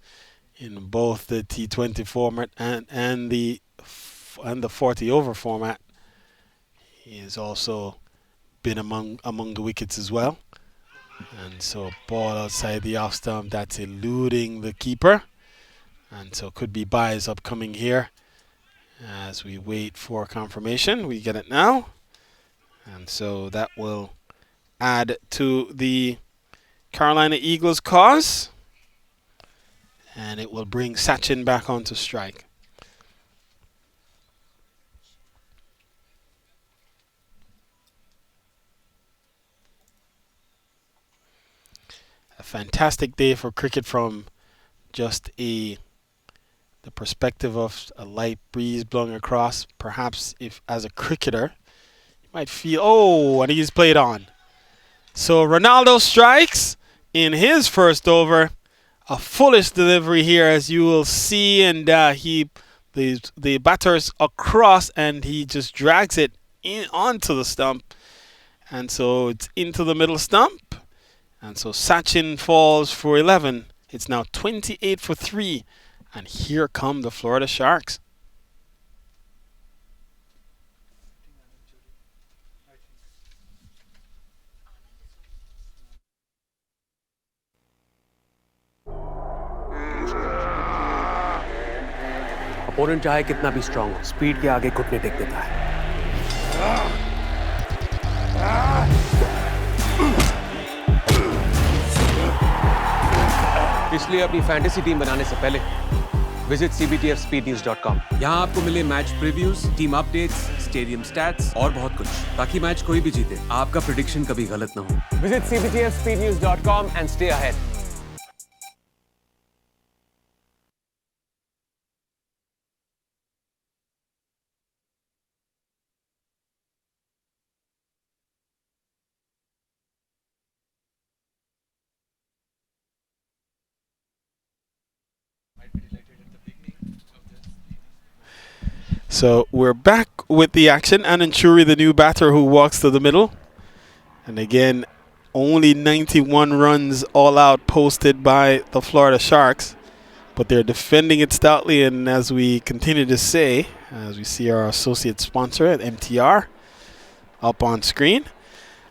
in both the T20 format and the 40 over format, he has also been among the wickets as well. And so ball outside the off stump, that's eluding the keeper, and so could be buys upcoming here. As we wait for confirmation, we get it now. And so that will add to the Carolina Eagles' cause. And it will bring Sachin back onto strike. A fantastic day for cricket from just the perspective of a light breeze blowing across. Perhaps if as a cricketer, you might feel, and he's played on. So Ronaldo strikes in his first over. A foolish delivery here, as you will see, and the batter's across, and he just drags it in onto the stump. And so it's into the middle stump. And so Sachin falls for 11. It's now 28 for 3. And here come the Florida Sharks. Opponent चाहे कितना भी strong हो, speed के आगे घुटने take देता है। इसलिए अपनी फैंटेसी टीम बनाने से पहले विजिट cbtfspeednews.com। यहाँ आपको मिले match previews, team updates, stadium stats और बहुत कुछ, ताकि मैच कोई भी जीते, आपका प्रेडिक्शन कभी गलत ना हो। Visit cbtfspeednews.com and stay ahead। So we're back with the action. Anand Churi, the new batter who walks to the middle. And again, only 91 runs all out posted by the Florida Sharks. But they're defending it stoutly, and as we continue to say, as we see our associate sponsor at MTR up on screen,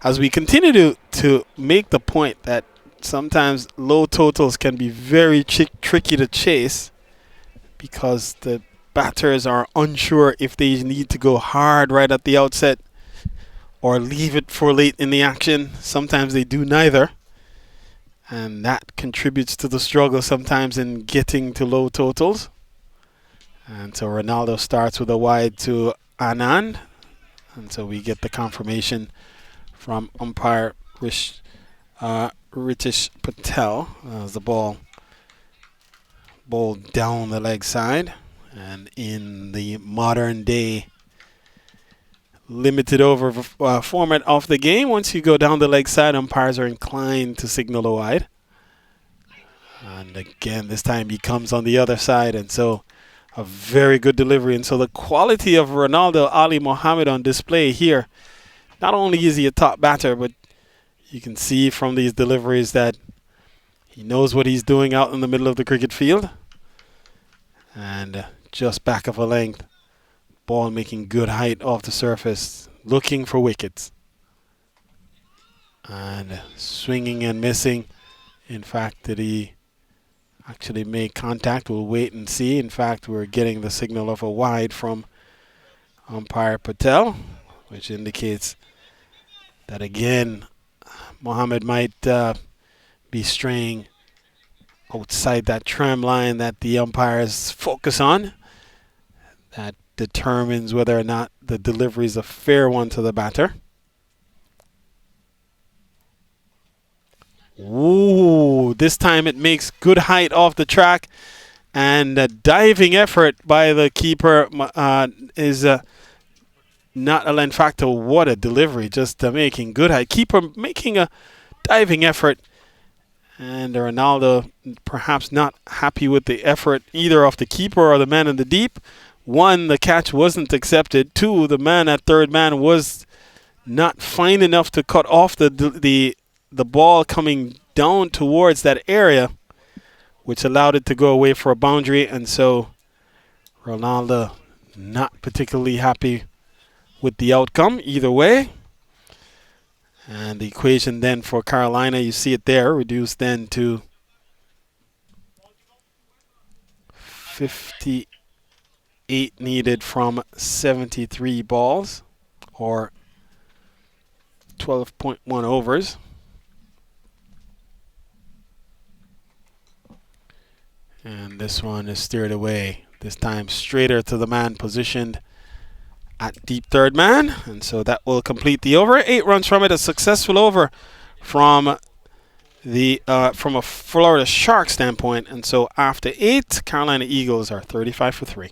as we continue to make the point that sometimes low totals can be very tricky to chase because the batters are unsure if they need to go hard right at the outset or leave it for late in the action. Sometimes they do neither, and that contributes to the struggle sometimes in getting to low totals. And so Ronaldo starts with a wide to Anand, and so we get the confirmation from umpire Ritesh Patel as the ball bowled down the leg side. And in the modern day limited over format of the game. Once you go down the leg side, umpires are inclined to signal a wide. And again, this time he comes on the other side, and so a very good delivery. And so the quality of Ronaldo Ali Mohammed on display here. Not only is he a top batter, but you can see from these deliveries that he knows what he's doing out in the middle of the cricket field. And just back of a length, ball making good height off the surface, looking for wickets. And swinging and missing. In fact, did he actually make contact? We'll wait and see. In fact, we're getting the signal of a wide from umpire Patel, which indicates that again, Mohammed might be straying outside that tram line that the umpires focus on. That determines whether or not the delivery is a fair one to the batter. Ooh, this time it makes good height off the track, and a diving effort by the keeper is not a length factor. What a delivery, just making good height. Keeper making a diving effort, and Ronaldo perhaps not happy with the effort either of the keeper or the man in the deep. One, the catch wasn't accepted. Two, the man at third man was not fine enough to cut off the ball coming down towards that area, which allowed it to go away for a boundary. And so Ronaldo not particularly happy with the outcome either way. And the equation then for Carolina, you see it there, reduced then to 58 needed from 73 balls, or 12.1 overs. And this one is steered away, this time straighter to the man positioned at deep third man. And so that will complete the over. 8 runs from it, a successful over from a Florida Shark standpoint. And so after 8, Carolina Eagles are 35 for 3.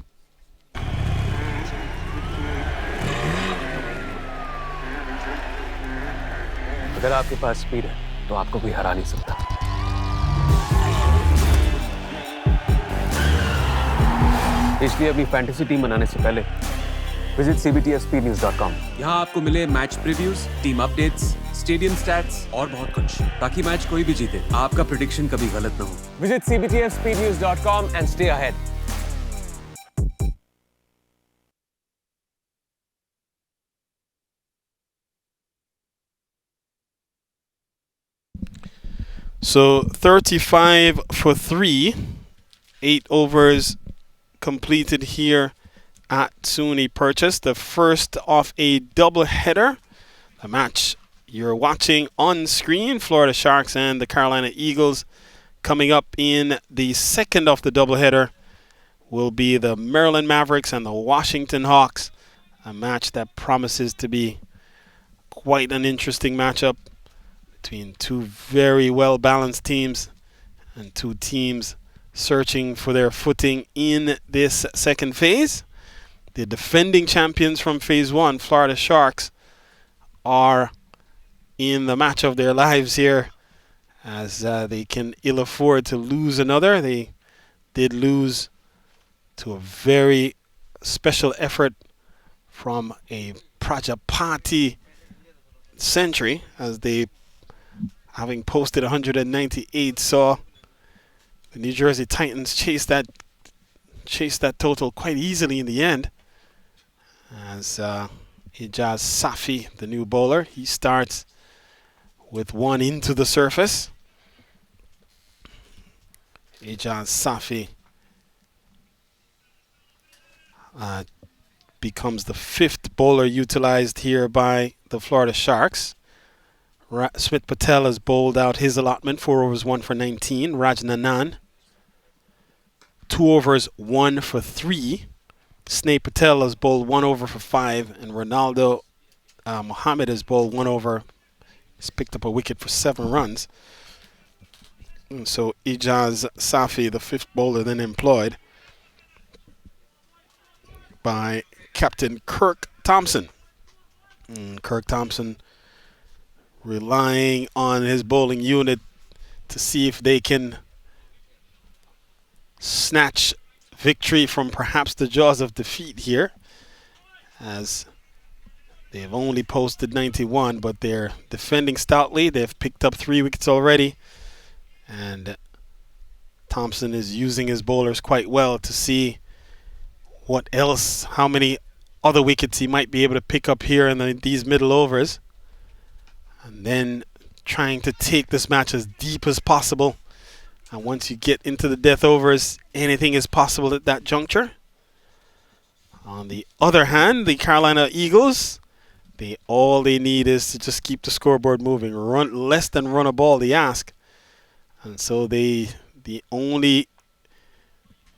अगर आपके पास speed है तो आपको कोई हरा नहीं सकता। इसलिए अपनी फैंटेसी टीम बनाने से पहले विजिट cbtfspeednews.com। यहाँ आपको मिले match previews, team updates, stadium stats और बहुत कुछ, ताकि मैच कोई भी जीते आपका प्रेडिक्शन कभी गलत ना हो। Visit cbtfspeednews.com and stay ahead। So 35 for 3, 8 overs completed here at SUNY Purchase. The first of a doubleheader. The match you're watching on screen, Florida Sharks and the Carolina Eagles. Coming up in the second of the doubleheader will be the Maryland Mavericks and the Washington Hawks. A match that promises to be quite an interesting matchup between two very well-balanced teams and two teams searching for their footing in this second phase. The defending champions from phase 1, Florida Sharks, are in the match of their lives here, as they can ill afford to lose another. They did lose to a very special effort from a Prajapati century, as they, having posted 198, saw the New Jersey Titans chase that total quite easily in the end. As Ijaz Safi, the new bowler, he starts with one into the surface. Ijaz Safi becomes the 5th bowler utilized here by the Florida Sharks. Smith Patel has bowled out his allotment, 4 overs, 1 for 19. Rajnanan, 2 overs, 1 for 3. Sneh Patel has bowled 1 over for 5, and Ronaldo Mohammed has bowled 1 over. He's picked up a wicket for 7 runs. And so Ijaz Safi, the 5th bowler, then employed by Captain Kirk Thompson. Kirk Thompson relying on his bowling unit to see if they can snatch victory from perhaps the jaws of defeat here, as they've only posted 91, but they're defending stoutly. They've picked up 3 wickets already, and Thompson is using his bowlers quite well to see what else, how many other wickets he might be able to pick up here in these middle overs, and then trying to take this match as deep as possible. And once you get into the death overs, anything is possible at that juncture. On the other hand, the Carolina Eagles, all they need is to just keep the scoreboard moving. Run less than run a ball, they ask. And so the only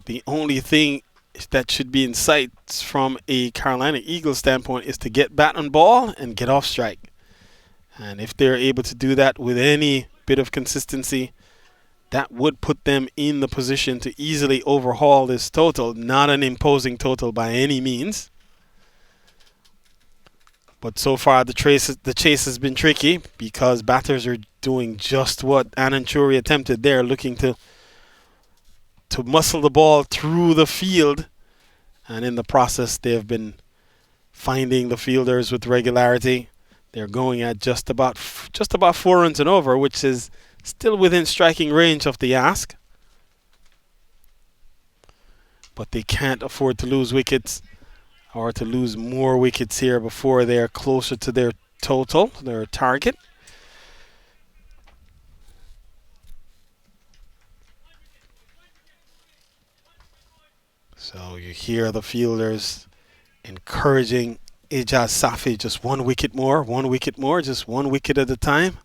thing that should be in sight from a Carolina Eagles standpoint is to get bat on ball and get off strike. And if they're able to do that with any bit of consistency, that would put them in the position to easily overhaul this total. Not an imposing total by any means. But so far the chase has been tricky because batters are doing just what Anand Churi attempted there, looking to muscle the ball through the field. And in the process, they have been finding the fielders with regularity. They're going at just about 4 runs and over, which is still within striking range of the ask. But they can't afford to lose wickets or to lose more wickets here before they're closer to their total, their target. So you hear the fielders encouraging Ijaz Safi, just 1 wicket more, just 1 wicket at a time.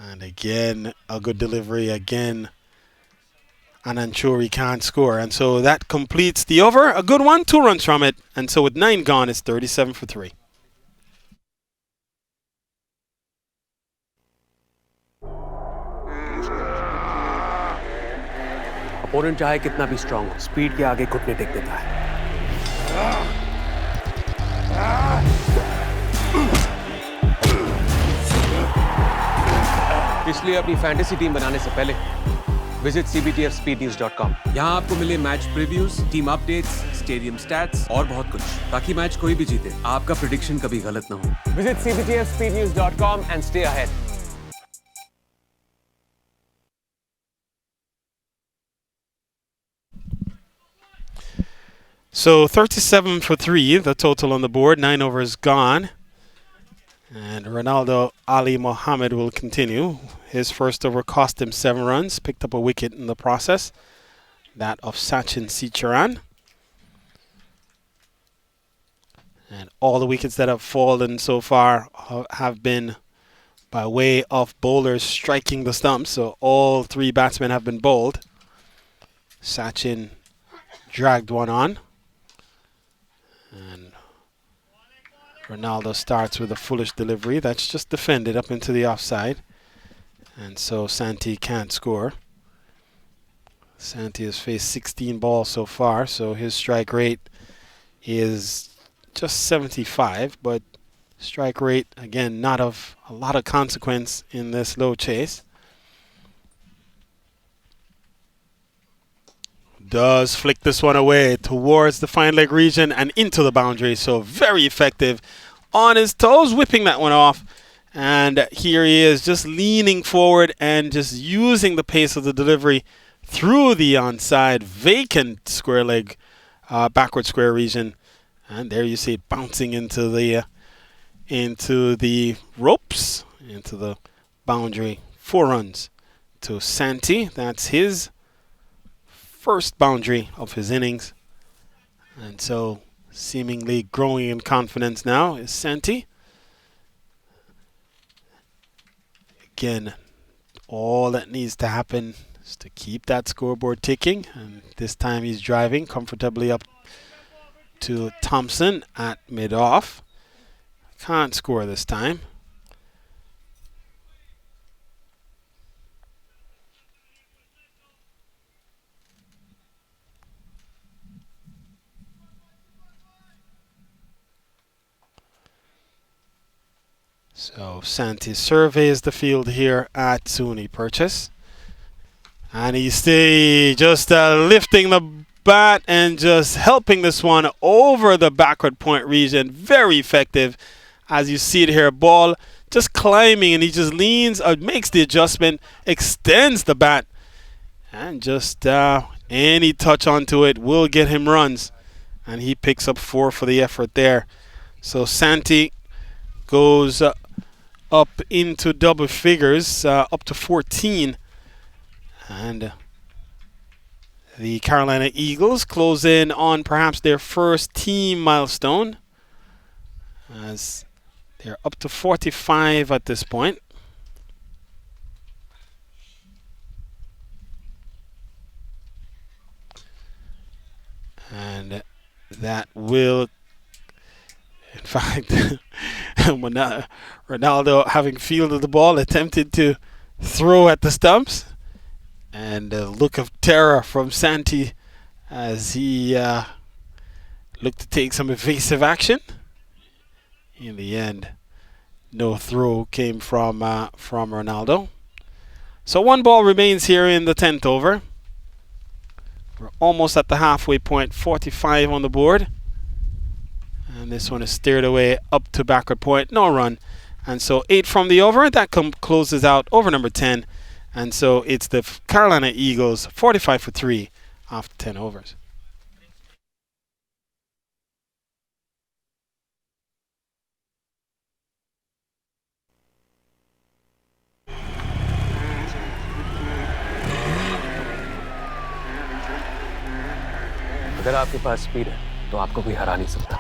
And again, a good delivery. Again, Anand Churi can't score. And so that completes the over. A good one, 2 runs from it. And so with 9 gone, it's 37 for 3. Opponent चाहे कितना भी strong हो, speed के आगे घुटने take देता है। इसलिए अपनी फैंटेसी टीम बनाने से पहले विजिट cbtfspeednews.com। यहाँ आपको मिले match previews, team updates, stadium stats और बहुत कुछ, ताकि मैच कोई भी जीते, आपका प्रेडिक्शन कभी गलत ना हो। Visit cbtfspeednews.com and stay ahead। So 37 for 3, the total on the board. 9 overs gone. And Ronaldo Ali Mohammed will continue. His first over cost him 7 runs, picked up a wicket in the process. That of Sachin Sicharan. And all the wickets that have fallen so far have been by way of bowlers striking the stumps. So all 3 batsmen have been bowled. Sachin dragged one on. And Ronaldo starts with a foolish delivery. That's just defended up into the offside. And so Santi can't score. Santi has faced 16 balls so far, so his strike rate is just 75. But strike rate, again, not of a lot of consequence in this low chase. Does flick this one away towards the fine leg region and into the boundary. So very effective on his toes, whipping that one off. And here he is just leaning forward and just using the pace of the delivery through the onside vacant square leg, backward square region. And there you see it bouncing into the ropes, into the boundary. 4 runs to Santi. That's his first boundary of his innings. And so seemingly growing in confidence now is Santi. Again, all that needs to happen is to keep that scoreboard ticking. And this time he's driving comfortably up to Thompson at mid-off. Can't score this time. So Santi surveys the field here at SUNY Purchase. And he's just lifting the bat and just helping this one over the backward point region. Very effective. As you see it here, ball just climbing, and he just leans, makes the adjustment, extends the bat, and just any touch onto it will get him runs. And he picks up 4 for the effort there. So Santi goes up into double figures, up to 14. And the Carolina Eagles close in on perhaps their first team milestone, as they're up to 45 at this point. And that will, in fact, Ronaldo, having fielded the ball, attempted to throw at the stumps. And a look of terror from Santi as he looked to take some evasive action. In the end, no throw came from Ronaldo. So 1 ball remains here in the 10th over. We're almost at the halfway point, 45 on the board. And this one is steered away up to backward point, no run. And so 8 from the over. That closes out over number 10. And so it's the Carolina Eagles 45 for 3 after 10 overs. अगर आपके पास speed है तो आपको कोई हरा नहीं सकता।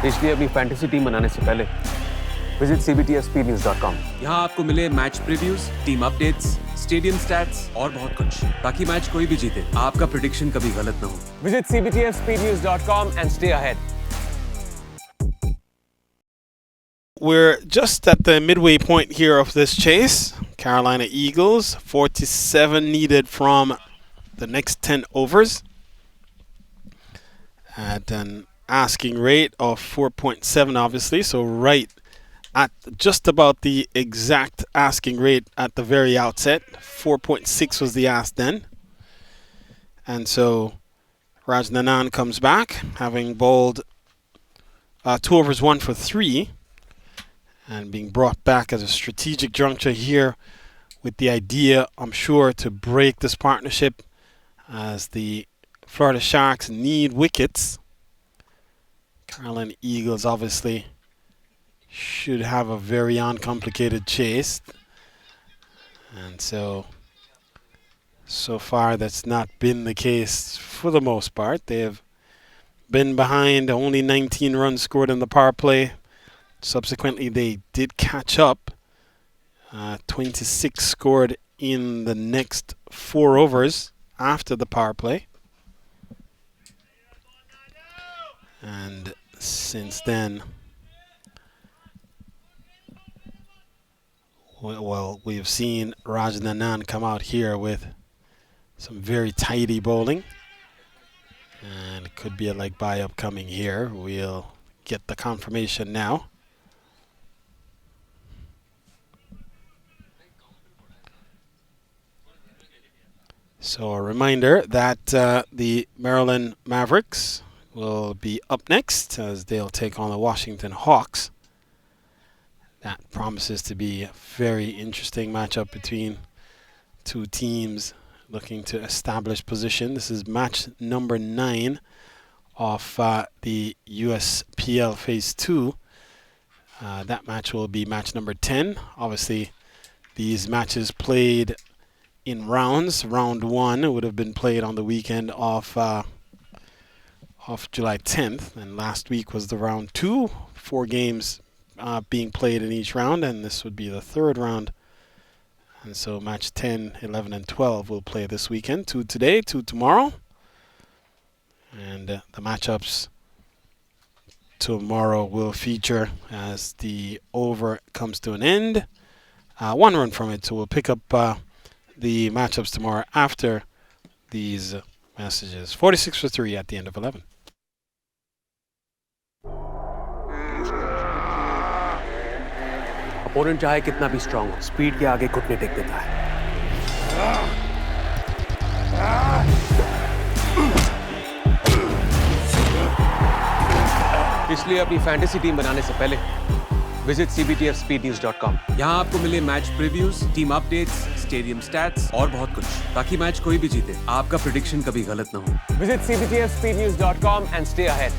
इसलिए अपनी फैंटेसी टीम बनाने से पहले विजिट cbtspnews.com। यहाँ आपको मिले match previews, team updates, stadium stats और बहुत कुछ, ताकि मैच कोई भी जीते आपका प्रेडिक्शन कभी गलत ना हो। Visit cbtspnews.com and stay ahead। We're just at the midway point here of this chase. Carolina Eagles, 47 needed from the next 10 overs at an asking rate of 4.7, obviously, so right at just about the exact asking rate at the very outset. 4.6 was the ask then. And so Rajnanan comes back, having bowled 2 overs 1 for 3, and being brought back at a strategic juncture here with the idea, I'm sure, to break this partnership as the Florida Sharks need wickets. Carolina Eagles obviously should have a very uncomplicated chase. And so far that's not been the case for the most part. They have been behind, only 19 runs scored in the power play. Subsequently, they did catch up. 26 scored in the next 4 overs after the power play. And since then, well, we've seen Rajnanan come out here with some very tidy bowling. And it could be a leg bye upcoming here. We'll get the confirmation now. So a reminder that the Maryland Mavericks will be up next as they'll take on the Washington Hawks. That promises to be a very interesting matchup between 2 teams looking to establish position. This is match number 9 of the USPL Phase 2. That match will be match number 10. Obviously, these matches played in rounds. Round 1 would have been played on the weekend of July 10th, and last week was the round 2. 4 games being played in each round, and this would be the 3rd round. And so match 10, 11, and 12 will play this weekend. 2 today, 2 tomorrow. And the matchups tomorrow will feature as the over comes to an end. 1 run from it, so we'll pick up the matchups tomorrow after these messages. 46 for 3 at the end of 11. Opponent चाहे कितना भी strong हो, speed के आगे घुटने take देता है। इसलिए अपनी फैंटेसी टीम बनाने से पहले विजिट cbtfspeednews.com। यहाँ आपको मिले match previews, team updates, stadium stats और बहुत कुछ, ताकि मैच कोई भी जीते आपका प्रेडिक्शन कभी गलत ना हो। Visit cbtfspeednews.com and stay ahead।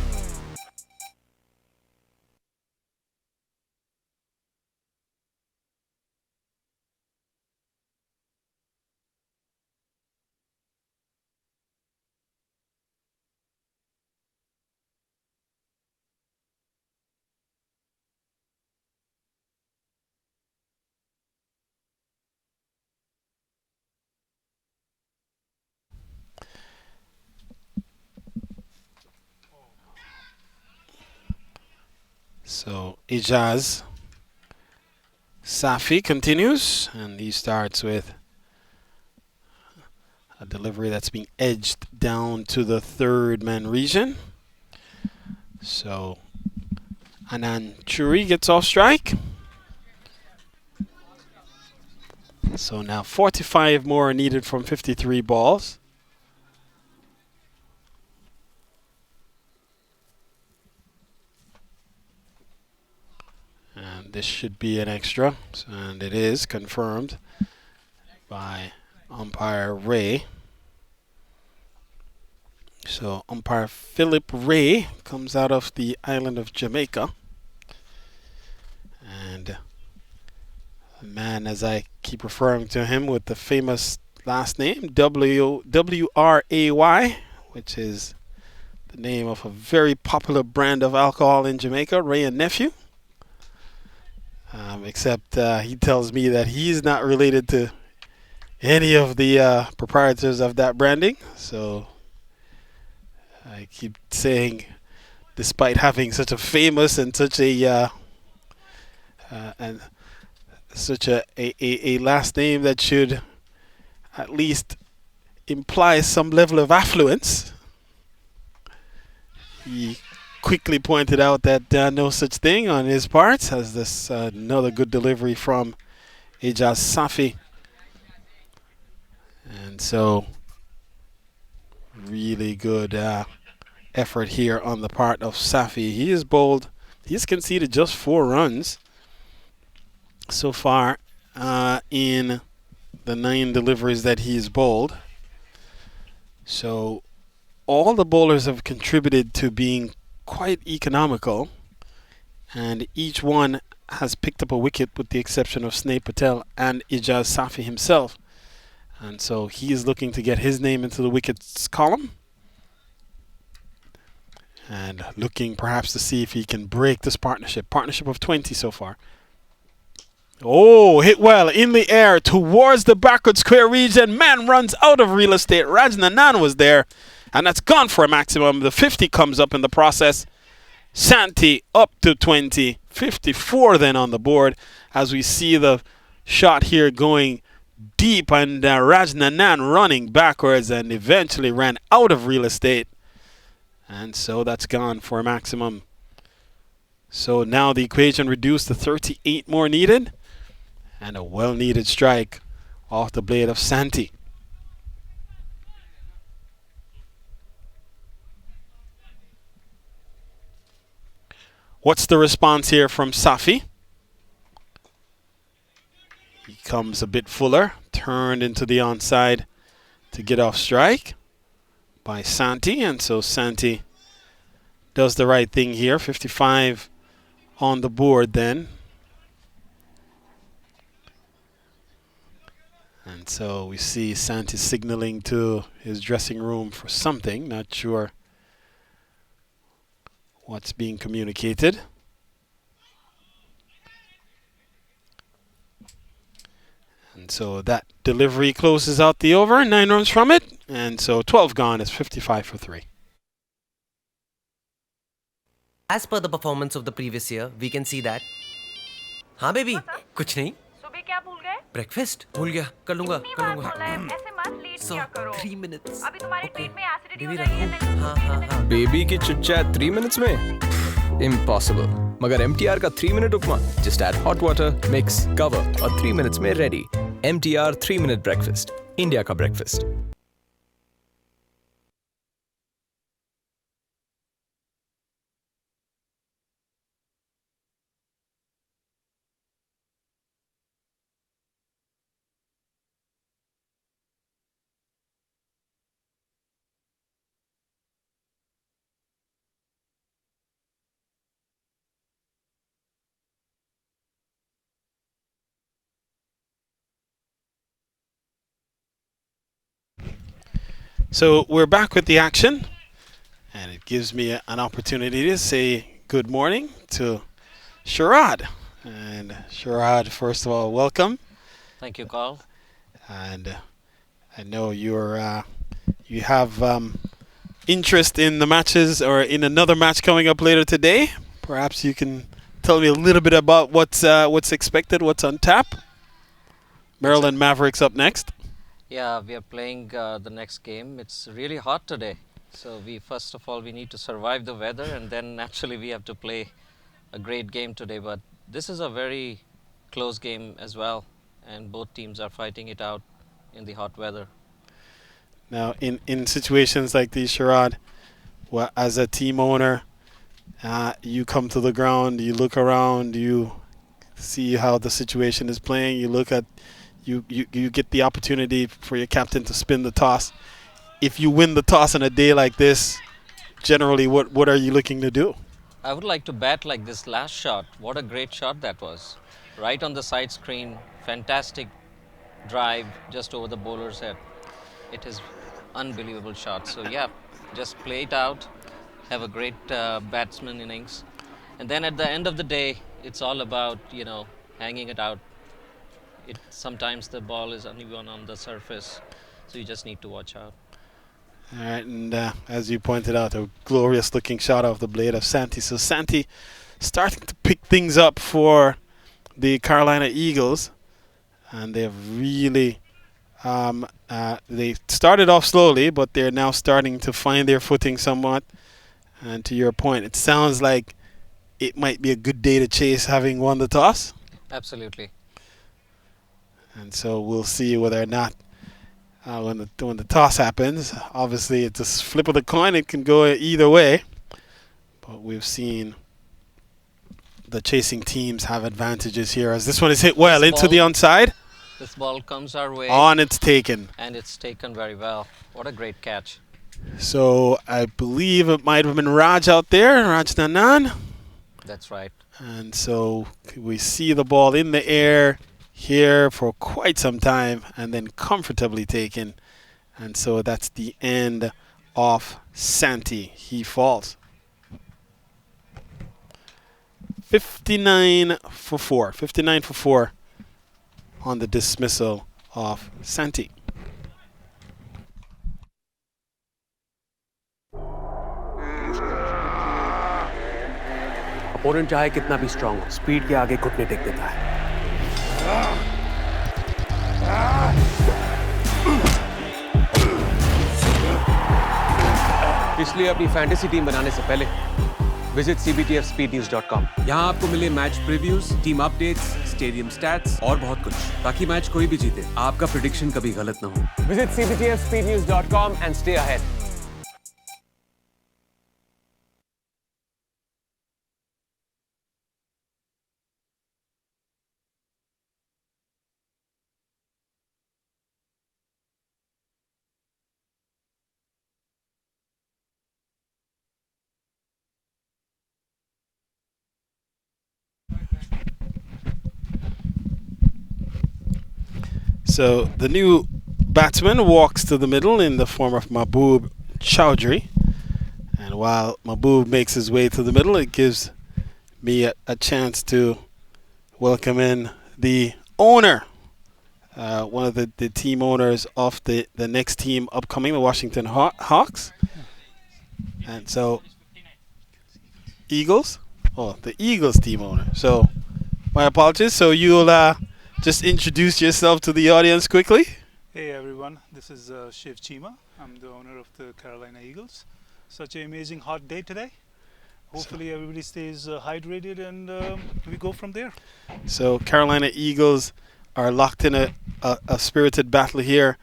So Ijaz Safi continues, and he starts with a delivery that's being edged down to the third man region. So Anand Churi gets off strike. So now 45 more are needed from 53 balls. And this should be an extra, and it is confirmed by umpire Ray. So umpire Philip Ray comes out of the island of Jamaica. And a man, as I keep referring to him with the famous last name, W-R-A-Y, which is the name of a very popular brand of alcohol in Jamaica, Ray and Nephew. Except he tells me that he's not related to any of the proprietors of that branding. So I keep saying, despite having such a famous and such a last name that should at least imply some level of affluence, he quickly pointed out that no such thing on his part, as this another good delivery from Ijaz Safi. And so really good effort here on the part of Safi. He is bowled. He's conceded just 4 runs so far in the 9 deliveries that he's bowled. So all the bowlers have contributed to being quite economical, and each one has picked up a wicket with the exception of Sneh Patel and Ijaz Safi himself. And so he is looking to get his name into the wickets column and looking perhaps to see if he can break this partnership of 20 so far. Oh, hit well in the air towards the backward square region. Man runs out of real estate. Rajnanan was there, and that's gone for a maximum. The 50 comes up in the process. Santi up to 20. 54 then on the board, as we see the shot here going deep, and Rajnanan running backwards and eventually ran out of real estate. And so that's gone for a maximum. So now the equation reduced to 38 more needed, and a well-needed strike off the blade of Santi. What's the response here from Safi? He comes a bit fuller, turned into the onside to get off strike by Santi, and so Santi does the right thing here. 55 on the board then. And so we see Santi signaling to his dressing room for something, not sure what's being communicated. And so that delivery closes out the over, 9 runs from it, and so 12 gone is 55 for 3. As per the performance of the previous year, we can see that. हाँ baby, कुछ नहीं. सुबह क्या भूल गए? Breakfast भूल गया. कर लूँगा. इतनी बार बोला है, ऐसे मत लेट किया करो. 3 minutes. अभी तुम्हारी ट्रीट में एसिडिटी हो बेबी रही है. रखूँ. हाँ. बेबी की चिट चैट 3 minutes में? Impossible. मगर MTR का 3 minute upma just add hot water mix cover और 3 मिनट्स में ready MTR 3 minute breakfast India का breakfast So we're back with the action, and it gives me an opportunity to say good morning to Sharad. And Sharad, first of all, welcome. Thank you, Carl. And I know you have interest in the matches or in another match coming up later today. Perhaps you can tell me a little bit about what's expected, what's on tap. Maryland Mavericks up next. Yeah, we are playing the next game. It's really hot today. So first of all, we need to survive the weather, and then naturally we have to play a great game today. But this is a very close game as well, and both teams are fighting it out in the hot weather. Now, in situations like these, Sharad, well, as a team owner, you come to the ground, you look around, you see how the situation is playing, you look at you get the opportunity for your captain to spin the toss. If you win the toss on a day like this, generally what are you looking to do? I would like to bat like this last shot. What a great shot that was. Right on the side screen, fantastic drive just over the bowler's head. It is unbelievable shot. So yeah, just play it out, have a great batsman innings. And then at the end of the day, it's all about, hanging it out. Sometimes the ball is uneven on the surface, so you just need to watch out. All right, and as you pointed out, a glorious looking shot off the blade of Santi. So Santi starting to pick things up for the Carolina Eagles, and they've really they started off slowly, but they're now starting to find their footing somewhat. And to your point, it sounds like it might be a good day to chase, having won the toss. Absolutely. And so we'll see whether or not when the toss happens. Obviously, it's a flip of the coin. It can go either way. But we've seen the chasing teams have advantages here as this one is hit well into the onside. This ball comes our way. On, it's taken. And it's taken very well. What a great catch. So I believe it might have been Raj out there, Raj Nanan. That's right. And so we see the ball in the air here for quite some time and then comfortably taken. And so that's the end of Santi. He falls. 59 for 4. 59 for 4 on the dismissal of Santi. Opponent चाहे कितना भी strong हो, speed के आगे घुटने take देता है। इसलिए अपनी फैंटेसी टीम बनाने से पहले विजिट cbtfspeednews.com। यहाँ आपको मिले match previews, team updates, stadium stats और बहुत कुछ, ताकि मैच कोई भी जीते, आपका प्रेडिक्शन कभी गलत ना हो। Visit cbtfspeednews.com and stay ahead। So the new batsman walks to the middle in the form of Mahbub Chowdhury. And while Mahbub makes his way to the middle, it gives me a chance to welcome in the owner, one of the team owners of the next team upcoming, the Washington Hawks. And so, Eagles? Oh, the Eagles team owner. So, my apologies. So you'll just introduce yourself to the audience quickly. Hey everyone, this is Shiv Chima. I'm the owner of the Carolina Eagles. Such an amazing hot day today. hopefully everybody stays hydrated, and we go from there. So Carolina Eagles are locked in a spirited battle here,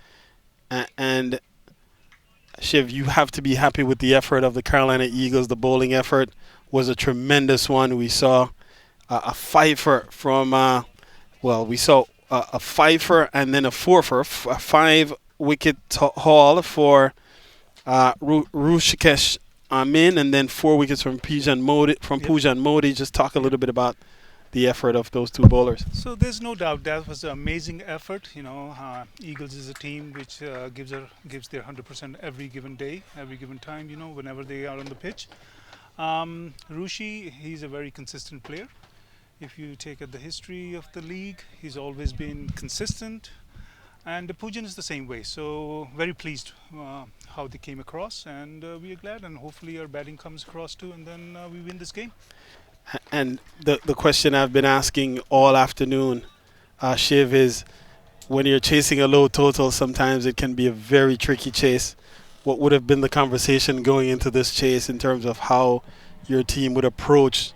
and Shiv, you have to be happy with the effort of the Carolina Eagles. The bowling effort was a tremendous one. We saw a fifer from, we saw a fifer and then a fourfer, a 5-wicket haul for Rushikesh Amin, and then 4 wickets from Pujan Modi. Pujan Modi. Just talk a little bit about the effort of those two bowlers. So there's no doubt that was an amazing effort. Eagles is a team which gives their 100% every given day, every given time. Whenever they are on the pitch. Rushi, he's a very consistent player. If you take at the history of the league, he's always been consistent. And Pujan is the same way. So very pleased how they came across, and we are glad. And hopefully our batting comes across too, and then we win this game. And the question I've been asking all afternoon, Shiv, is when you're chasing a low total, sometimes it can be a very tricky chase. What would have been the conversation going into this chase in terms of how your team would approach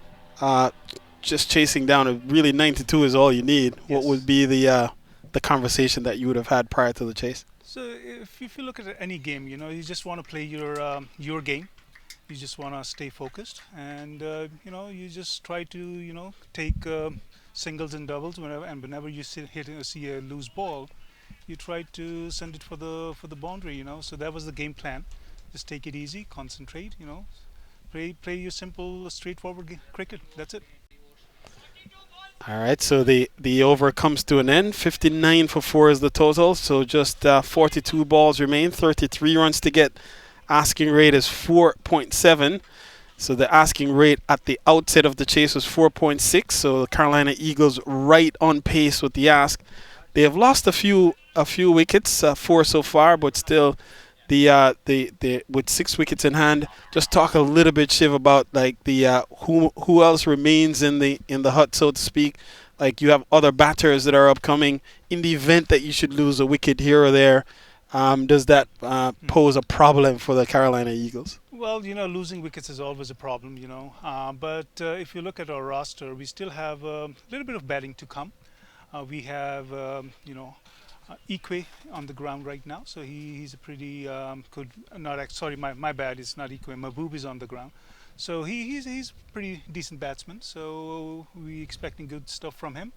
just chasing down? Really, 92 is all you need. Yes. What would be the conversation that you would have had prior to the chase? So if you look at any game, you just want to play your game. You just want to stay focused, and you just try to take singles and doubles whenever you see a loose ball, you try to send it for the boundary. So that was the game plan. Just take it easy, concentrate. Play your simple, straightforward cricket. That's it. All right, so the over comes to an end. 59 for 4 is the total. So just 42 balls remain, 33 runs to get. Asking rate is 4.7. So the asking rate at the outset of the chase was 4.6. So the Carolina Eagles right on pace with the ask. They have lost a few wickets, 4 so far, but still the with 6 wickets in hand. Just talk a little bit, Shiv, about like the who else remains in the hut, so to speak. Like you have other batters that are upcoming. In the event that you should lose a wicket here or there, does that pose a problem for the Carolina Eagles? Well, losing wickets is always a problem, but if you look at our roster, we still have a little bit of batting to come. We have, Ikwe on the ground right now, so he's a pretty good. Sorry, my bad. It's not Ikwe. Mahbub is on the ground, so he's a pretty decent batsman. So we expecting good stuff from him.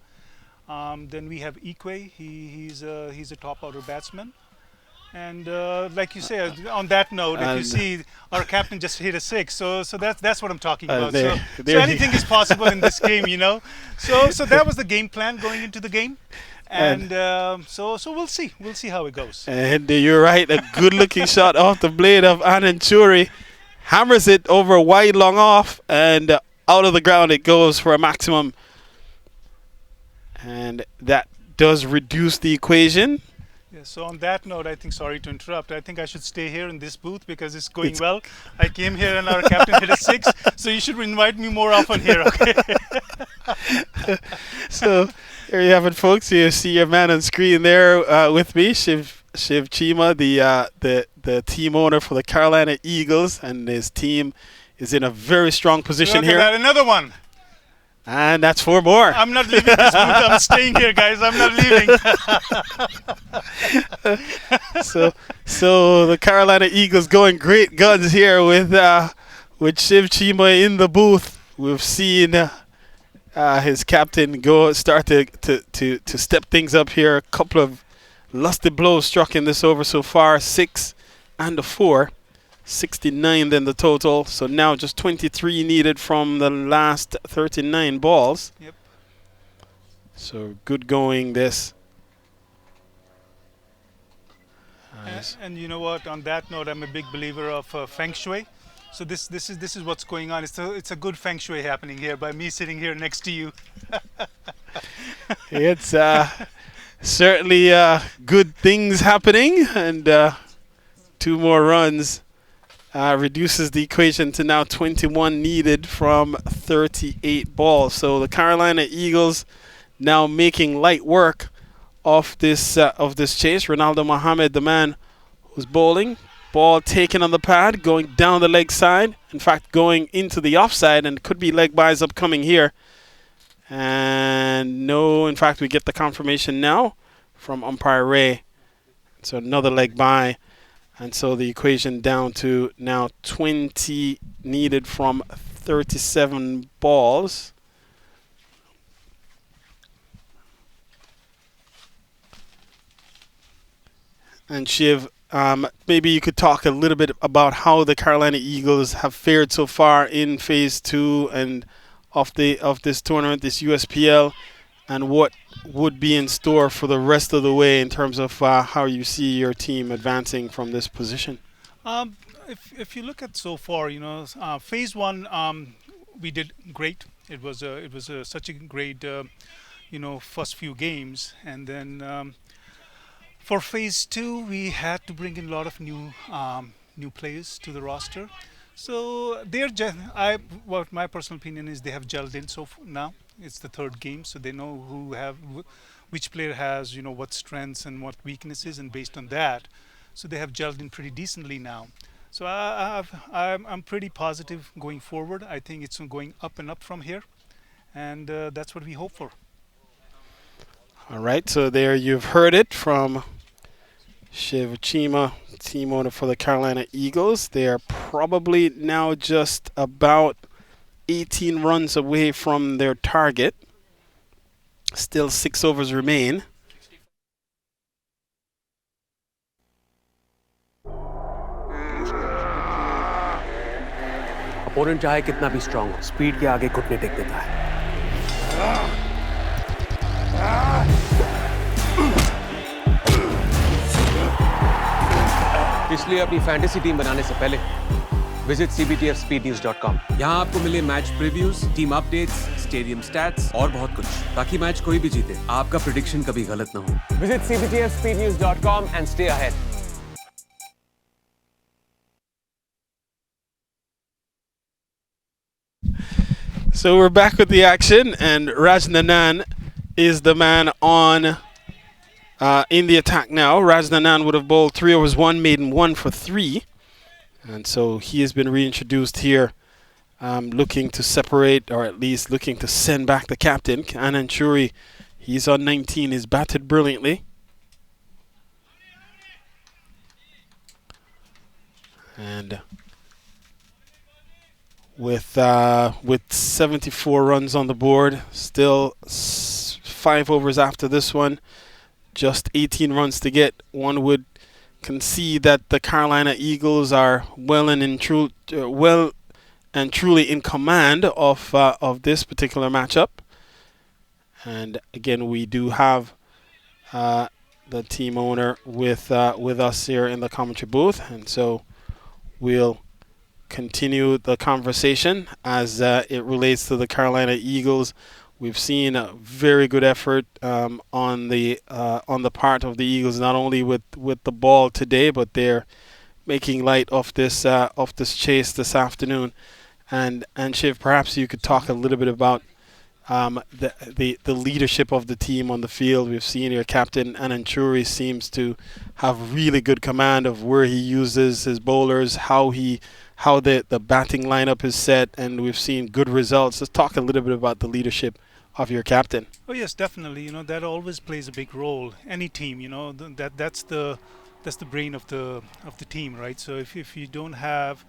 Then we have Ikwe. He's a top order batsman. And like you say, on that note, if you see, our captain just hit a 6, so that's what I'm talking about. So anything is possible in this game, So that was the game plan going into the game, and so we'll see how it goes. And you're right, a good-looking shot off the blade of Anand Churi, hammers it over wide, long off, and out of the ground it goes for a maximum, and that does reduce the equation. Yeah, so on that note, sorry to interrupt, I think I should stay here in this booth because it's going well. I came here and our captain hit a 6, so you should invite me more often here, okay? So there you have it, folks. You see your man on screen there with me, Shiv Chima, the team owner for the Carolina Eagles, and his team is in a very strong position here. Another one. And that's 4 more. I'm not leaving this booth. I'm staying here, guys. I'm not leaving. So the Carolina Eagles going great guns here with Shiv Chima in the booth. We've seen his captain start to step things up here. A couple of lusty blows struck in this over so far. 6 and a 4. 69 then the total, so now just 23 needed from the last 39 balls. Yep. So good going this. And you know what, on that note, I'm a big believer of feng shui. So this is what's going on. It's a good feng shui happening here by me sitting here next to you. It's certainly good things happening, and 2 more runs reduces the equation to now 21 needed from 38 balls. So the Carolina Eagles now making light work of this chase. Ronaldo Mohammed, the man who's bowling, Ball taken on the pad, going down the leg side. In fact, going into the offside, and could be leg byes upcoming here. And no, in fact, we get the confirmation now from umpire Ray. So another leg by. And so the equation down to now 20 needed from 37 balls. And Shiv, maybe you could talk a little bit about how the Carolina Eagles have fared so far in phase 2 and of this tournament, this USPL, and what would be in store for the rest of the way in terms of how you see your team advancing from this position. If you look at so far, phase 1 we did great. It was such a great first few games, and then for phase 2 we had to bring in a lot of new players to the roster. So what my personal opinion is, they have gelled in now. It's the third game, so they know which player has what strengths and what weaknesses, and based on that, so they have gelled in pretty decently now. So I'm pretty positive going forward. I think it's going up and up from here, and that's what we hope for. All right, so there you've heard it from Shiv Chima, team owner for the Carolina Eagles. They are probably now just about 18 runs away from their target. Still 6 overs remain. Opponent चाहे कितना भी strong हो, speed के आगे घुटने take देता है। इसलिए अपनी फैंटेसी टीम बनाने से पहले विजिट cbtfspeednews.com। यहाँ आपको मिले match previews, team updates, stadium stats और बहुत कुछ, ताकि मैच कोई भी जीते, आपका प्रेडिक्शन कभी गलत ना हो। Visit cbtfspeednews.com and stay ahead। So we're back with the action, and Rajnanan is the man on in the attack now. Rajnanan would have bowled 3 overs 1, made 1 for 3. And so he has been reintroduced here, looking to separate, or at least looking to send back the captain. Anand Shuri, he's on 19, he's batted brilliantly. And with 74 runs on the board, still 5 overs after this one, just 18 runs to get. One would concede that the Carolina Eagles are well and truly in command of this particular matchup. And again, we do have the team owner with us here in the commentary booth, and so we'll continue the conversation as it relates to the Carolina Eagles. We've seen a very good effort on the part of the Eagles, not only with the ball today, but they're making light of this chase this afternoon. And Shiv, perhaps you could talk a little bit about the leadership of the team on the field. We've seen your captain Anand Churi seems to have really good command of where he uses his bowlers, how the batting lineup is set, and we've seen good results. Let's talk a little bit about the leadership of your captain. Oh yes, definitely. That always plays a big role. Any team, that's the brain of the team, right? So if you don't have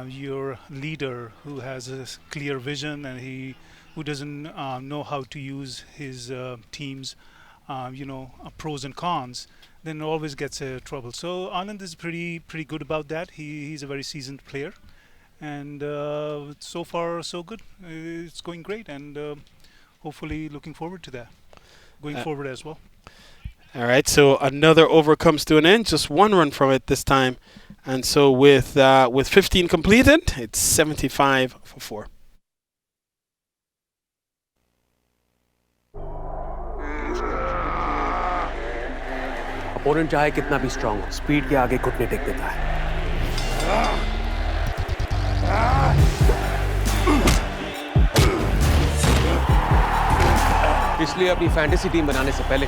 your leader who has a clear vision and who doesn't know how to use his team's pros and cons, then it always gets trouble. So Anand is pretty good about that. He's a very seasoned player, and so far so good. It's going great, and hopefully looking forward to that going forward as well. All right, so another over comes to an end, just 1 run from it this time, and so with 15 completed, it's 75 for 4. Opponent चाहे कितना भी strong हो, speed के आगे घुटने take देता है। इसलिए अपनी फैंटेसी टीम बनाने से पहले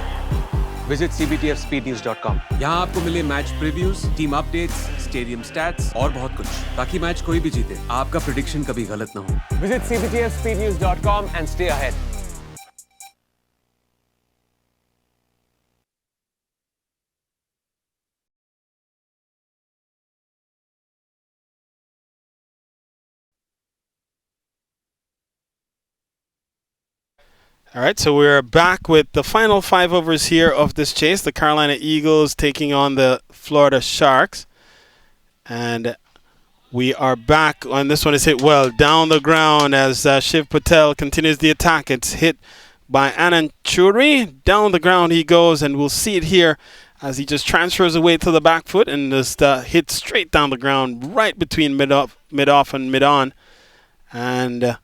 Visit cbtfspeednews.com. यहाँ आपको मिले match previews, team updates, stadium stats और बहुत कुछ, ताकि मैच कोई भी जीते, आपका प्रेडिक्शन कभी गलत ना हो. Visit cbtfspeednews.com and stay ahead. All right, so we're back with the final 5 overs here of this chase. The Carolina Eagles taking on the Florida Sharks. And we are back on this one. Is hit well down the ground as Shiv Patel continues the attack. It's hit by Anand Churi. Down the ground he goes, and we'll see it here as he just transfers away to the back foot and just hits straight down the ground right between mid-off and mid-on. And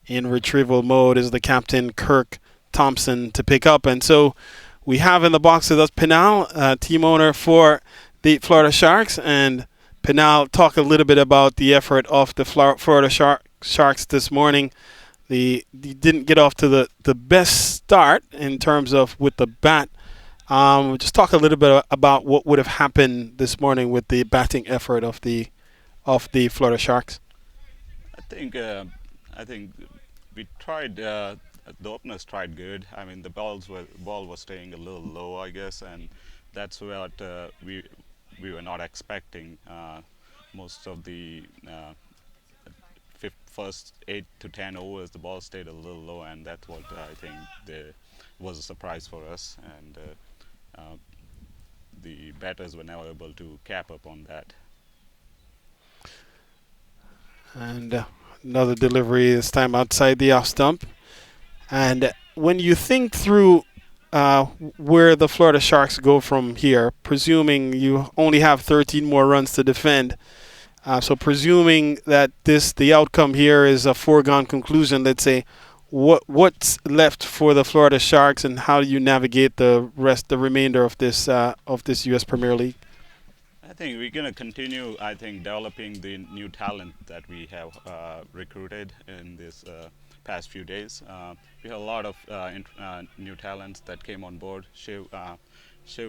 in retrieval mode is the captain, Kirk Thompson, to pick up. And so we have in the box with us Pinal, team owner for the Florida Sharks. And Pinal, talk a little bit about the effort of the Florida Sharks this morning. They didn't get off to the best start in terms of with the bat. Just talk a little bit about what would have happened this morning with the batting effort of the Florida Sharks. I think we tried. The openers tried good. I mean, the ball was staying a little low, I guess, and that's what we were not expecting. Most of the first 8 to 10 overs, the ball stayed a little low, and that's what I think was a surprise for us. And the batters were never able to cap up on that. And another delivery, this time outside the off stump. And when you think through where the Florida Sharks go from here, presuming you only have 13 more runs to defend, so presuming that the outcome here is a foregone conclusion, let's say, what's left for the Florida Sharks, and how do you navigate the remainder of this U.S. Premier League? I think we're going to continue, developing the new talent that we have recruited in this past few days. We have a lot of new talents that came on board. Shiv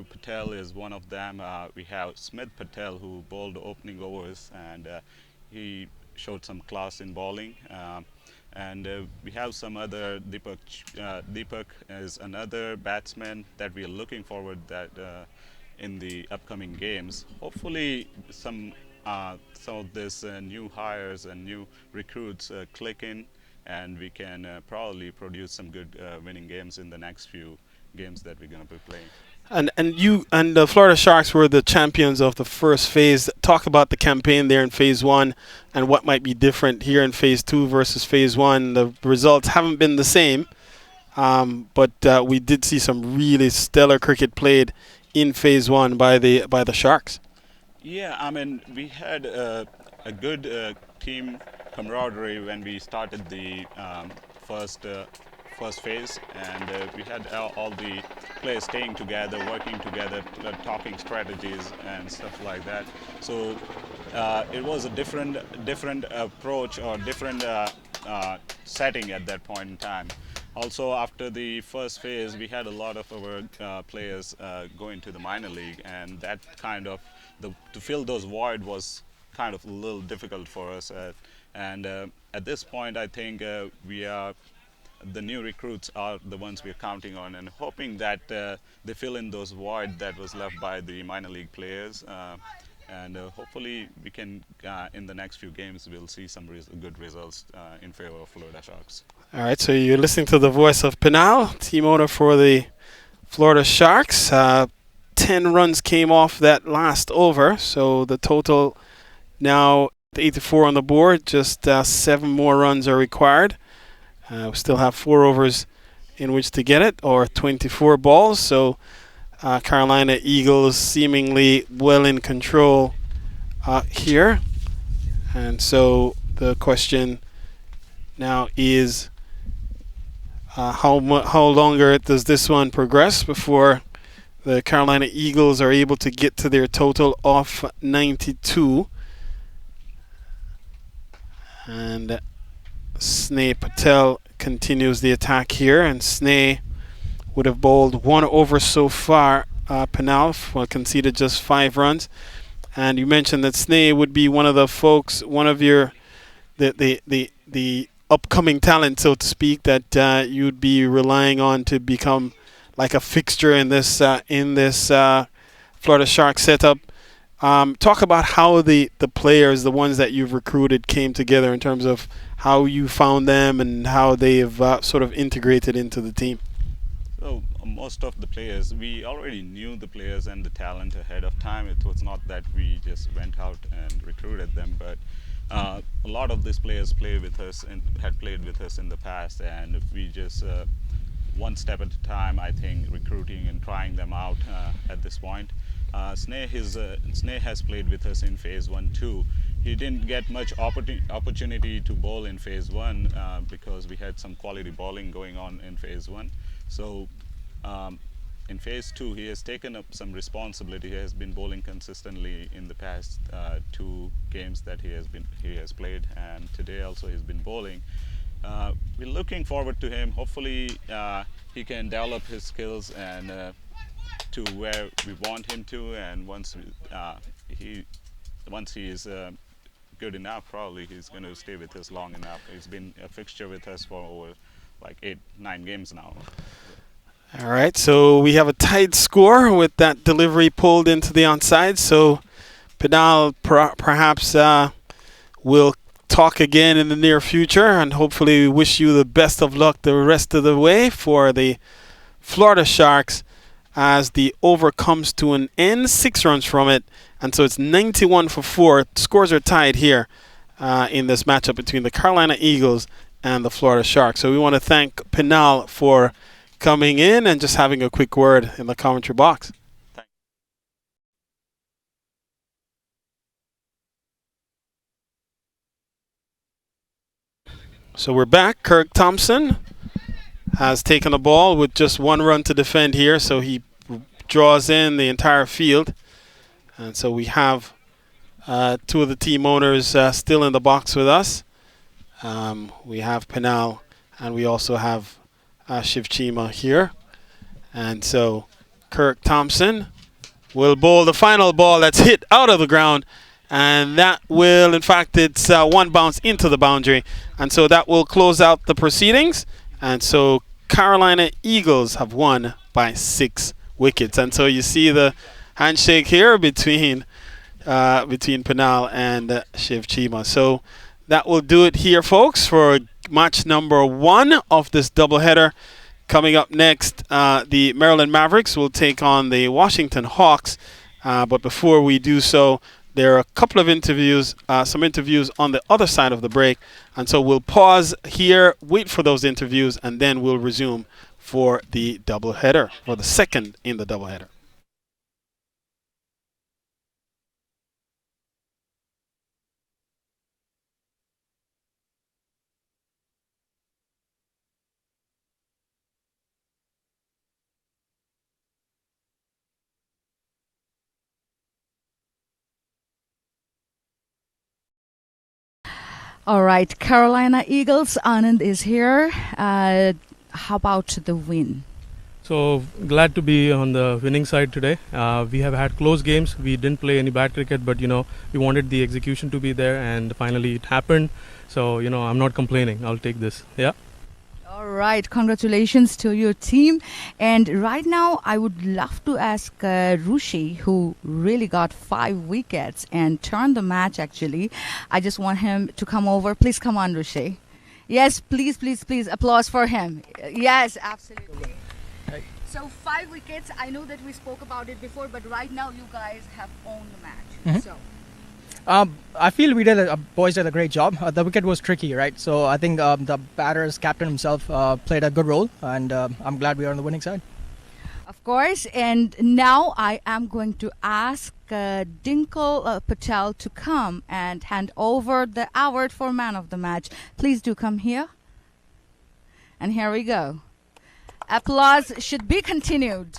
Patel is one of them. We have Smith Patel, who bowled opening overs, and he showed some class in bowling. And we have some other, Deepak is another batsman that we are looking forward that in the upcoming games. Hopefully some of this new hires and new recruits click in, and we can probably produce some good winning games in the next few games that we're going to be playing. And the Florida Sharks were the champions of the first phase. Talk about the campaign there in phase 1 and what might be different here in phase 2 versus phase 1. The results haven't been the same, but we did see some really stellar cricket played in phase 1 by the Sharks. Yeah, I mean, we had a good team camaraderie when we started the first phase, and we had all the players staying together, working together, talking strategies and stuff like that. So it was a different approach or different setting at that point in time. Also, after the first phase, we had a lot of our players going to the minor league, and that kind of to fill those void was kind of a little difficult for us. And at this point, I think the new recruits are the ones we're counting on and hoping that they fill in those void that was left by the minor league players. And hopefully we can, in the next few games, we'll see some good results in favor of Florida Sharks. All right, so you're listening to the voice of Pinal, team owner for the Florida Sharks. 10 runs came off that last over, so the total now 84 on the board. Just 7 more runs are required. We still have 4 overs in which to get it, or 24 balls. So Carolina Eagles seemingly well in control here. And so the question now is how longer does this one progress before the Carolina Eagles are able to get to their total of 92. And Sneh Patel continues the attack here, and Sneh would have bowled 1 over so far. Penal conceded just 5 runs. And you mentioned that Sneh would be one of the folks, one of your the upcoming talent, so to speak, that you'd be relying on to become like a fixture in this Florida Sharks setup. Talk about how the players, the ones that you've recruited, came together in terms of how you found them and how they've sort of integrated into the team. So most of the players, we already knew the players and the talent ahead of time. It was not that we just went out and recruited them, but a lot of these players play with us and had played with us in the past, and we just one step at a time, I think, recruiting and trying them out at this point. Sneh has played with us in phase 1 too. He didn't get much opportunity to bowl in phase 1 because we had some quality bowling going on in phase 1. So in phase 2, he has taken up some responsibility. He has been bowling consistently in the past 2 games that he has played, and today also he's been bowling. We're looking forward to him. Hopefully he can develop his skills and to where we want him to, and once he is good enough, probably he's going to stay with us long enough. He's been a fixture with us for over like 8-9 games now. All right, so we have a tied score with that delivery pulled into the onside. So Penal perhaps will talk again in the near future, and hopefully we wish you the best of luck the rest of the way for the Florida Sharks as the over comes to an end, 6 runs from it, and so it's 91 for 4. Scores are tied here in this matchup between the Carolina Eagles and the Florida Sharks. So we want to thank Penal for coming in and just having a quick word in the commentary box. So we're back. Kirk Thompson has taken the ball with just 1 run to defend here, so he draws in the entire field. And so we have 2 of the team owners still in the box with us. We have Penal, and we also have Shiv Chima here. And so Kirk Thompson will bowl the final ball that's hit out of the ground, and that will, in fact, it's 1 bounce into the boundary, and so that will close out the proceedings. And so Carolina Eagles have won by 6 wickets. And so you see the handshake here between Penal and Shiv Chima. So that will do it here, folks, for match number 1 of this doubleheader. Coming up next, the Maryland Mavericks will take on the Washington Hawks. But before we do so, there are a couple of interviews, some interviews on the other side of the break. And so we'll pause here, wait for those interviews, and then we'll resume for the doubleheader, for the second in the doubleheader. All right, Carolina Eagles, Anand is here. How about the win? So glad to be on the winning side today. We have had close games. We didn't play any bad cricket, but we wanted the execution to be there, and finally it happened. So I'm not complaining. I'll take this. Yeah. All right, congratulations to your team. And right now, I would love to ask Rushi, who really got 5 wickets and turned the match, actually. I just want him to come over. Please come on, Rushi. Yes, please, please, please. Applause for him. Yes, absolutely. So 5 wickets. I know that we spoke about it before, but right now you guys have owned the match. So. I feel boys did a great job. The wicket was tricky, right? So I think the batter's captain himself played a good role, and I'm glad we are on the winning side. Of course, and now I am going to ask Dinkle Patel to come and hand over the award for man of the match. Please do come here. And here we go. Applause should be continued.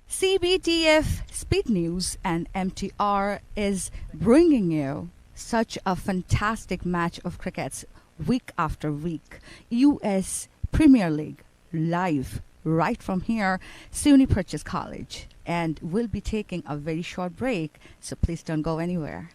CBTF Speed News and MTR is bringing you such a fantastic match of crickets week after week. US Premier League live right from here, SUNY Purchase College. And we'll be taking a very short break, so please don't go anywhere.